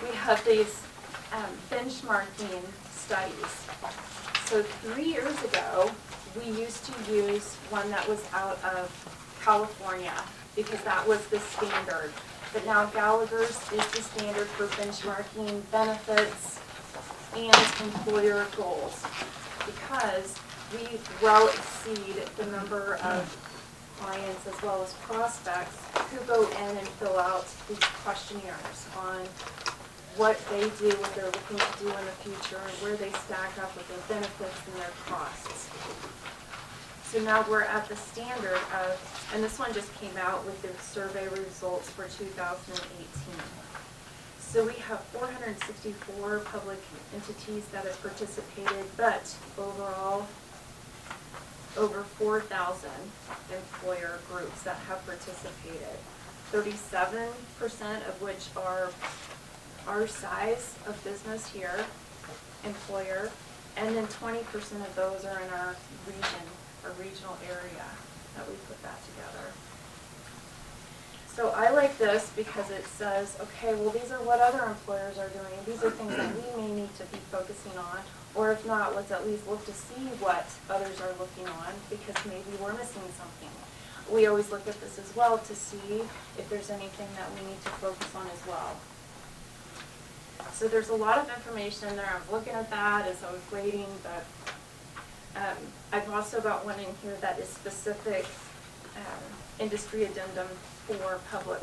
we have these benchmarking studies. So 3 years ago, we used to use one that was out of California because that was the standard. But now Gallagher's is the standard for benchmarking benefits and employer goals, because we well exceed the number of clients as well as prospects who go in and fill out these questionnaires on what they do, what they're looking to do in the future, and where they stack up with their benefits and their costs. So now we're at the standard of, and this one just came out with the survey results for 2018. So we have 464 public entities that have participated, but overall, over 4,000 employer groups that have participated. 37% of which are our size of business here, employer, and then 20% of those are in our region or regional area that we put that together. So I like this because it says, okay, well, these are what other employers are doing. These are things that we may need to be focusing on, or if not, let's at least look to see what others are looking on, because maybe we're missing something. We always look at this as well to see if there's anything that we need to focus on as well. So there's a lot of information in there. I'm looking at that as I was grading, but I've also got one in here that is specific industry addendum for public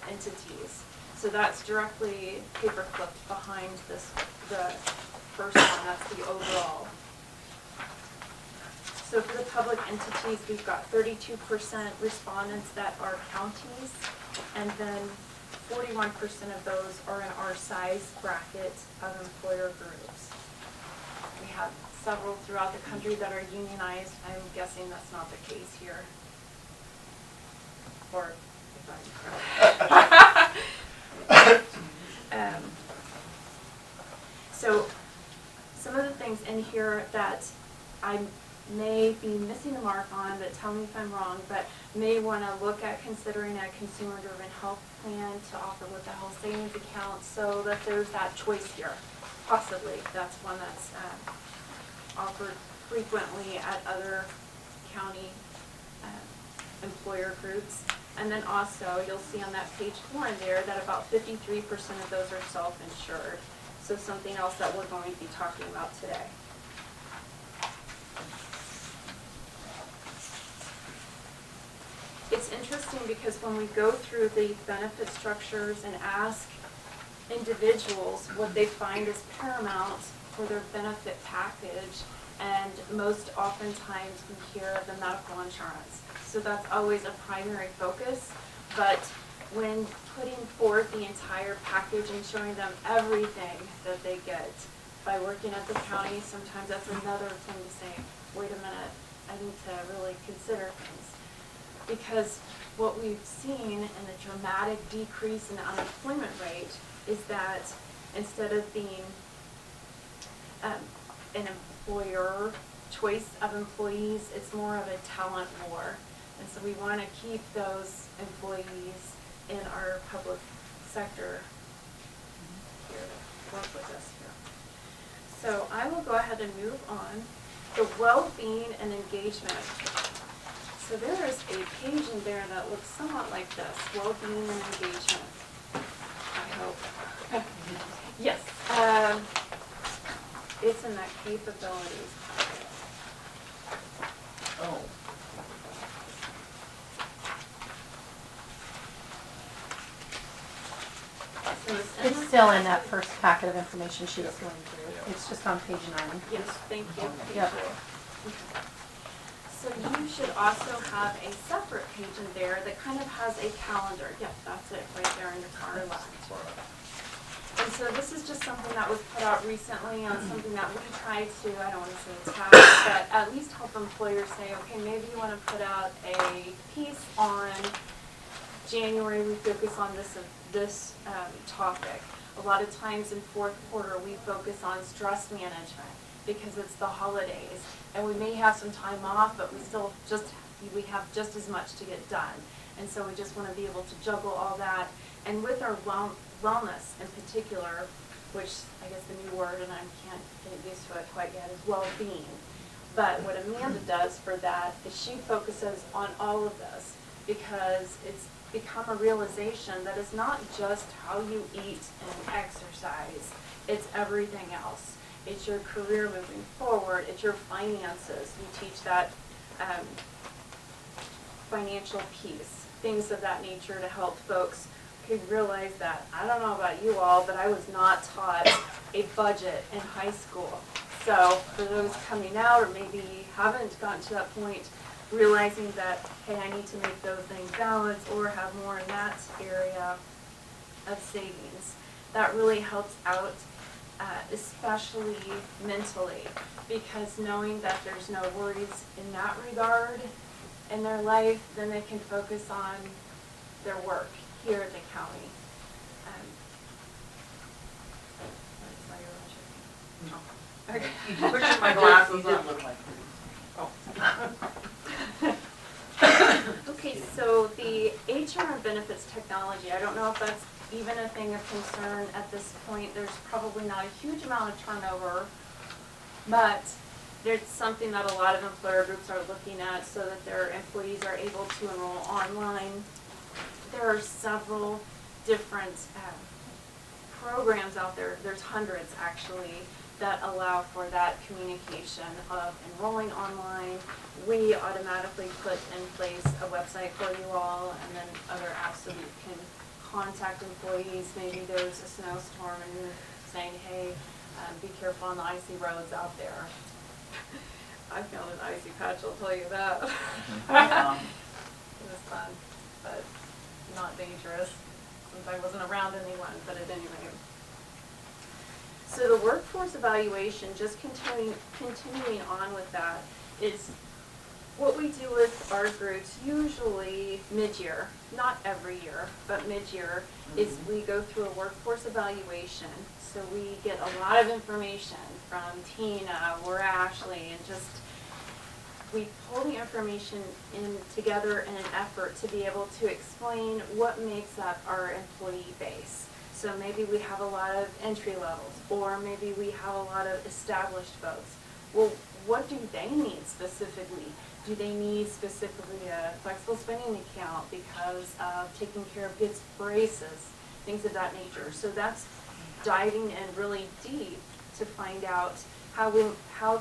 entities. So that's directly paper clipped behind this, the first one, that's the overall. So for the public entities, we've got 32% respondents that are counties, and then 41% of those are in our size bracket of employer groups. We have several throughout the country that are unionized. I'm guessing that's not the case here. Or if I'm so some of the things in here that I may be missing the mark on, but tell me if I'm wrong, but may want to look at considering a consumer-driven health plan to offer with a health savings account, so that there's that choice here. Possibly, that's one that's offered frequently at other county employer groups. And then also, you'll see on that page 4 in there that about 53% of those are self-insured. So something else that we're going to be talking about today. It's interesting because when we go through the benefit structures and ask individuals what they find is paramount for their benefit package, and most oftentimes we hear of the medical insurance. So that's always a primary focus, but when putting forth the entire package and showing them everything that they get by working at the county, sometimes that's another thing to say, wait a minute, I need to really consider things. Because what we've seen in the dramatic decrease in the unemployment rate is that instead of being an employer choice of employees, it's more of a talent war. And so we want to keep those employees in our public sector here to work with us here. So I will go ahead and move on. The well-being and engagement. So there is a page in there that looks somewhat like this, well-being and engagement. I hope. Yes. It's in that capabilities pocket. Oh. So It's still in that first packet of information she was going through. It's just on page 9. Yes, thank you. Yep. So you should also have a separate page in there that kind of has a calendar. Yep, that's it, right there in the far left. And so this is just something that was put out recently on something that we try to, I don't want to say attack, but at least help employers say, okay, maybe you want to put out a piece on January, we focus on this topic. A lot of times in fourth quarter, we focus on stress management because it's the holidays. And we may have some time off, but we have just as much to get done. And so we just want to be able to juggle all that. And with our wellness in particular, which I guess the new word, and I can't get used to it quite yet, is well-being. But what Amanda does for that is she focuses on all of this because it's become a realization that it's not just how you eat and exercise, it's everything else. It's your career moving forward, it's your finances. You teach that financial piece, things of that nature to help folks realize that, I don't know about you all, but I was not taught a budget in high school. So for those coming out or maybe haven't gotten to that point, realizing that, hey, I need to make those things balance or have more in that area of savings. That really helps out, especially mentally, because knowing that there's no worries in that regard in their life, then they can focus on their work here at the county. Okay. Pushing my glasses on. Okay, so the HR and benefits technology, I don't know if that's even a thing of concern at this point. There's probably not a huge amount of turnover, but there's something that a lot of employer groups are looking at so that their employees are able to enroll online. There are several different programs out there, there's hundreds actually, that allow for that communication of enrolling online. We automatically put in place a website for you all and then other apps so that you can contact employees. Maybe there's a snowstorm and you're saying, hey, be careful on the icy roads out there. I found an icy patch, I'll tell you that. It was fun, but not dangerous since I wasn't around anyone, but at any rate. So the workforce evaluation, just continuing on with that, is what we do with our groups usually mid-year, not every year, but mid-year, is we go through a workforce evaluation. So we get a lot of information from Tina or Ashley, and just we pull the information in together in an effort to be able to explain what makes up our employee base. So maybe we have a lot of entry levels, or maybe we have a lot of established folks. Well, what do they need specifically? Do they need specifically a flexible spending account because of taking care of kids' braces, things of that nature? So that's diving in really deep to find out how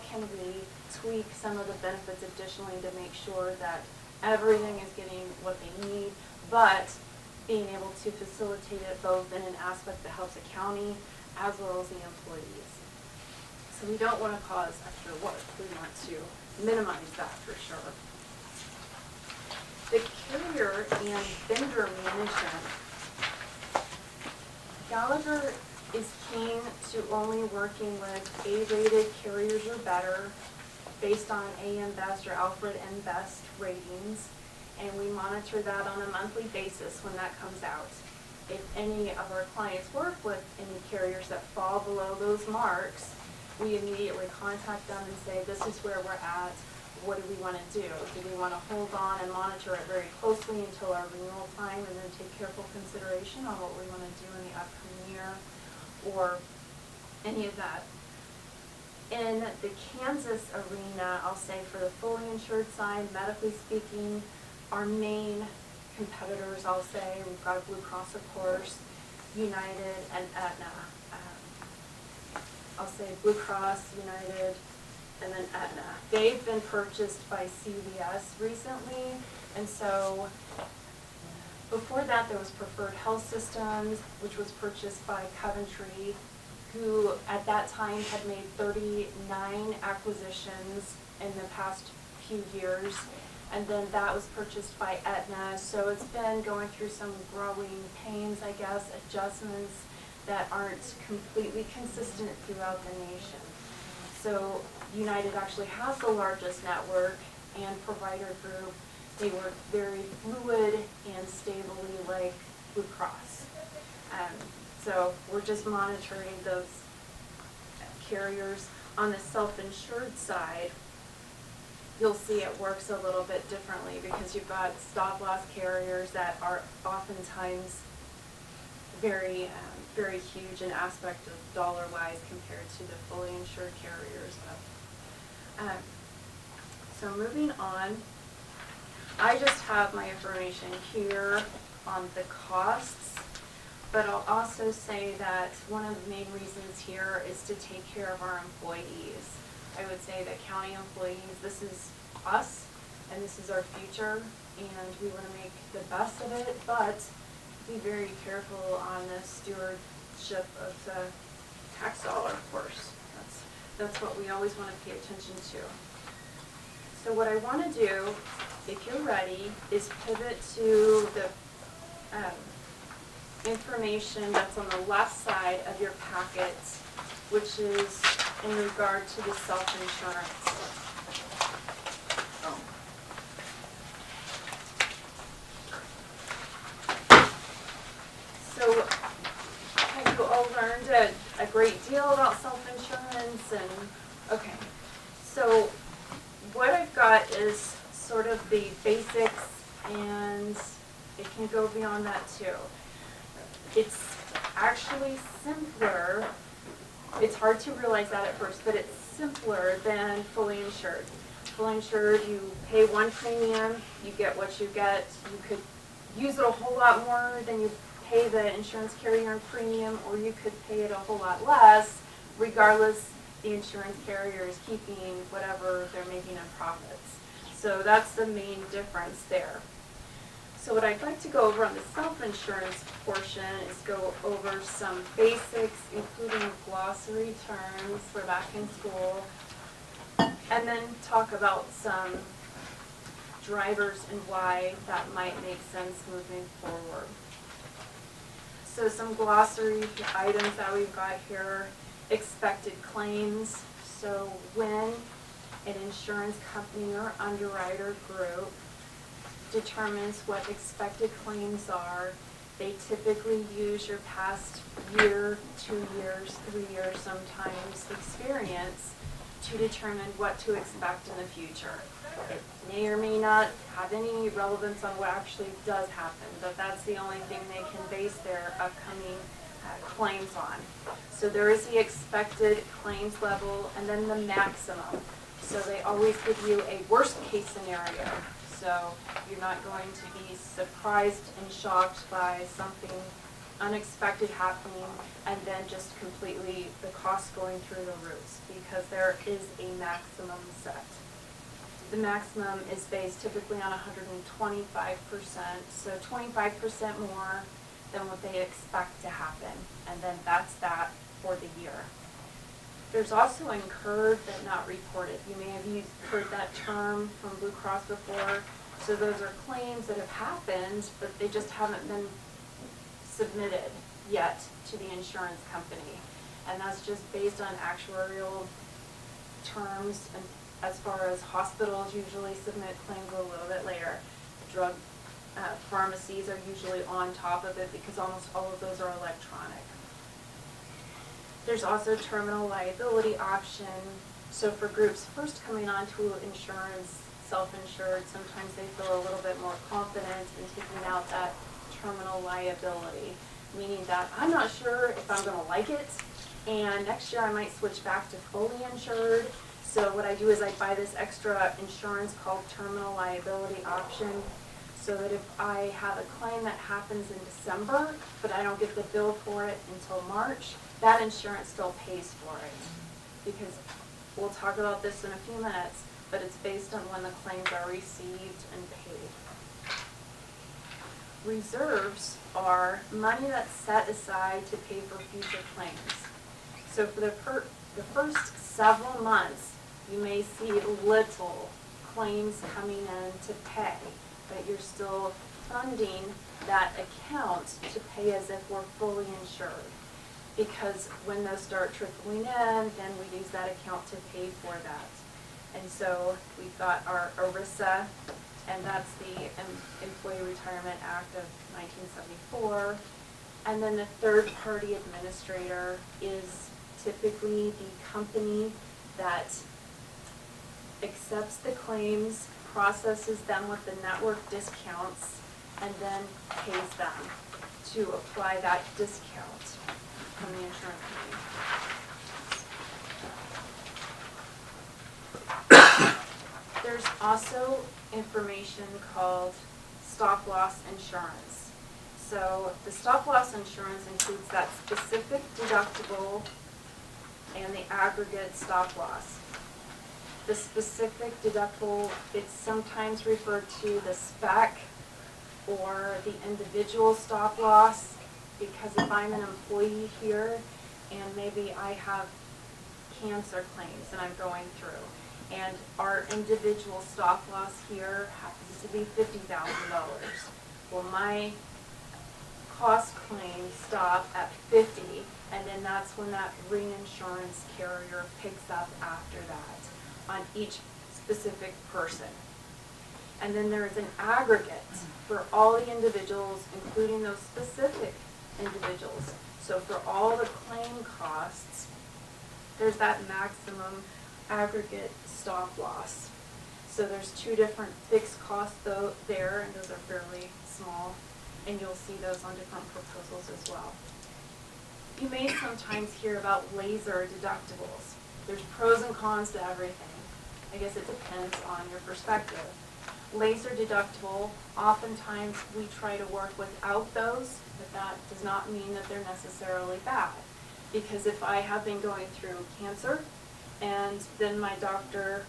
can we tweak some of the benefits additionally to make sure that everything is getting what they need, but being able to facilitate it both in an aspect that helps the county as well as the employees. So we don't want to cause extra work. We want to minimize that for sure. The carrier and vendor management. Gallagher is keen to only working with A-rated carriers or better based on AM Best or Alfred M. Best ratings. And we monitor that on a monthly basis when that comes out. If any of our clients work with any carriers that fall below those marks, we immediately contact them and say, this is where we're at. what do we want to do? Do we want to hold on and monitor it very closely until our renewal time and then take careful consideration on what we want to do in the upcoming year, or any of that? In the Kansas arena, I'll say for the fully insured side, medically speaking, our main competitors, I'll say, we've got Blue Cross, of course, United, and Aetna. I'll say Blue Cross, United, and then Aetna. They've been purchased by CVS recently, and so before that there was Preferred Health Systems, which was purchased by Coventry, who at that time had made 39 acquisitions in the past few years, and then that was purchased by Aetna. So it's been going through some growing pains, I guess, adjustments that aren't completely consistent throughout the nation. So United actually has the largest network and provider group. They work very fluid and stably like Blue Cross. So we're just monitoring those carriers. On the self-insured side, you'll see it works a little bit differently because you've got stop-loss carriers that are oftentimes very, very huge in aspect of dollar-wise compared to the fully insured carriers. So moving on, I just have my information here on the costs, but I'll also say that one of the main reasons here is to take care of our employees. I would say that county employees, this is us, and this is our future, and we want to make the best of it, but be very careful on the stewardship of the tax dollar, of course. That's what we always want to pay attention to. So what I want to do, if you're ready, is pivot to the information that's on the left side of your packet, which is in regard to the self-insurance. So have you all learned a great deal about self-insurance? And okay, so what I've got is sort of the basics, and it can go beyond that too. It's actually simpler. It's hard to realize that at first, but it's simpler than fully insured. Fully insured, you pay one premium, you get what you get. You could use it a whole lot more than you pay the insurance carrier in premium, or you could pay it a whole lot less, regardless the insurance carrier is keeping whatever they're making in profits. So that's the main difference there. So what I'd like to go over on the self-insurance portion is go over some basics, including glossary terms for back in school, and then talk about some drivers and why that might make sense moving forward. So some glossary items that we've got here: expected claims. So when an insurance company or underwriter group determines what expected claims are, they typically use your past year, 2 years, 3 years sometimes experience to determine what to expect in the future. It may or may not have any relevance on what actually does happen, but that's the only thing they can base their upcoming claims on. So there is the expected claims level and then the maximum. So they always give you a worst case scenario. So you're not going to be surprised and shocked by something unexpected happening and then just completely the cost going through the roof, because there is a maximum set. The maximum is based typically on 125%, so 25% more than what they expect to happen, and then that's that for the year. There's also incurred but not reported. You may have heard that term from Blue Cross before. So those are claims that have happened, but they just haven't been submitted yet to the insurance company. And that's just based on actuarial terms, and as far as hospitals usually submit claims a little bit later. Drug pharmacies are usually on top of it because almost all of those are electronic. There's also terminal liability option, So for groups first coming onto insurance, self-insured, sometimes they feel a little bit more confident in taking out that terminal liability, meaning that I'm not sure if I'm gonna like it, and next year I might switch back to fully insured. So what I do is I buy this extra insurance called terminal liability option, so that if I have a claim that happens in December, but I don't get the bill for it until March, that insurance still pays for it. Because we'll talk about this in a few minutes, but it's based on when the claims are received and paid. Reserves are money that's set aside to pay for future claims. So for the first several months, you may see little claims coming in to pay, but you're still funding that account to pay as if we're fully insured. Because when those start trickling in, then we use that account to pay for that. And so we've got our ERISA, and that's the Employee Retirement Act of 1974. And then the third-party administrator is typically the company that accepts the claims, processes them with the network discounts, and then pays them to apply that discount from the insurance company. There's also information called stop-loss insurance. So the stop-loss insurance includes that specific deductible and the aggregate stop-loss. The specific deductible, it's sometimes referred to the spec or the individual stop-loss, because if I'm an employee here and maybe I have cancer claims that I'm going through, and our individual stop-loss here happens to be $50,000. Well, my cost claims stop at 50, and then that's when that reinsurance carrier picks up after that on each specific person. And then there is an aggregate for all the individuals, including those specific individuals. So for all the claim costs, there's that maximum aggregate stop loss. So there's two different fixed costs though there, and those are fairly small, and you'll see those on different proposals as well. You may sometimes hear about laser deductibles. There's pros and cons to everything. I guess it depends on your perspective. Laser deductible, oftentimes we try to work without those, but that does not mean that they're necessarily bad. Because if I have been going through cancer and then my doctor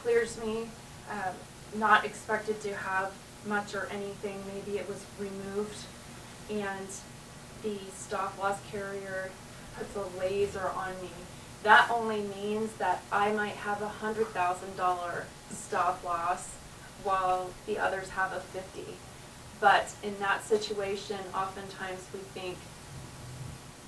clears me, not expected to have much or anything, maybe it was removed, and the stop-loss carrier puts a laser on me, that only means that I might have a $100,000 stop loss while the others have a 50. But in that situation, oftentimes we think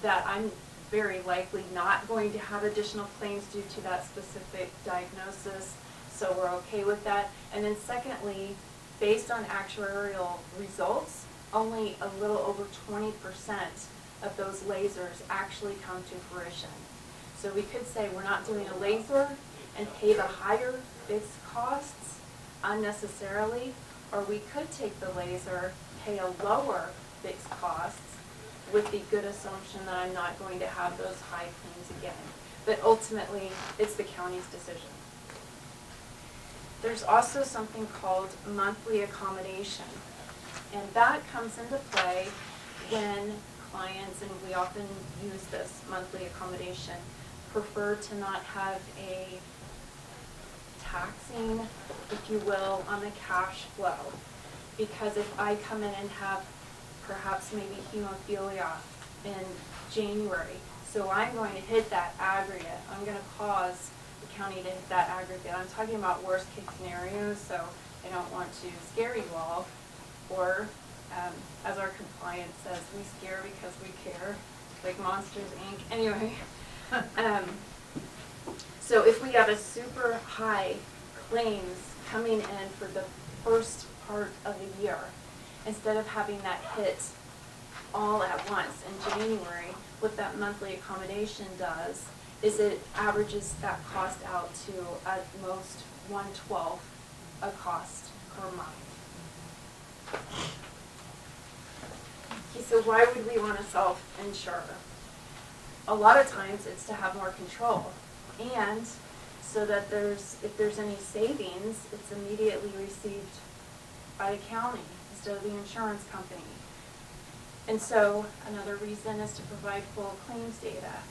that I'm very likely not going to have additional claims due to that specific diagnosis, so we're okay with that. And then secondly, based on actuarial results, only a little over 20% of those lasers actually come to fruition. So we could say we're not doing a laser and pay the higher fixed costs unnecessarily, or we could take the laser, pay a lower fixed costs with the good assumption that I'm not going to have those high claims again. But ultimately, it's the county's decision. There's also something called monthly accommodation, and that comes into play when clients, and we often use this monthly accommodation, prefer to not have a taxing, if you will, on the cash flow. Because if I come in and have perhaps maybe hemophilia in January, so I'm going to hit that aggregate, I'm going to cause the county to hit that aggregate. I'm talking about worst case scenarios, so I don't want to scare you all, or as our compliance says, we scare because we care, like Monsters, Inc. Anyway, so if we have a super high claims coming in for the first part of the year, instead of having that hit all at once in January, what that monthly accommodation does is it averages that cost out to at most 1/12 a cost per month. Okay, so why would we want to self-insure? A lot of times it's to have more control, and so that if there's any savings, it's immediately received by the county instead of the insurance company. And so another reason is to provide full claims data.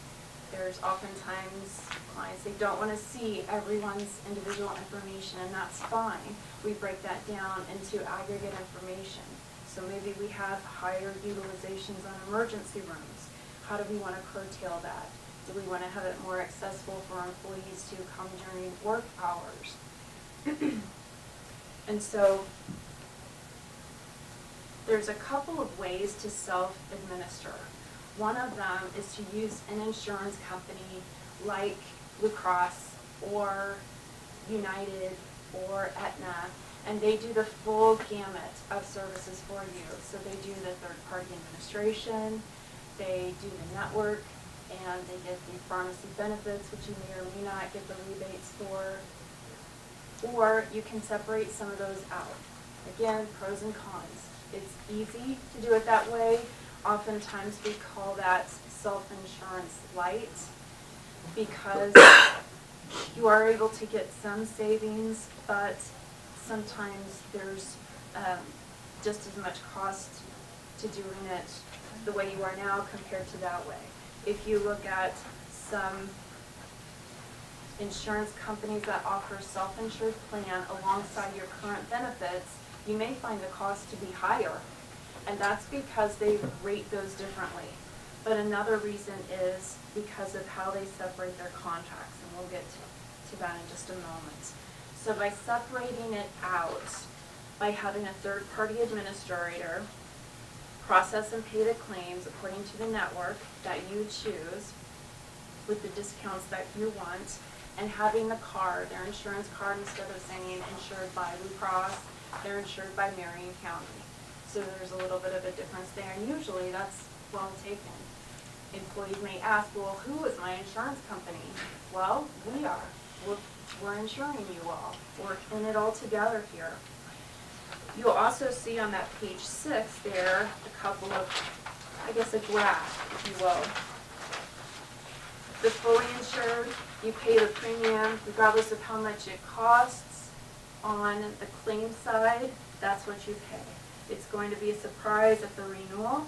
There's oftentimes clients, they don't want to see everyone's individual information, and that's fine. We break that down into aggregate information. So maybe we have higher utilizations on emergency rooms. How do we want to curtail that? Do we want to have it more accessible for our employees to come during work hours? And so there's a couple of ways to self-administer. One of them is to use an insurance company like Blue Cross or United or Aetna, and they do the full gamut of services for you. So they do the third-party administration, they do the network, and they get the pharmacy benefits, which you may or may not get the rebates for. Or you can separate some of those out. Again, pros and cons. It's easy to do it that way. Oftentimes we call that self-insurance light because you are able to get some savings, but sometimes there's just as much cost to doing it the way you are now compared to that way. If you look at some insurance companies that offer self-insured plan alongside your current benefits, you may find the cost to be higher. And that's because they rate those differently. But another reason is because of how they separate their contracts, and we'll get to that in just a moment. So by separating it out, by having a third-party administrator process and pay the claims according to the network that you choose with the discounts that you want, and having the card, their insurance card, instead of saying insured by Blue Cross, they're insured by Marion County. So there's a little bit of a difference there, and usually that's well taken. Employees may ask, well, who is my insurance company? Well, we are. We're insuring you all. We're in it all together here. You'll also see on that page 6 there a couple of, I guess, a graph, if you will. The fully insured, you pay the premium regardless of how much it costs. On the claim side, that's what you pay. It's going to be a surprise at the renewal,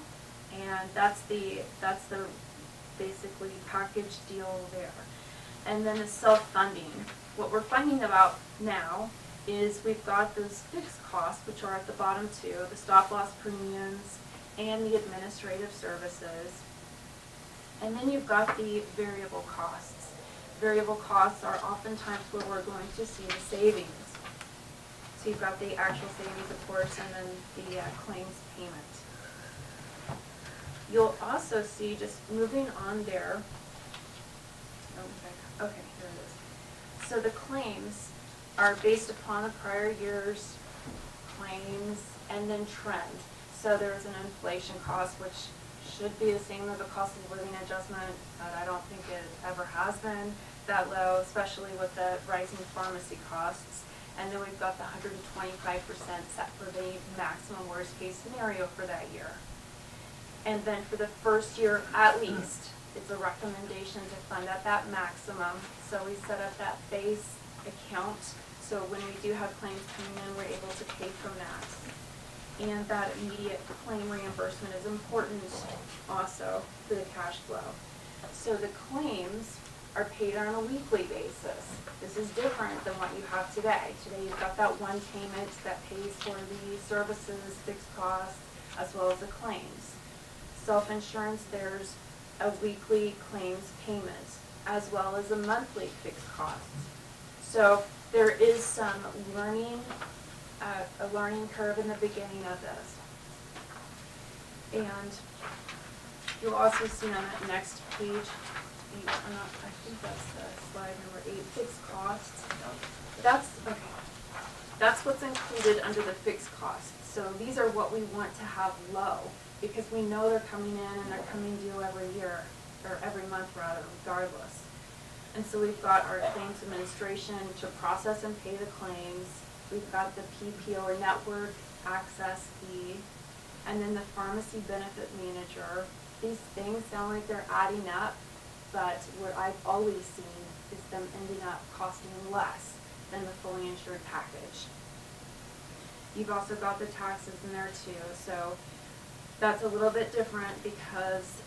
and that's the basically package deal there. And then the self-funding. What we're finding about now is we've got those fixed costs, which are at the bottom two, the stop-loss premiums and the administrative services. And then you've got the variable costs. Variable costs are oftentimes where we're going to see the savings. So you've got the actual savings, of course, and then the claims payment. You'll also see, just moving on there, okay, here it is. So the claims are based upon the prior year's claims and then trend. So there's an inflation cost, which should be the same as the cost of living adjustment, but I don't think it ever has been that low, especially with the rising pharmacy costs. And then we've got the 125% set for the maximum worst case scenario for that year. And then for the first year at least, it's a recommendation to fund at that maximum. So we set up that base account. So when we do have claims coming in, we're able to pay from that. And that immediate claim reimbursement is important also for the cash flow. So the claims are paid on a weekly basis. This is different than what you have today. Today you've got that one payment that pays for the services, fixed costs, as well as the claims. Self-insurance, there's a weekly claims payment, as well as a monthly fixed cost. So there is some learning, a learning curve in the beginning of this. And you'll also see on that next page, I think that's slide number 8, fixed costs. That's what's included under the fixed costs. So these are what we want to have low, because we know they're coming in and they're coming due every year, or every month rather, regardless. And so we've got our claims administration to process and pay the claims. We've got the PPO or network access fee, and then the pharmacy benefit manager. These things sound like they're adding up, but what I've always seen is them ending up costing less than the fully insured package. You've also got the taxes in there too, so that's a little bit different because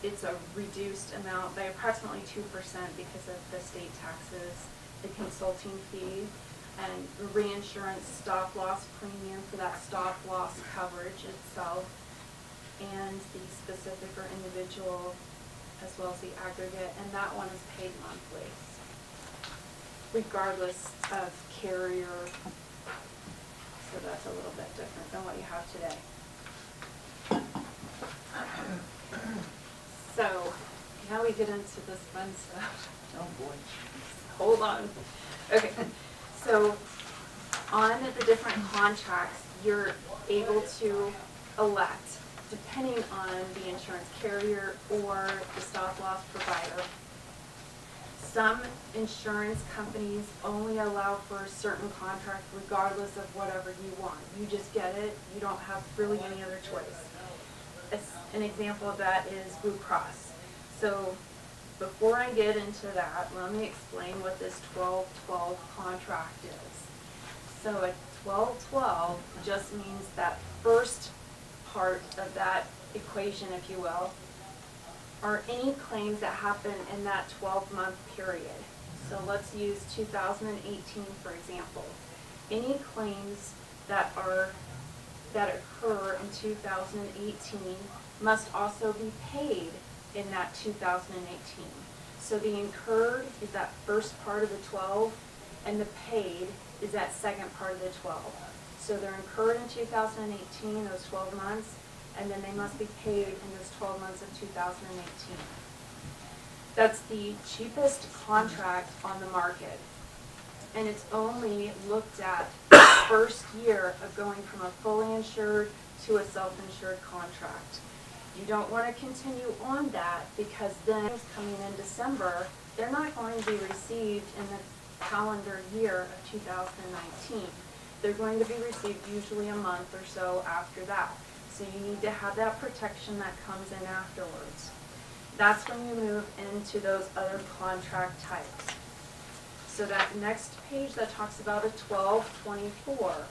it's a reduced amount by approximately 2% because of the state taxes, the consulting fee, and reinsurance stop loss premium for that stop loss coverage itself, and the specific or individual, as well as the aggregate, and that one is paid monthly, regardless of carrier. So that's a little bit different than what you have today. So now we get into this fun stuff. Oh, boy. Hold on. Okay. So on the different contracts, you're able to elect, depending on the insurance carrier or the stop loss provider. Some insurance companies only allow for a certain contract regardless of whatever you want. You just get it. You don't have really any other choice. An example of that is Blue Cross. So before I get into that, let me explain what this 12-12 contract is. So a 12-12 just means that first part of that equation, if you will, are any claims that happen in that 12-month period. So let's use 2018 for example. Any claims that occur in 2018 must also be paid in that 2018. So the incurred is that first part of the 12, and the paid is that second part of the 12. So they're incurred in 2018, those 12 months, and then they must be paid in those 12 months of 2018. That's the cheapest contract on the market. And it's only looked at the first year of going from a fully insured to a self-insured contract. You don't want to continue on that because then coming in December, they're not going to be received in the calendar year of 2019. They're going to be received usually a month or so after that. So you need to have that protection that comes in afterwards. That's when you move into those other contract types. So that next page that talks about a 1224.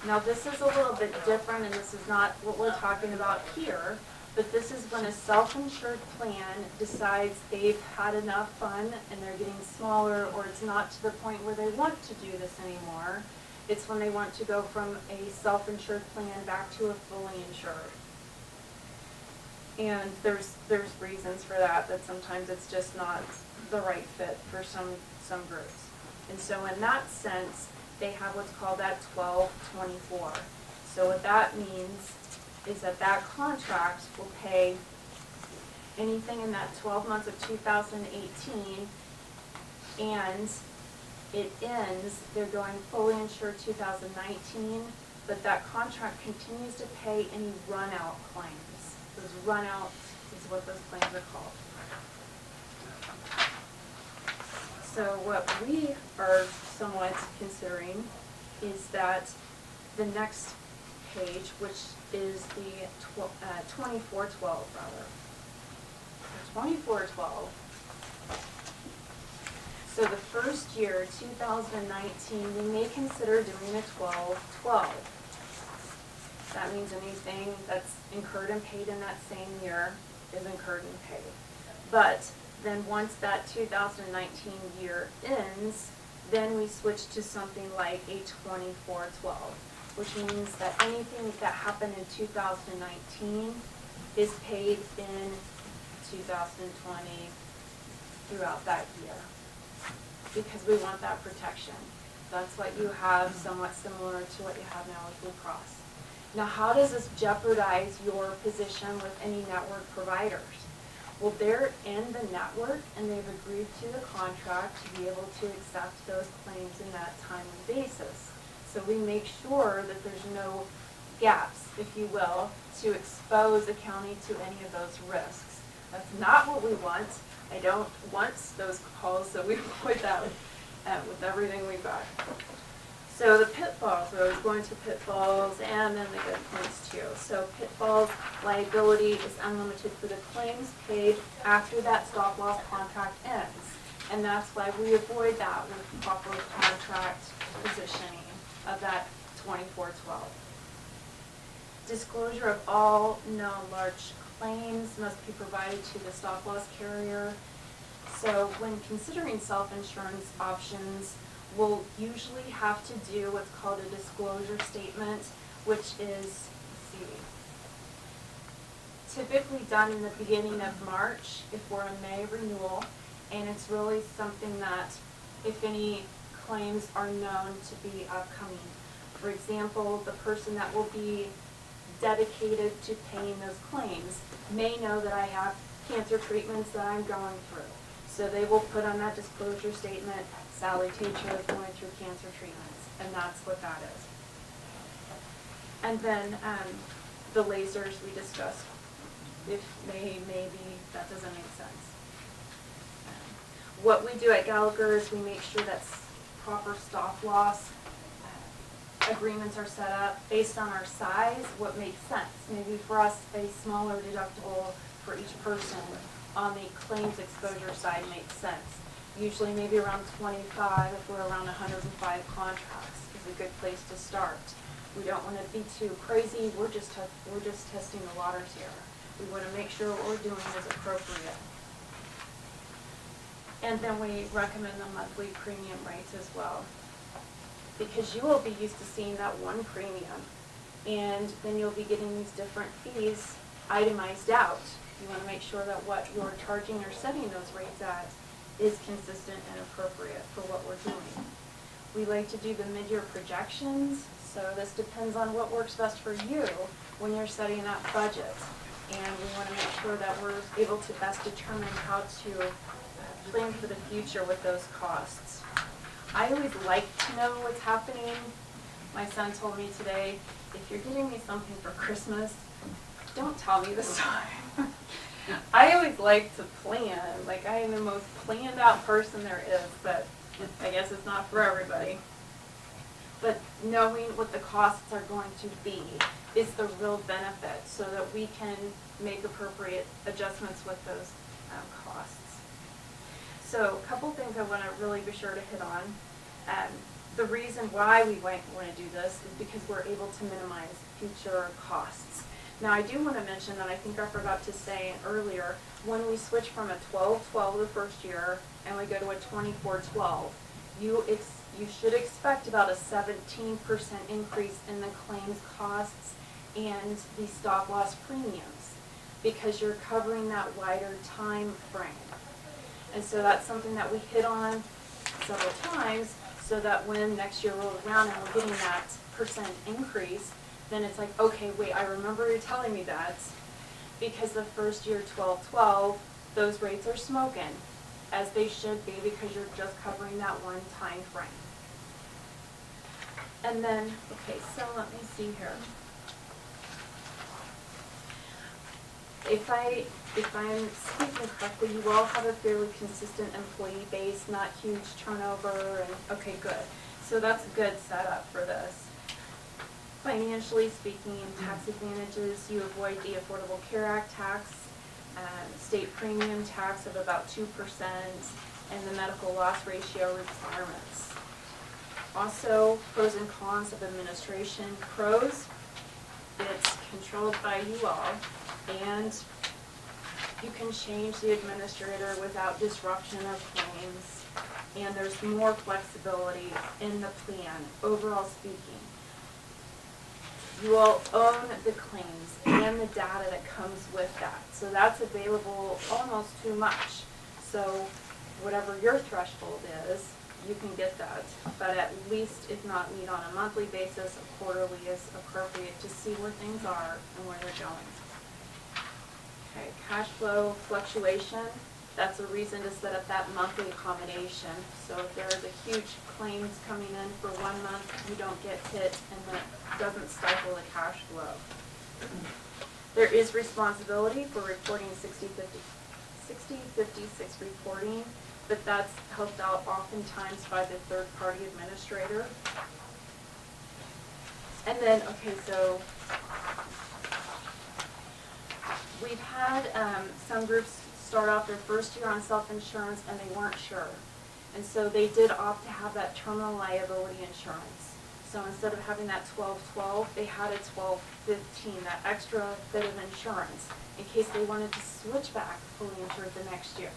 Now this is a little bit different, and this is not what we're talking about here, but this is when a self-insured plan decides they've had enough fun and they're getting smaller, or it's not to the point where they want to do this anymore. It's when they want to go from a self-insured plan back to a fully insured. And there's reasons for that sometimes it's just not the right fit for some groups. And so in that sense, they have what's called that 1224. So what that means is that contract will pay anything in that 12 months of 2018, and it ends, they're going fully insured 2019, but that contract continues to pay any run-out claims. Those run-outs is what those claims are called. So what we are somewhat considering is that the next page, which is the 2412 rather. 2412. So the first year, 2019, we may consider doing a 1212. That means anything that's incurred and paid in that same year is incurred and paid. But then once that 2019 year ends, then we switch to something like a 2412, which means that anything that happened in 2019 is paid in 2020 throughout that year, because we want that protection. That's what you have, somewhat similar to what you have now with Blue Cross. Now, how does this jeopardize your position with any network providers? Well, they're in the network and they've agreed to the contract to be able to accept those claims in that timely basis. So we make sure that there's no gaps, if you will, to expose the county to any of those risks. That's not what we want. I don't want those calls, so we avoid that with everything we've got. So the pitfalls, we always go into pitfalls and then the good points too. So pitfalls, liability is unlimited for the claims paid after that stop loss contract ends. And that's why we avoid that with proper contract positioning of that 2412. Disclosure of all known large claims must be provided to the stop loss carrier. So when considering self-insurance options, we'll usually have to do what's called a disclosure statement, which is, typically done in the beginning of March if we're a May renewal, and it's really something that, if any claims are known to be upcoming. For example, the person that will be dedicated to paying those claims may know that I have cancer treatments that I'm going through. So they will put on that disclosure statement, Sally Teacher is going through cancer treatments, and that's what that is. And then the lasers we discussed, if maybe that doesn't make sense. What we do at Gallagher is we make sure that proper stop loss agreements are set up based on our size, what makes sense. Maybe for us, a smaller deductible for each person on the claims exposure side makes sense. Usually maybe around 25 if we're around 105 contracts is a good place to start. We don't want to be too crazy. We're just testing the waters here. We want to make sure what we're doing is appropriate. And then we recommend the monthly premium rates as well, because you will be used to seeing that one premium, and then you'll be getting these different fees itemized out. You want to make sure that what you're charging or setting those rates at is consistent and appropriate for what we're doing. We like to do the mid-year projections, so this depends on what works best for you when you're setting that budget. And we want to make sure that we're able to best determine how to plan for the future with those costs. I always like to know what's happening. My son told me today, if you're getting me something for Christmas, don't tell me this time. I always like to plan. Like, I am the most planned out person there is, but I guess it's not for everybody. But knowing what the costs are going to be is the real benefit, so that we can make appropriate adjustments with those costs. So a couple things I want to really be sure to hit on. The reason why we want to do this is because we're able to minimize future costs. Now, I do want to mention that I think I forgot to say earlier, when we switch from a 12-12 the first year and we go to a 24-12, you should expect about a 17% increase in the claims costs and the stop loss premiums, because you're covering that wider time frame. And so that's something that we hit on several times, so that when next year rolls around and we're getting that percent increase, then it's like, okay, wait, I remember you telling me that, because the first year 12-12, those rates are smoking, as they should be, because you're just covering that one time frame. And then, okay, so let me see here. If I'm speaking correctly, you all have a fairly consistent employee base, not huge turnover, and okay, good. So that's a good setup for this. Financially speaking, tax advantages, you avoid the Affordable Care Act tax, state premium tax of about 2%, and the medical loss ratio requirements. Also, pros and cons of administration. Pros, it's controlled by you all, and you can change the administrator without disruption of claims, and there's more flexibility in the plan, overall speaking. You all own the claims and the data that comes with that, so that's available almost too much. So whatever your threshold is, you can get that, but at least if not meet on a monthly basis, a quarterly is appropriate to see where things are and where they're going. Okay, cash flow fluctuation, that's a reason to set up that monthly accommodation. So if there is a huge claims coming in for 1 month, you don't get hit, and that doesn't stifle the cash flow. There is responsibility for reporting 60/50 60-56 reporting, but that's helped out oftentimes by the third-party administrator. And then, okay, so we've had some groups start off their first year on self-insurance and they weren't sure. And so they did opt to have that terminal liability insurance. So instead of having that 12-12, they had a 12-15, that extra bit of insurance in case they wanted to switch back fully insured the next year.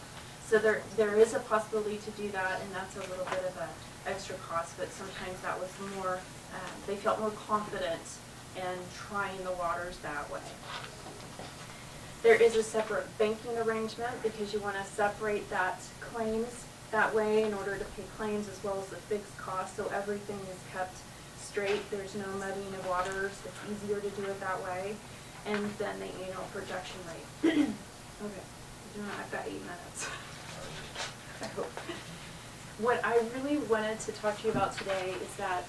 So there is a possibility to do that, and that's a little bit of an extra cost, but sometimes that was more, they felt more confident in trying the waters that way. There is a separate banking arrangement because you want to separate that claims that way in order to pay claims as well as the fixed costs, so everything is kept straight. There's no muddying of waters. It's easier to do it that way. And then the annual projection rate. Okay, I've got 8 minutes. I hope. What I really wanted to talk to you about today is that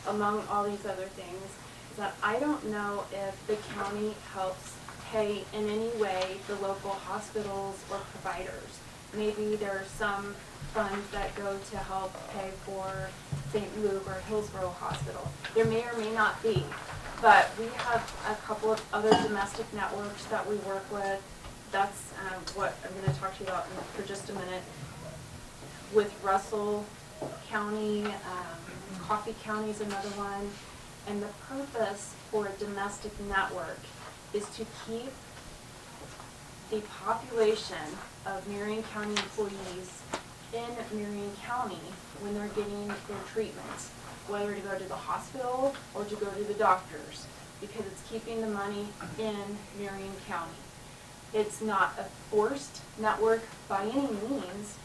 among all these other things, is that I don't know if the county helps pay in any way the local hospitals or providers. Maybe there are some funds that go to help pay for St. Luke or Hillsborough Hospital. There may or may not be, but we have a couple of other domestic networks that we work with. That's what I'm going to talk to you about for just a minute. With Russell County, Coffee County is another one, and the purpose for a domestic network is to keep the population of Marion County employees in Marion County when they're getting their treatments, whether to go to the hospital or to go to the doctors, because it's keeping the money in Marion County. It's not a forced network by any means,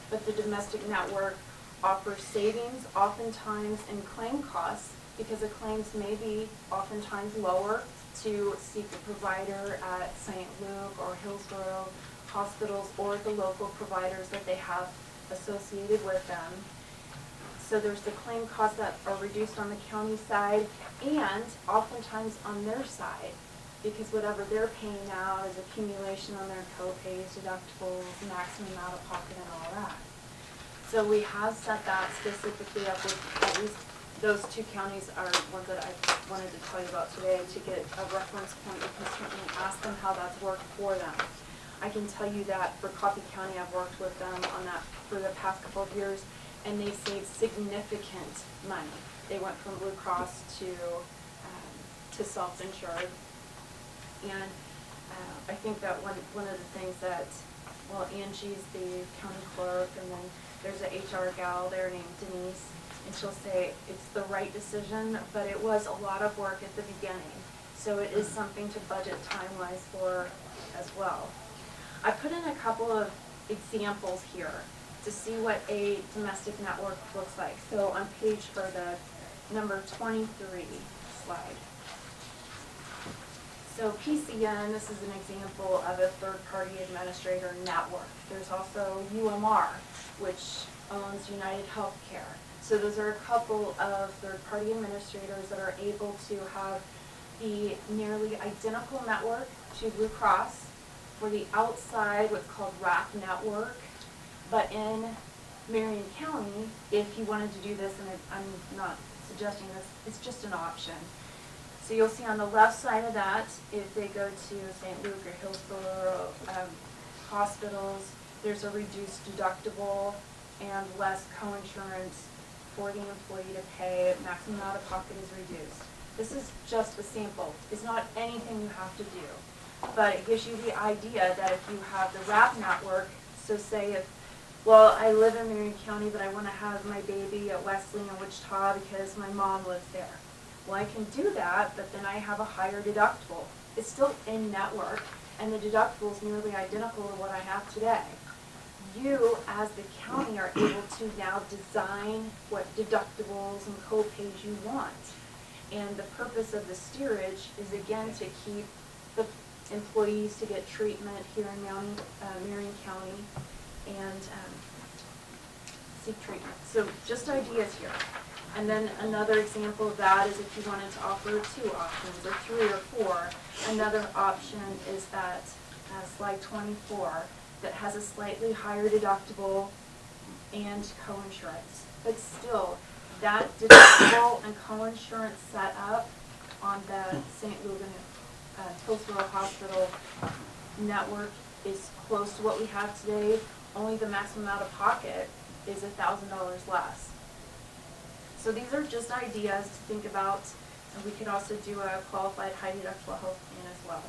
but the domestic network offers savings oftentimes in claim costs because the claims may be oftentimes lower to seek a provider at St. Luke or Hillsborough hospitals or the local providers that they have associated with them. So there's the claim costs that are reduced on the county side and oftentimes on their side, because whatever they're paying out is accumulation on their co-pays, deductibles, maximum out of pocket and all that. So we have set that specifically up with at least those 2 counties are ones that I wanted to tell you about today to get a reference point. You can certainly ask them how that's worked for them. I can tell you that for Coffee County, I've worked with them on that for the past couple of years, and they saved significant money. They went from Blue Cross to self-insured. And I think that one of the things that, well, Angie's the county clerk, and then there's an HR gal there named Denise, and she'll say it's the right decision, but it was a lot of work at the beginning. So it is something to budget time-wise for as well. I put in a couple of examples here to see what a domestic network looks like. So on page for the number 23 slide. So PCN, this is an example of a third-party administrator network. There's also UMR, which owns United Healthcare. So those are a couple of third-party administrators that are able to have the nearly identical network to Blue Cross for the outside, what's called RAP network. But in Marion County, if you wanted to do this, and I'm not suggesting this, it's just an option. So you'll see on the left side of that, if they go to St. Luke or Hillsborough hospitals, there's a reduced deductible and less coinsurance for the employee to pay. Maximum out of pocket is reduced. This is just a sample. It's not anything you have to do, but it gives you the idea that if you have the RAP network, so say if, well, I live in Marion County, but I want to have my baby at Wesleyan or Wichita because my mom lives there. Well, I can do that, but then I have a higher deductible. It's still in network, and the deductible is nearly identical to what I have today. You, as the county, are able to now design what deductibles and co-pays you want. And the purpose of the steerage is, again, to keep the employees to get treatment here in Marion County and seek treatment. So just ideas here. And then another example of that is if you wanted to offer 2 options or 3 or 4. Another option is that slide 24, that has a slightly higher deductible and co-insurance. But still, that deductible and co-insurance set up on the St. Lugan Hillsborough Hospital network is close to what we have today. Only the maximum out of pocket is $1,000 less. So these are just ideas to think about, and we could also do a qualified high deductible health plan as well,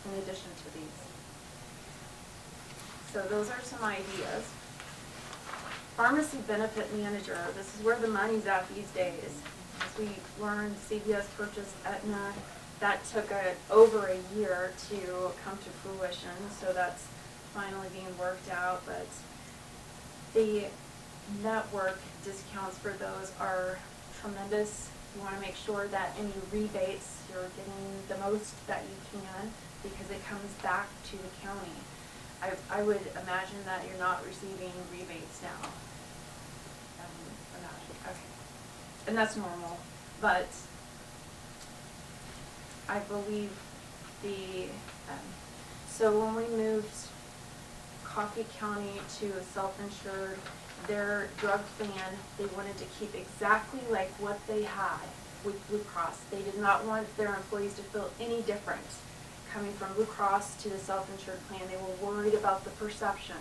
in addition to these. So those are some ideas. Pharmacy benefit manager, this is where the money's at these days. As we learned, CVS purchased Aetna. That took over a year to come to fruition, so that's finally being worked out. But the network discounts for those are tremendous. You want to make sure that any rebates, you're getting the most that you can, because it comes back to the county. I would imagine that you're not receiving rebates now. Okay. And that's normal, but I believe so when we moved Coffee County to a self-insured, their drug plan, they wanted to keep exactly like what they had with Blue Cross. They did not want their employees to feel any different coming from Blue Cross to the self-insured plan. They were worried about the perception.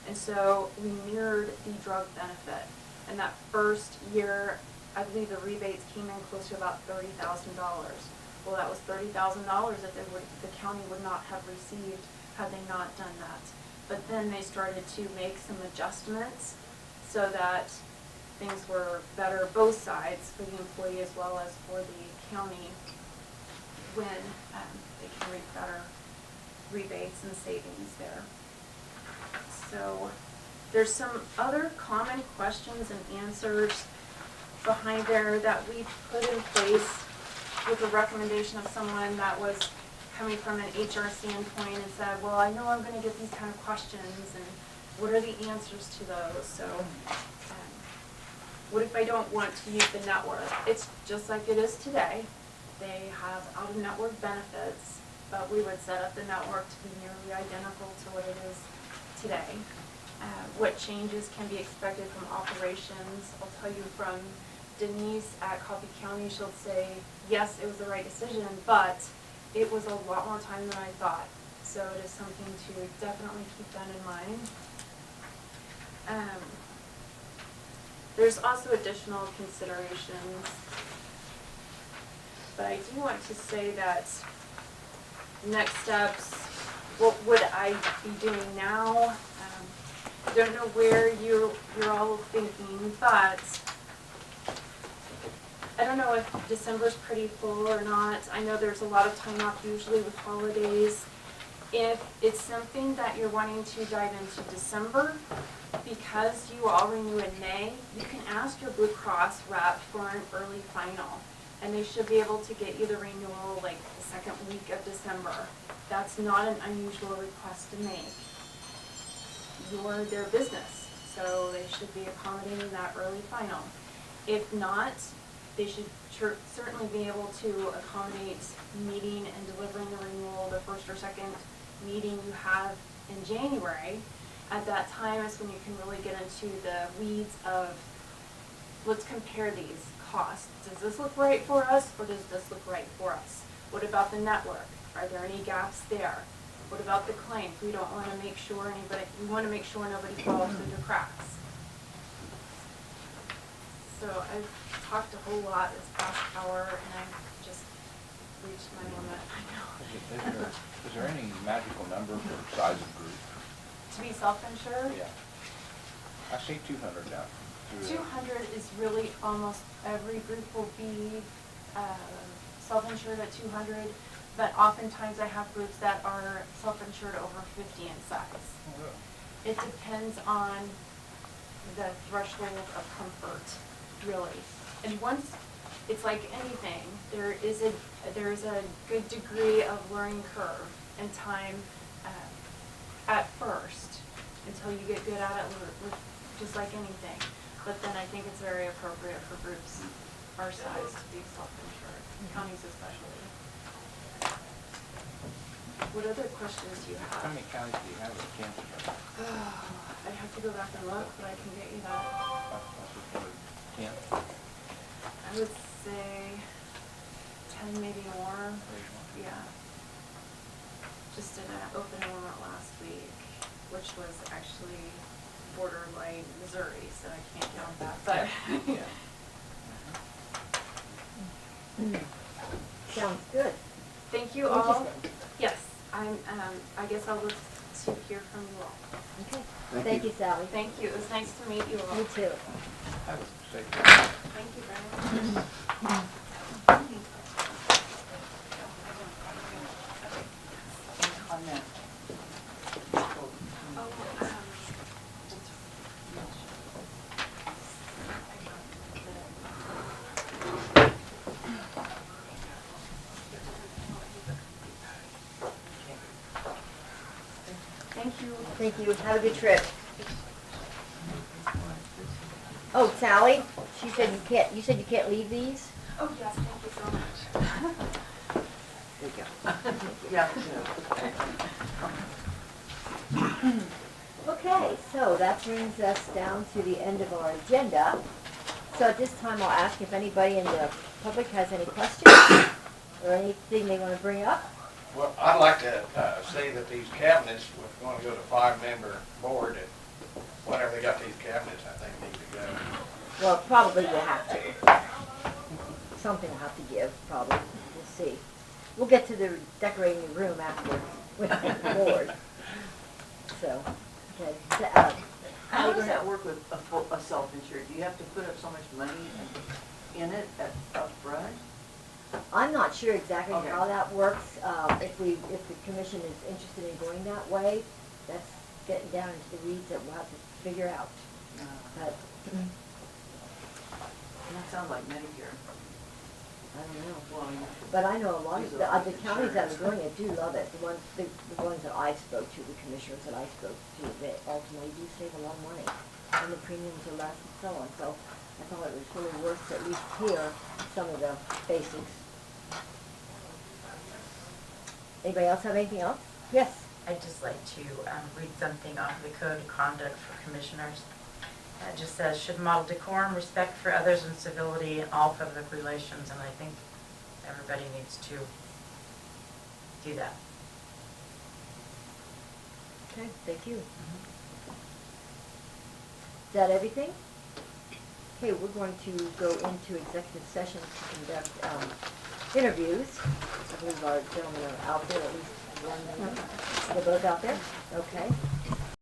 And so we mirrored the drug benefit. And that first year, I believe the rebates came in close to about $30,000. Well, that was $30,000 that the county would not have received had they not done that. But then they started to make some adjustments so that things were better both sides, for the employee as well as for the county, when they can reap better rebates and savings there. So there's some other common questions and answers behind there that we put in place with a recommendation of someone that was coming from an HR standpoint and said, well, I know I'm going to get these kind of questions, and what are the answers to those? So what if I don't want to use the network? It's just like it is today. They have out-of-network benefits, but we would set up the network to be nearly identical to what it is today. What changes can be expected from operations? I'll tell you from Denise at Coffee County, she'll say, yes, it was the right decision, but it was a lot more time than I thought. So it is something to definitely keep that in mind. There's also additional considerations, but I do want to say that next steps, what would I be doing now? I don't know where you're all thinking, but I don't know if December's pretty full or not. I know there's a lot of time off usually with holidays. If it's something that you're wanting to dive into December, because you all renew in May, you can ask your Blue Cross rep for an early final, and they should be able to get you the renewal like the second week of December. That's not an unusual request to make. You're their business, so they should be accommodating that early final. If not, they should certainly be able to accommodate meeting and delivering the renewal the first or second meeting you have in January. At that time is when you can really get into the weeds of, let's compare these costs. Does this look right for us, or does this look right for us? What about the network? Are there any gaps there? What about the claims? We don't want to make sure we want to make sure nobody falls through the cracks. So I've talked a whole lot this past hour, and I've just reached my limit. I know. Is there any magical number for size of group? To be self-insured? Yeah. I see 200 now. 200 is really almost every group will be self-insured at 200, but oftentimes I have groups that are self-insured over 50 in size. Oh, really? It depends on the threshold of comfort, really. And once, it's like anything, there is a good degree of learning curve and time at first until you get good at it, just like anything. But then I think it's very appropriate for groups our size to be self-insured, counties especially. What other questions do you How have? many counties do you have in Kansas? I'd have to go back and look, but I can get you that. Ten? I would say 10, maybe more. Yeah. Just did an open enrollment last week, which was actually borderline Missouri, so I can't count that, but. Yeah. Sounds good. Thank you all. Interesting. Yes, I guess I'll look to hear from you all. Okay. Thank you, Sally. Thank you. It was nice to meet you all. You too. I would say. Thank you very much. Thank you. Thank you. Have a good trip. Oh, Sally, she said you said you can't leave these? Oh, yes, thank you so much. There you go. Yeah. Okay, so that brings us down to the end of our agenda. So at this time, I'll ask if anybody in the public has any questions or anything they want to bring up. Well, I'd like to say that these cabinets, if we're going to go to 5-member board, and whenever they got these cabinets, I think need to go. Well, probably we'll have to. Something will have to give, probably. We'll see. We'll get to the decorating the room after with the board. So, okay. How does that work with a self-insured? Do you have to put up so much money in it up front? I'm not sure exactly Okay. how that works. If the commission is interested in going that way, that's getting down into the weeds that we'll have to figure out. But That sounds like Medicare. I don't know. Well, But I know a lot of These the are counties that are insurance. doing it do love it. The ones that I spoke to, the commissioners that I spoke to, they ultimately do save a lot of money. And the premiums are less and so on. So I thought it was really worth to at least hear some of the basics. Anybody else have anything else? Yes. I'd just like to read something off the Code of Conduct for Commissioners. It just says, should model decorum, respect for others, and civility in all public relations, and I think everybody needs to do that. Okay, thank you. Is that everything? Okay, we're going to go into executive session to conduct interviews. I believe our gentlemen are out there, at least one. They're both out there? Okay.